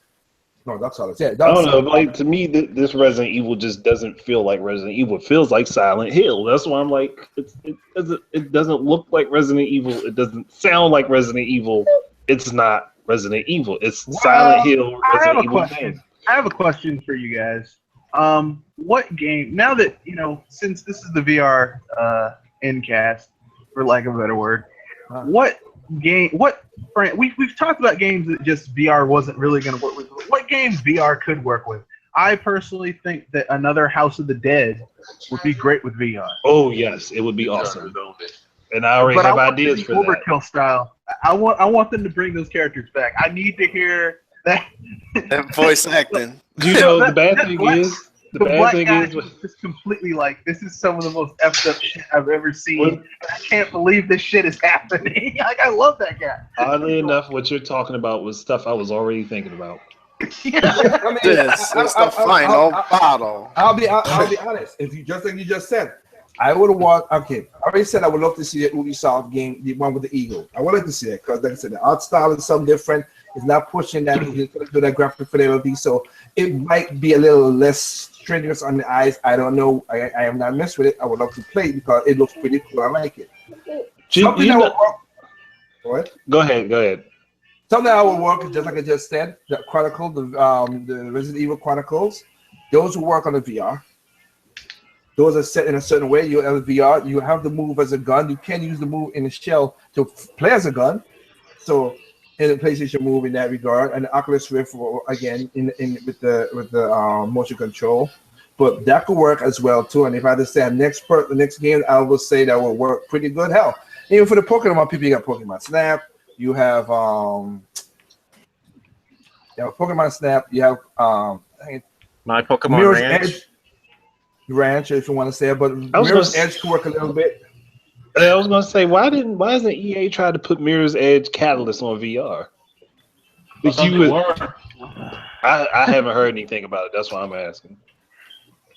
no, Dark Side. Yeah, I Dark don't know. Side. Like to me, this Resident Evil just doesn't feel like Resident Evil. It feels like Silent Hill. That's why I'm like, it doesn't look like Resident Evil. It doesn't sound like Resident Evil. It's not Resident Evil. It's Silent Hill. Resident Evil game. I have a question for you guys. What game? Now that since this is the VR endcast, for lack of a better word, what game? We've talked about games that just VR wasn't really going to work with. What games VR could work with? I personally think that another House of the Dead would be great with VR. Oh yes, it would be awesome. And I already have ideas for that. Overkill style. I want them to bring those characters back. I need to hear that. That voice acting. You know, the bad thing is, just completely like, this is some of the most effed up shit I've ever seen. I can't believe this shit is happening. Like, I love that guy. Oddly enough, what you're talking about was stuff I was already thinking about. This is the final battle. I'll be honest. If you just like you just said, I would have want. Okay, I already said I would love to see the Ubisoft game, the one with the eagle. I would like to see it because, like I said, the art style is something different. It's not pushing that do that graphic fidelity, so it might be a little less strenuous on the eyes. I don't know. I am not messed with it. I would love to play it because it looks pretty cool. I like it. What? Go ahead. Something that would work is just like I just said, the Chronicle, the Resident Evil Chronicles. Those will work on the VR. Those are set in a certain way. You have VR. You have the move as a gun. You can use the move in the shell to play as a gun. So in the PlayStation Move in that regard, and the Oculus Rift again with the motion control. But that could work as well too. And if I understand the next game, I will say that will work pretty good. Hell, even for the Pokemon people, you got Pokemon Snap. You have Pokemon Snap. You have My Pokemon Mirror's Ranch. Ranch, if you want to say it, but Mirror's Edge could work a little bit. I was gonna say, why isn't EA try to put Mirror's Edge Catalyst on VR? I haven't heard anything about it. That's why I'm asking.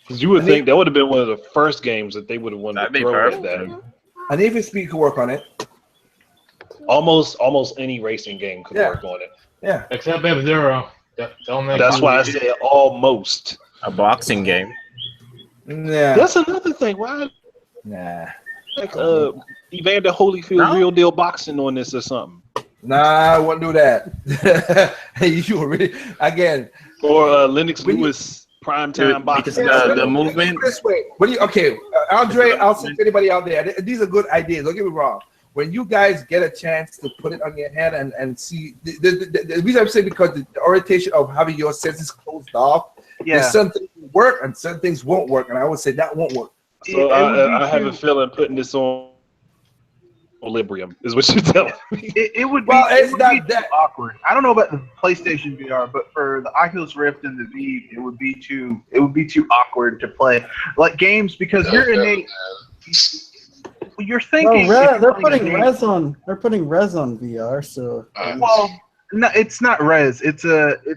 Because you would think that would have been one of the first games that they would have wanted to throw at that. And even Speed could work on it. Almost any racing game could work on it. Yeah. Except F-Zero. That's why I said almost. A boxing game. Yeah. That's another thing. Why? Nah. Like Evander Holyfield Real Deal Boxing on this or something. Nah, I wouldn't do that. You were really again. Or Lennox Lewis Primetime Boxing. The movement. This way. Andre, I'll say to anybody out there, these are good ideas. Don't get me wrong. When you guys get a chance to put it on your head and see, the reason I'm saying because the orientation of having your senses closed off, there's some things work and some things won't work, and I would say that won't work. So I have a feeling putting this on Equilibrium is what you're telling me. It would be, too awkward. I don't know about the PlayStation VR, but for the Oculus Rift and the Vive, it would be too awkward to play like games because you're thinking. Well, they're putting Res on VR, so. Well, no, it's not Res. It's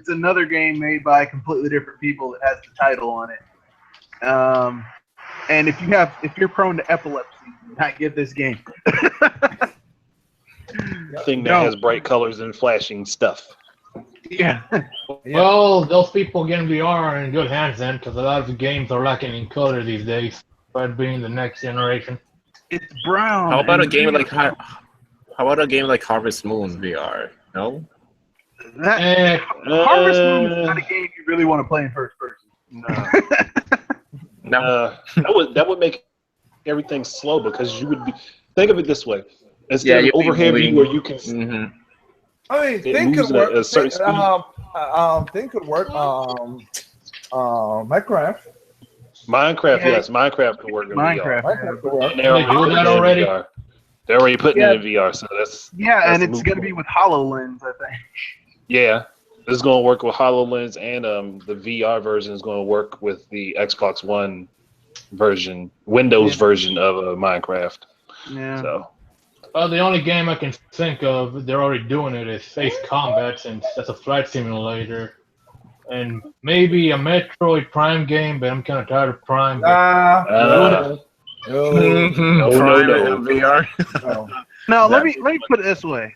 another game made by completely different people that has the title on it. And if you're prone to epilepsy, you might get this game. Thing that has bright colors and flashing stuff. Yeah. Well, those people getting VR are in good hands then, because a lot of the games are lacking in color these days. But being the next generation. It's brown. How about a game like Harvest Moon VR? No. Harvest Moon is not a game you really want to play in first person. No. That would make everything slow because you would be. Think of it this way: instead of overhead view where you can. Mm-hmm. I mean, thing could work. Thing could work. Minecraft. Yes, Minecraft could work in VR. Minecraft could work. They do that already. They're already putting it in VR, so that's and it's going to be with HoloLens, I think. Yeah, this is going to work with HoloLens, and the VR version is going to work with the Xbox One version, Windows version of Minecraft. Yeah. So. The only game I can think of, they're already doing it, is Face Combat, since that's a flight simulator. And maybe a Metroid Prime game, but I'm kind of tired of Prime. No. VR. No, let me put it this way.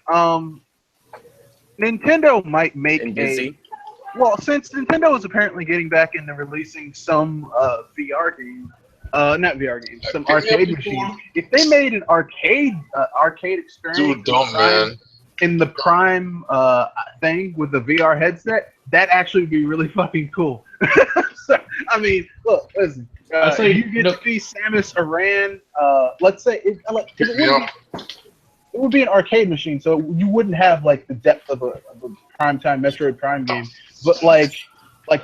Nintendo might make And busy. well, since Nintendo is apparently getting back into releasing some VR games, not VR games, some arcade machines. If they made an arcade experience, Dude, dumb man. in the Prime thing with the VR headset, that actually would be really fucking cool. So, I mean, look, listen. You get to be Samus Aran. Let's say it would be an arcade machine, so you wouldn't have like the depth of a primetime Metroid Prime game. But like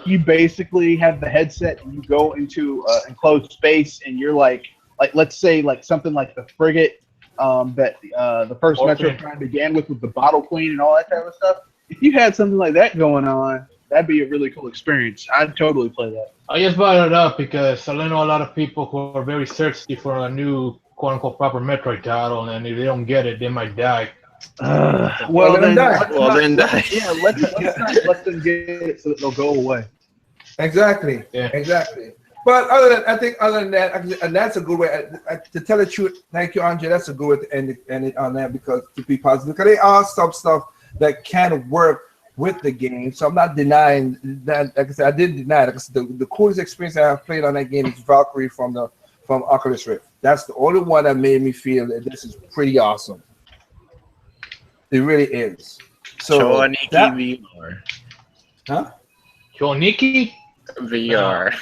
you basically have the headset and you go into enclosed space and you're like let's say like something like the frigate that the first Metroid Prime began with the Bottle Queen and all that type of stuff. If you had something like that going on, that'd be a really cool experience. I'd totally play that. I just brought it up because I know a lot of people who are very thirsty for a new quote-unquote proper Metroid title, and if they don't get it, they might die. Well, then die. Yeah, let's not let them get it so that they'll go away. Exactly. Yeah. Exactly. But other than that, and that's a good way to tell the truth. Thank you, Andre. That's a good way to end it on that, because to be positive, because there are some stuff that can work with the game. So I'm not denying that. Like I said, I didn't deny it. Like I said, the coolest experience I have played on that game is Valkyrie from Oculus Rift. That's the only one that made me feel that this is pretty awesome. It really is. So Choniki VR. Huh? Choniki VR.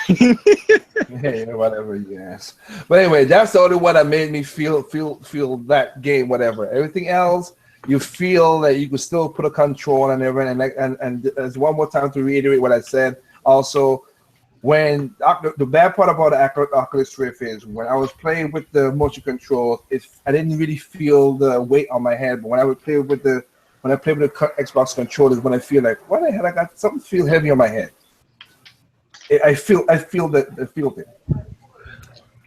Hey, whatever you ask. But anyway, that's the only one that made me feel that game, whatever. Everything else, you feel that you could still put a control and everything. And there's one more time to reiterate what I said. Also, when the bad part about the Oculus Rift is when I was playing with the motion control, I didn't really feel the weight on my head. But when I play with the Xbox controllers, when I feel like, what the hell, I got something feel heavy on my head. I feel it.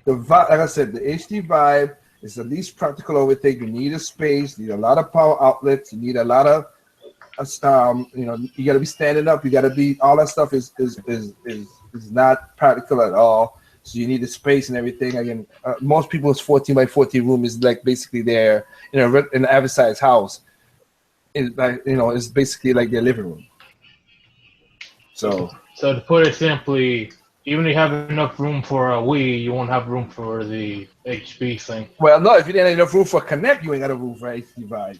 The like I said, the HD Vive is the least practical of everything. You need a space, you need a lot of power outlets, you need a lot of you got to be standing up, you got to be, all that stuff is not practical at all. So you need the space and everything. Again, most people's 14 by 14 room is like basically their an average size house. It's like it's basically like their living room. So to put it simply, even if you have enough room for a Wii, you won't have room for the HP thing. Well, no, if you didn't have enough room for Kinect, you ain't got a room for HD Vive.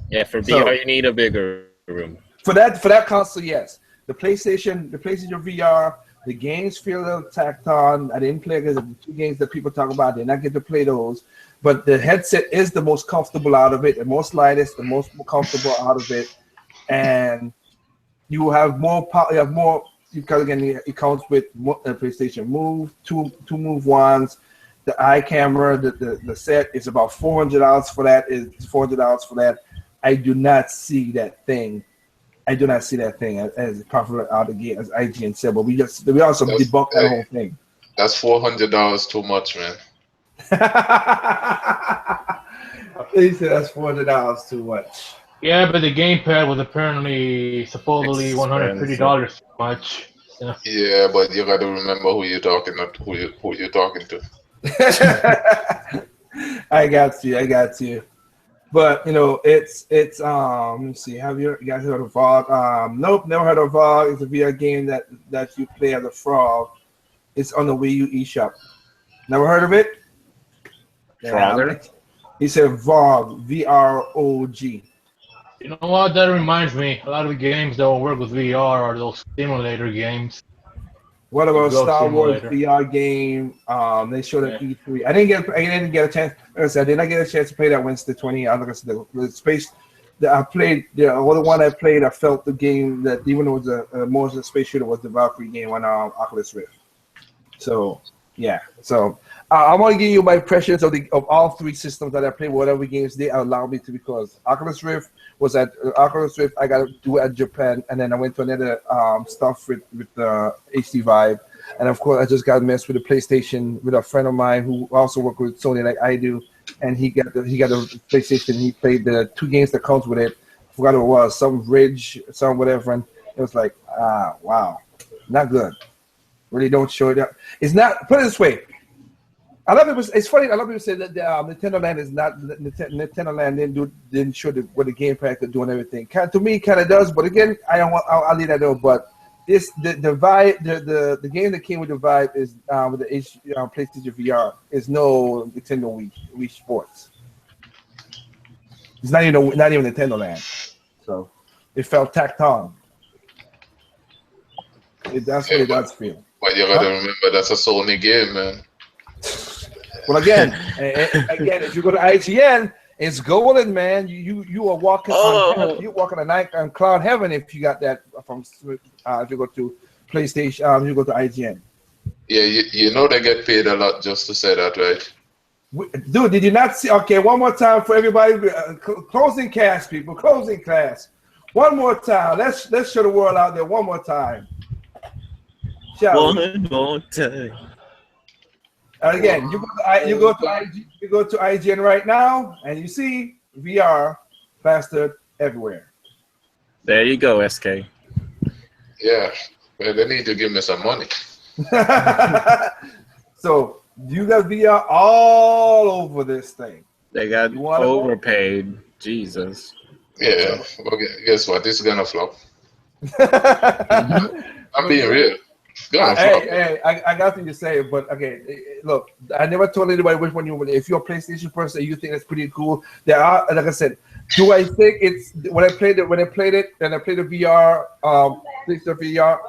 Yeah, for VR, you need a bigger room. For that console, yes. The PlayStation VR, the games feel a little tacked on. I didn't play because of the two games that people talk about. I did not get to play those. But the headset is the most comfortable out of it, the most lightest, the most comfortable out of it. And you have more power. You have more, because again, it counts with PlayStation Move, two Move ones. The eye camera, the set is about $400 for that. It's $400 for that. I do not see that thing. As popular out of the gate as IGN said, but we also debunked that whole thing. That's $400 too much, man. He said that's $400 too much. Yeah, but the gamepad was apparently supposedly $150 too much. Yeah, but you got to remember who you're talking to. I got you. But it's let me see. Have you guys heard of VOG? Nope, never heard of VOG. It's a VR game that you play as a frog. It's on the Wii U eShop. Never heard of it? Frogger? He said VOG, VROG. You know what? That reminds me. A lot of the games that will work with VR are those simulator games. What about Star Wars VR game? They showed at E3. I didn't get a chance. Like I said, I did not get a chance to play that Wednesday 20. Like I said, the space that I played, the only one I played, I felt the game that even though it was more of a space shooter was the Valkyrie game on Oculus Rift. So yeah. So I'm gonna give you my impressions of all three systems that I played. Whatever games they allow me to, because Oculus Rift was at Oculus Rift. I got to do it at Japan, and then I went to another stuff with the HD Vive, and of course I just got messed with the PlayStation with a friend of mine who also worked with Sony like I do, and he got the PlayStation. He played the two games that comes with it. I forgot what it was, some Ridge, some whatever, and it was like wow, not good. Really don't show it up. It's not. Put it this way. A lot of people. It's funny. A lot of people say that Nintendo Land is not Nintendo Land didn't show what the game pack could do and everything. To me, kind of does, but again, I'll leave that though. But the Vive, the game that came with the Vive is with the PlayStation VR is no Nintendo Wii Sports. It's not even Nintendo Land, so it felt tacked on. That's what it does feel. But you gotta remember that's a Sony game, man. Well, again, if you go to IGN, it's golden, man. You are walking on cloud heaven if you got that from if you go to PlayStation, you go to IGN. Yeah, you know they get paid a lot just to say that, right? Dude, did you not see? Okay, one more time for everybody. Closing class, people. Closing class. One more time. Let's show the world out there. One more time. One more time. And again, you go to IGN right now, and you see VR plastered everywhere. There you go, SK. Yeah, well, they need to give me some money. So you got VR all over this thing. They got overpaid. Jesus. Yeah. Okay. Guess what? This is gonna flop. I'm being real. Hey, I got things to say, but okay, look, I never told anybody which one you want. If you're a PlayStation person, you think that's pretty cool. There are, like I said, do I think it's when I played it and I played the VR, PlayStation VR,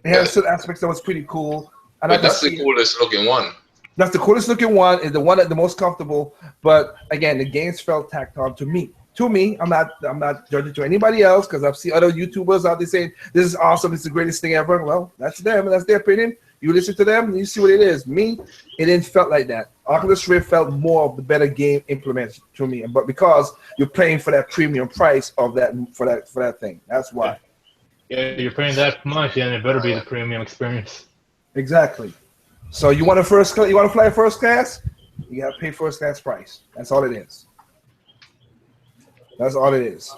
it has certain aspects that was pretty cool. And but that's the coolest looking one. That's the coolest looking one. Is the one that's the most comfortable. But again, the games felt tacked on to me. I'm not judging to anybody else because I've seen other YouTubers out there saying this is awesome, this is the greatest thing ever. Well, that's them, and that's their opinion. You listen to them, and you see what it is. Me, it didn't felt like that. Oculus Rift felt more of the better game implemented to me, but because you're paying for that premium price of that for that thing, that's why. Yeah, you're paying that much, and it better be the premium experience. Exactly. So you want to fly first class? You gotta pay first class price. That's all it is. That's all it is.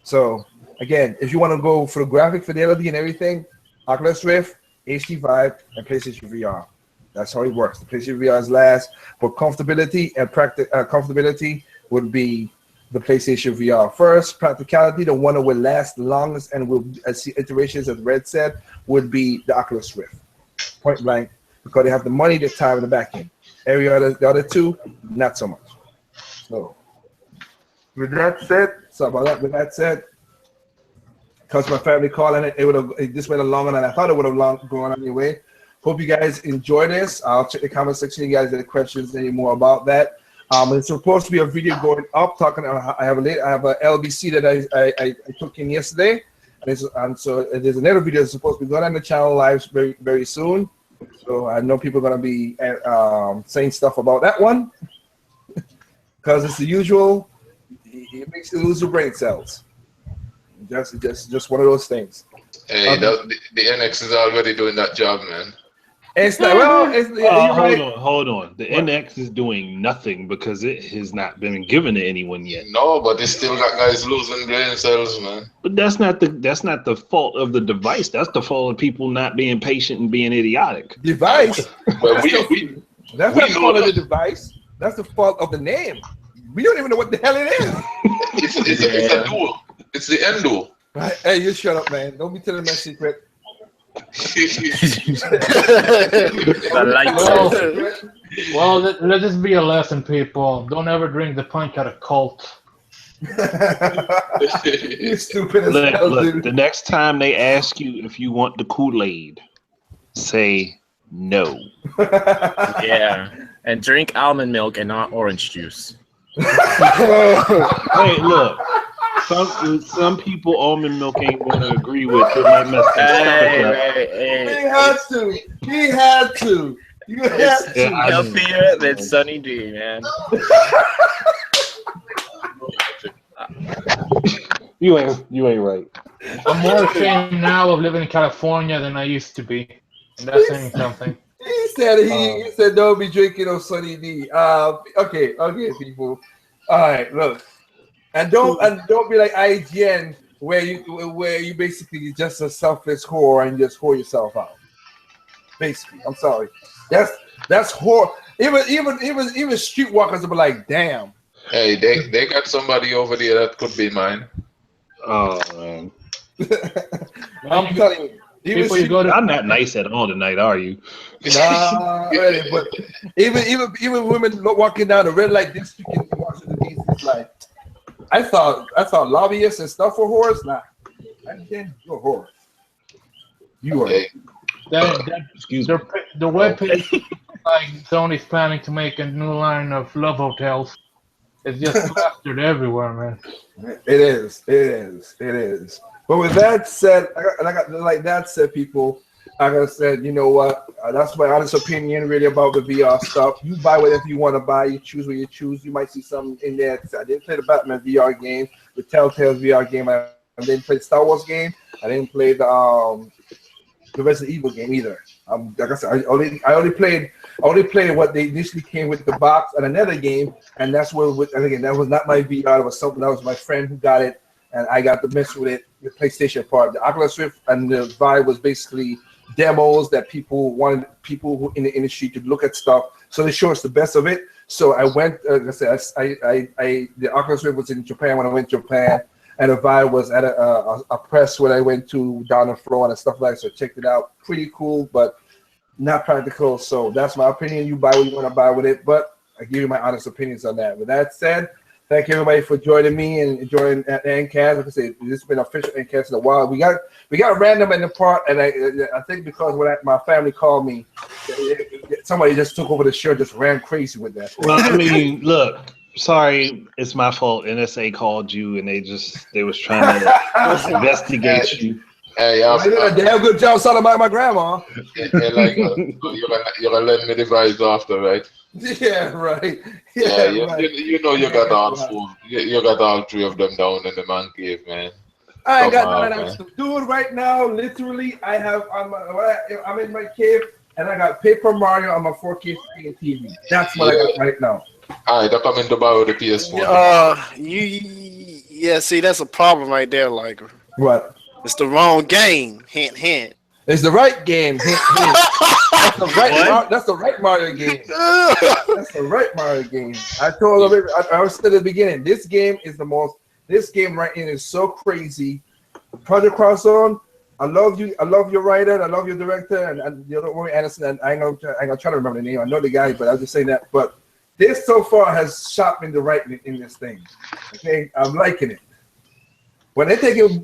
So, again, if you want to go for the graphic fidelity and everything, Oculus Rift, HD Vive, and PlayStation VR. That's how it works. The PlayStation VR is last, but comfortability and comfortability would be the PlayStation VR first. Practicality, the one that will last the longest and will see iterations, as Red said, would be the Oculus Rift. Point blank, because they have the money, the time, and the back end. The other two, not so much. So. With that said, because my family called and this went longer than I thought it would have gone anyway. Hope you guys enjoy this. I'll check the comment section. You guys have any questions any more about that? It's supposed to be a video going up talking. I have a LBC that I took in yesterday, and so there's another video that's supposed to be going on the channel live very very soon. So I know people are gonna be saying stuff about that one because it's the usual. It makes you lose your brain cells. Just one of those things. Hey, the NX is already doing that job, man. It's like, hold on. The NX is doing nothing because it has not been given to anyone yet. No, but they still got guys losing brain cells, man. But that's not the fault of the device. That's the fault of people not being patient and being idiotic. Device. Well, that's not the fault of the device. That's the fault of the name. We don't even know what the hell it is. It's a dual. It's the end dual. Right. Hey, you shut up, man. Don't be telling my secret. Well, let this be a lesson, people. Don't ever drink the punch out of Colt. You stupid as hell, dude. The next time they ask you if you want the Kool-Aid, say no. Yeah, and drink almond milk and not orange juice. Hey, look. Some people almond milk ain't gonna agree with. It might mess He had to. You had to. Healthier than Sunny D, man. You ain't right. I'm more ashamed now of living in California than I used to be. And that's saying something. He said don't be drinking on Sunny D. Okay, people. All right, look. And don't be like IGN where you basically just a selfless whore and just whore yourself out. Basically, I'm sorry. That's horrible. Even streetwalkers will be like, damn. Hey, they got somebody over there that could be mine. Oh man. I'm telling you. I'm not nice at all tonight, are you? Nah, really, but even women walking down the red light district in Washington D.C. is like, I thought lobbyists and stuff were whores. Nah, I can't. You're a whore. You are. Excuse me. The webpage, like Sony's planning to make a new line of love hotels. It's just plastered everywhere, man. It is. But with that said, like that said, people, like I said, you know what? That's my honest opinion, really, about the VR stuff. You buy whatever you want to buy. You choose what you choose. You might see something in there. I didn't play the Batman VR game, the Telltale VR game. I didn't play the Star Wars game. I didn't play the Resident Evil game either. Like I said, I only played what they initially came with the box and another game, and that's where. And again, that was not my VR. It was something that was my friend who got it, and I got to mess with it. The PlayStation part, the Oculus Rift, and the Vive was basically demos that people wanted people who in the industry to look at stuff. So they show us the best of it. So I went. Like I said, the Oculus Rift was in Japan when I went to Japan. And the Vive was at a press when I went to down the floor and stuff like that. So I checked it out. Pretty cool, but not practical. So that's my opinion. You buy what you want to buy with it, but I give you my honest opinions on that. With that said, thank you everybody for joining me and joining at NCAS. Like I said, this has been official NCAS in a while. We got random in the part, and I think because when my family called me, somebody just took over the show, just ran crazy with that. Well, I mean, look. Sorry, it's my fault. NSA called you, and they was trying to investigate you. Hey, they did a damn good job sounding like my grandma. Like, you're gonna let me devise after, right? Yeah, right. Right. You know you got all four. You got all three of them down in the man cave, man. I ain't got none of that. Dude, right now, literally, I'm in my cave, and I got Paper Mario on my 4K screen TV. That's what I got right now. All right, I'm coming to borrow the PS4. See, that's a problem right there. Like, what? It's the wrong game. Hint, hint. It's the right game. Hint, hint. That's the right Mario game. That's the right Mario game. I told them. I was at the beginning. This game right in is so crazy. Project Cross Zone. I love you. I love your writer. I love your director. And you don't worry, Anderson. And I ain't gonna try to remember the name. I know the guy, but I was just saying that. But this so far has shot me the right in this thing. Okay, I'm liking it. When they're taking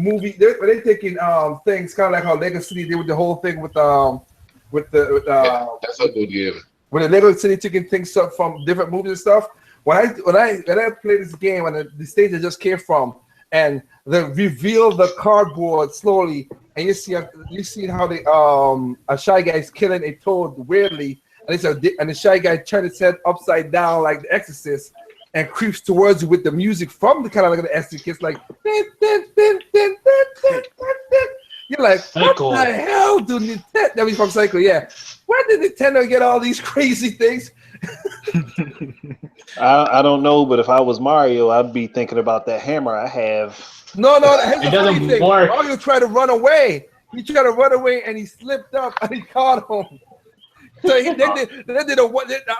movies, they're taking things kind of like how Lego City did with the whole thing with that's a good game. When the Lego City taking things up from different movies and stuff. When I played this game and the stage I just came from, and they reveal the cardboard slowly, and you see how they a Shy Guy's killing a toad weirdly. And the Shy Guy turned his head upside down like the Exorcist and creeps towards you with the music from the kind of like the Exorcist, like you're like, Psycho. What the hell do Nintendo? That was from Psycho, yeah. Where did Nintendo get all these crazy things? I don't know, but if I was Mario, I'd be thinking about that hammer I have. No, here's the funny thing. work. Mario tried to run away. He tried to run away and he slipped up and he caught him. So they did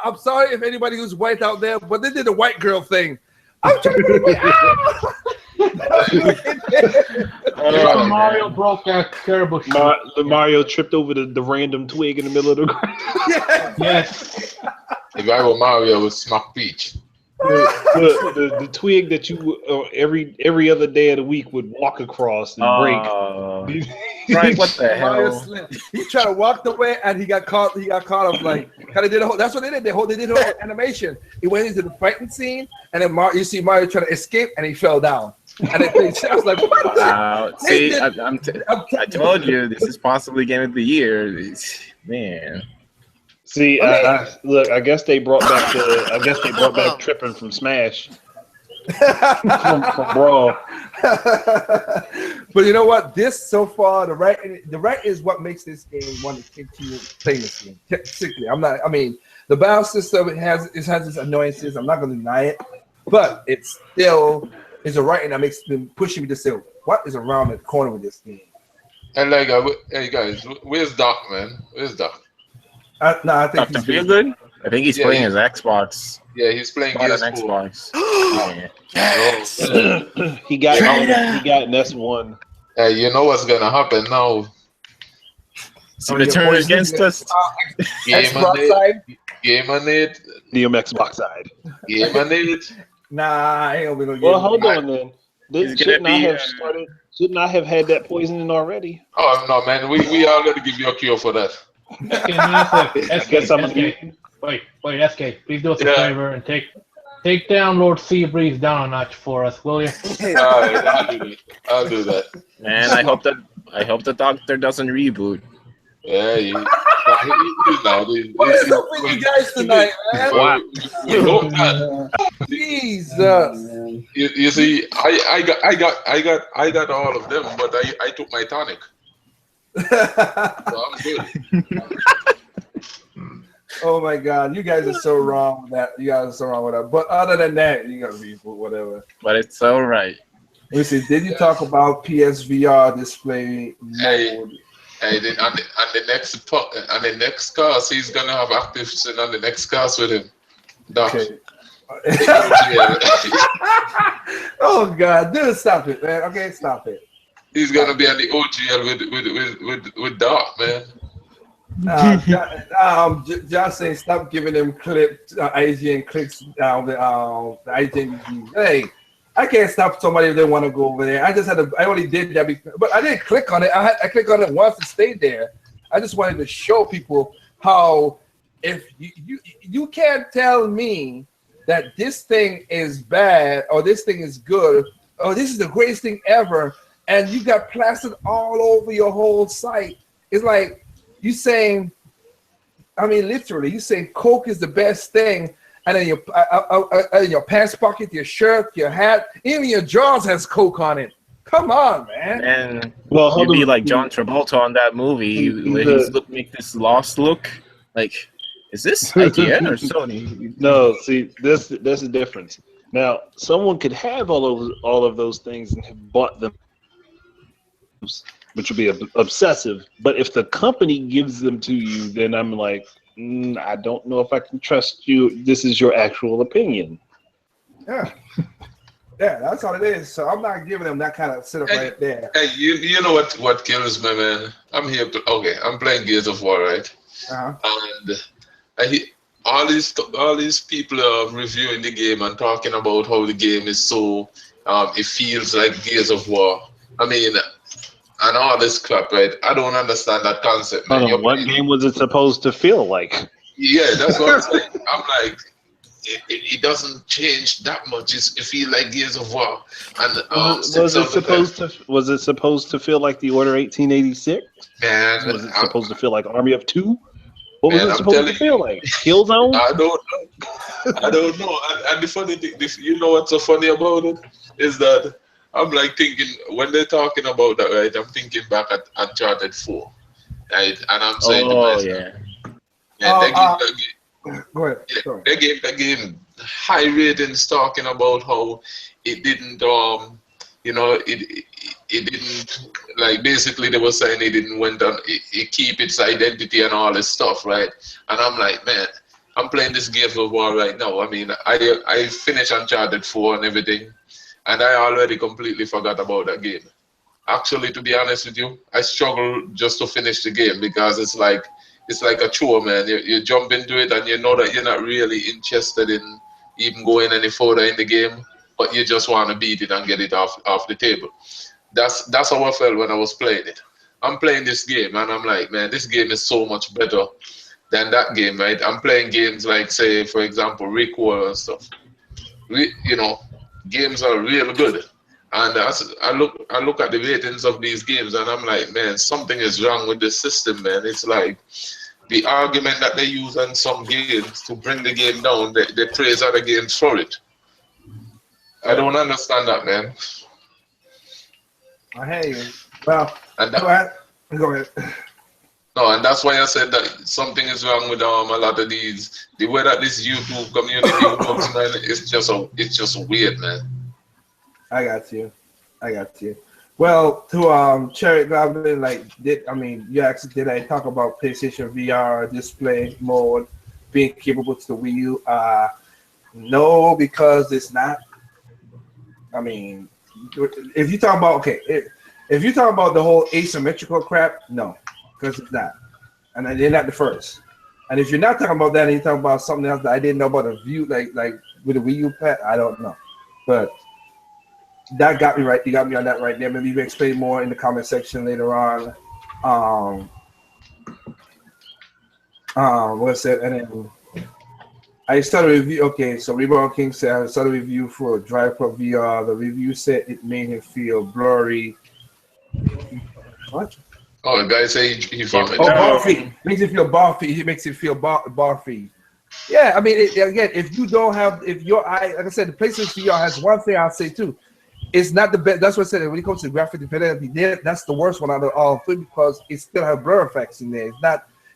I'm sorry if anybody who's white out there, but they did the white girl thing. I'm trying to Mario broke that terrible shit. Mario tripped over the random twig in the middle of the ground. Yes. If I were Mario, I would smack Peach. The twig that you every other day of the week would walk across and break. Right, what the hell? He tried to walk the way and he got caught. He got caught up like kind of did a whole. That's what they did. They did a whole animation. He went into the fighting scene and then you see Mario trying to escape and he fell down. And I was like, wow. See, I told you this is possibly game of the year. Man. See, look. I guess they brought back tripping from Smash. from Brawl. But you know what? This so far, the right is what makes this game want to continue playing this game. Particularly, the battle system has its annoyances. I'm not going to deny it, but it's still is a writing that makes them pushing me to say, what is around the corner with this game? And like, hey guys, where's Doc, man? Where's Doc? No, I think Dr. he's good. Feelgood? I think he's Yeah, playing he- his Xbox. Yeah, he's playing Not an Gears 4. Xbox. Yeah. Yes. He got an S1. Hey, you know what's gonna happen now? So Oh, they you're turn poisoning against it. us. Xbox side? Game on it. Neum Xbox side. Game on it. Nah, I ain't gonna be no Well, game. hold on then. He's gonna Shouldn't I be, have started? Shouldn't I have had that poisoning already? Oh no, man, we are gonna give you a cure for that. Guess I'm SK, wait, SK, please do us a Yeah. favor and take down Lord Seabreeze down a notch for us, will you? All right, I'll do that. Man, I hope the doctor doesn't reboot. Yeah, he's What is up with you guys tonight, man? Wow. We hope that. Jesus. You see, I got all of them, but I took my tonic, so I'm good. Oh my God, you guys are so wrong with that. You guys are so wrong with that. But other than that, you gotta reboot whatever. But it's all right. Let me see. Did you talk about PSVR display mode? Hey, then on the next cast, he's gonna have active sin on the next cast with him. Doc. Okay. Oh God, dude, stop it, man. Okay, stop it. He's gonna be on the OGL with Doc, man. Just saying, stop giving them clips, IGN clicks down the IGN. Hey, I can't stop somebody if they want to go over there. I only did that but I didn't click on it. I clicked on it once to stay there. I just wanted to show people how if you can't tell me that this thing is bad or this thing is good or this is the greatest thing ever, and you got plastered all over your whole site. It's like you saying, I mean, literally, you saying Coke is the best thing, and then in your pants pocket, your shirt, your hat, even your drawers has Coke on it. Come on, man. And Well, you'd hold be on. like John Travolta on that movie where he's make this lost look. Like, is this IGN or Sony? No, see, that's the difference. Now, someone could have all of those things and have bought them, which would be obsessive. But if the company gives them to you, then I'm like, I don't know if I can trust you. This is your actual opinion. Yeah. Yeah, that's all it is. So I'm not giving them that kind of setup right there. Hey, you know what kills me, man? I'm here. I'm playing Gears of War, right? And all these people are reviewing the game and talking about how the game is so it feels like Gears of War. I mean, and all this crap, right? I don't understand that concept, man. What game was it supposed to feel like? Yeah, that's what I'm saying. I'm like, it doesn't change that much. It feels like Gears of War. And was it supposed to feel like the Order 1886? Man, was it supposed to feel like Army of Two? What was Man, it I'm supposed to telling feel like? Killzone? I don't know. And the funny thing, you know what's so funny about it is that I'm like thinking when they're talking about that, right? I'm thinking back at Uncharted 4, right? And I'm saying to myself, go ahead. They gave the game high ratings, talking about how it didn't, it didn't, like, basically they were saying it didn't went on, it keep its identity and all this stuff, right? And I'm like, man, I'm playing this Gears of War right now. I mean, I finished Uncharted 4 and everything, and I already completely forgot about that game. Actually, to be honest with you, I struggle just to finish the game because it's like a chore, man. You jump into it and you know that you're not really interested in even going any further in the game, but you just want to beat it and get it off the table. That's how I felt when I was playing it. I'm playing this game and I'm like, man, this game is so much better than that game, right? I'm playing games like, say, for example, Recall and stuff. Games are real good. And I look at the ratings of these games and I'm like, man, something is wrong with the system, man. It's like the argument that they use on some games to bring the game down, they praise other games for it. I don't understand that, man. I hear you. Well, go ahead. No, and that's why I said that something is wrong with a lot of these. The way that this YouTube community works, man, it's just weird, man. I got you. Well, to Cherry Goblin, you asked, did I talk about PlayStation VR display mode being capable to the Wii U? No, because it's not. I mean, if you talk about if you talk about the whole asymmetrical crap, no, because it's not, and they're not the first. And if you're not talking about that, and you're talking about something else that I didn't know about a view, like with a Wii U pad, I don't know, but. That got me right. You got me on that right there. Maybe you can explain more in the comment section later on. What's it? And then I started a review. Okay, so Reborn King said I started a review for Drive Club VR. The review said it made him feel blurry. What? Oh, the guy say he found it. Oh, barfy. Makes it feel barfy. He makes it feel barfy. Yeah, I mean, again, if you don't have, if your eye, like I said, the PlayStation VR has one thing I'll say too. It's not the best. That's what I said. When it comes to graphic fidelity, that's the worst one out of all three because it still has blur effects in there.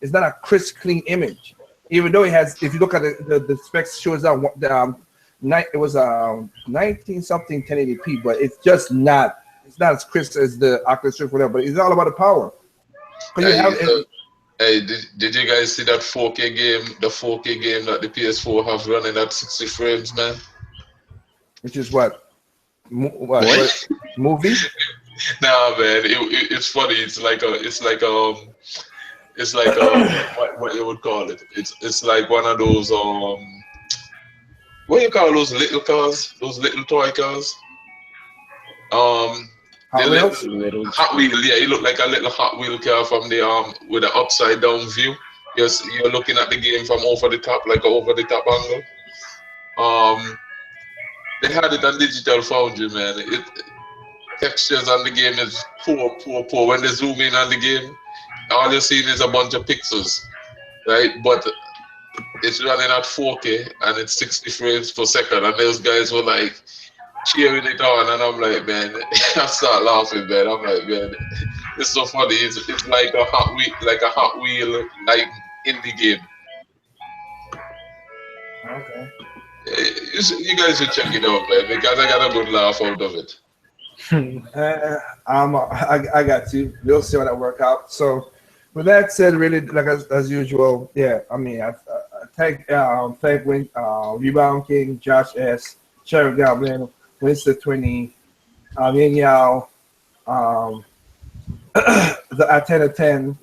It's not a crisp, clean image. Even though it has, if you look at the specs, shows out it was 19 something 1080p, but it's just not. It's not as crisp as the Oculus Rift, whatever. But it's all about the power. Hey, did you guys see that 4K game? The 4K game that the PS4 have running at 60 frames, man. Which is what movie? Nah, man, it's funny. It's like what you would call it? It's like one of those what do you call those little cars? Those little toy cars? Hot Wheels? Hot Wheel, yeah. You look like a little Hot Wheel car from the with an upside down view. You're looking at the game from over the top, like an over the top angle. They had it on Digital Foundry, man. Textures on the game is poor. When they zoom in on the game, all you're seeing is a bunch of pixels, right? But it's running at 4K and it's 60 frames per second, and those guys were like cheering it on, and I'm like, man, I start laughing, man. I'm like, man, it's so funny. It's like a Hot Wheel, like in the game. Okay. You guys should check it out, man, because I got a good laugh out of it. I got you. We'll see how that work out. So, with that said, really, like as usual, yeah. I mean, I thank Rebound King, Josh S, Cherry Goblin, Winston 20, Yin Yao, the 10 of 10,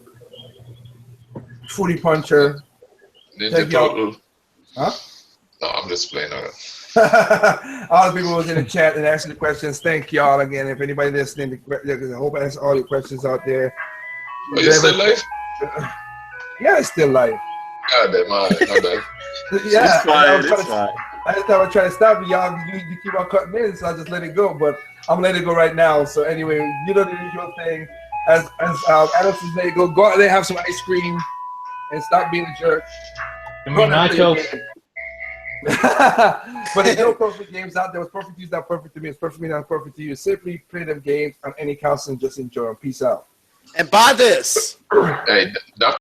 Footy Puncher. Ninja Turtle. Huh? No, I'm just playing on it. All the people who was in the chat and asking the questions, thank y'all again. If anybody listening, I hope I answer all your questions out there. Are you still live? Yeah, it's still live. God damn, my bad. Yeah, it's fine. I just thought I was trying to stop you, y'all. You keep on cutting in, so I just let it go. But I'm letting it go right now. So anyway, you know the usual thing. As Adam says, let it go. Go out there, have some ice cream, and stop being a jerk. I mean, nachos. But there's no perfect games out there. What's perfect to you is not perfect to me. It's perfect to me, not perfect to you. Simply play them games on any console and just enjoy them. Peace out. And buy this. Hey, Dr.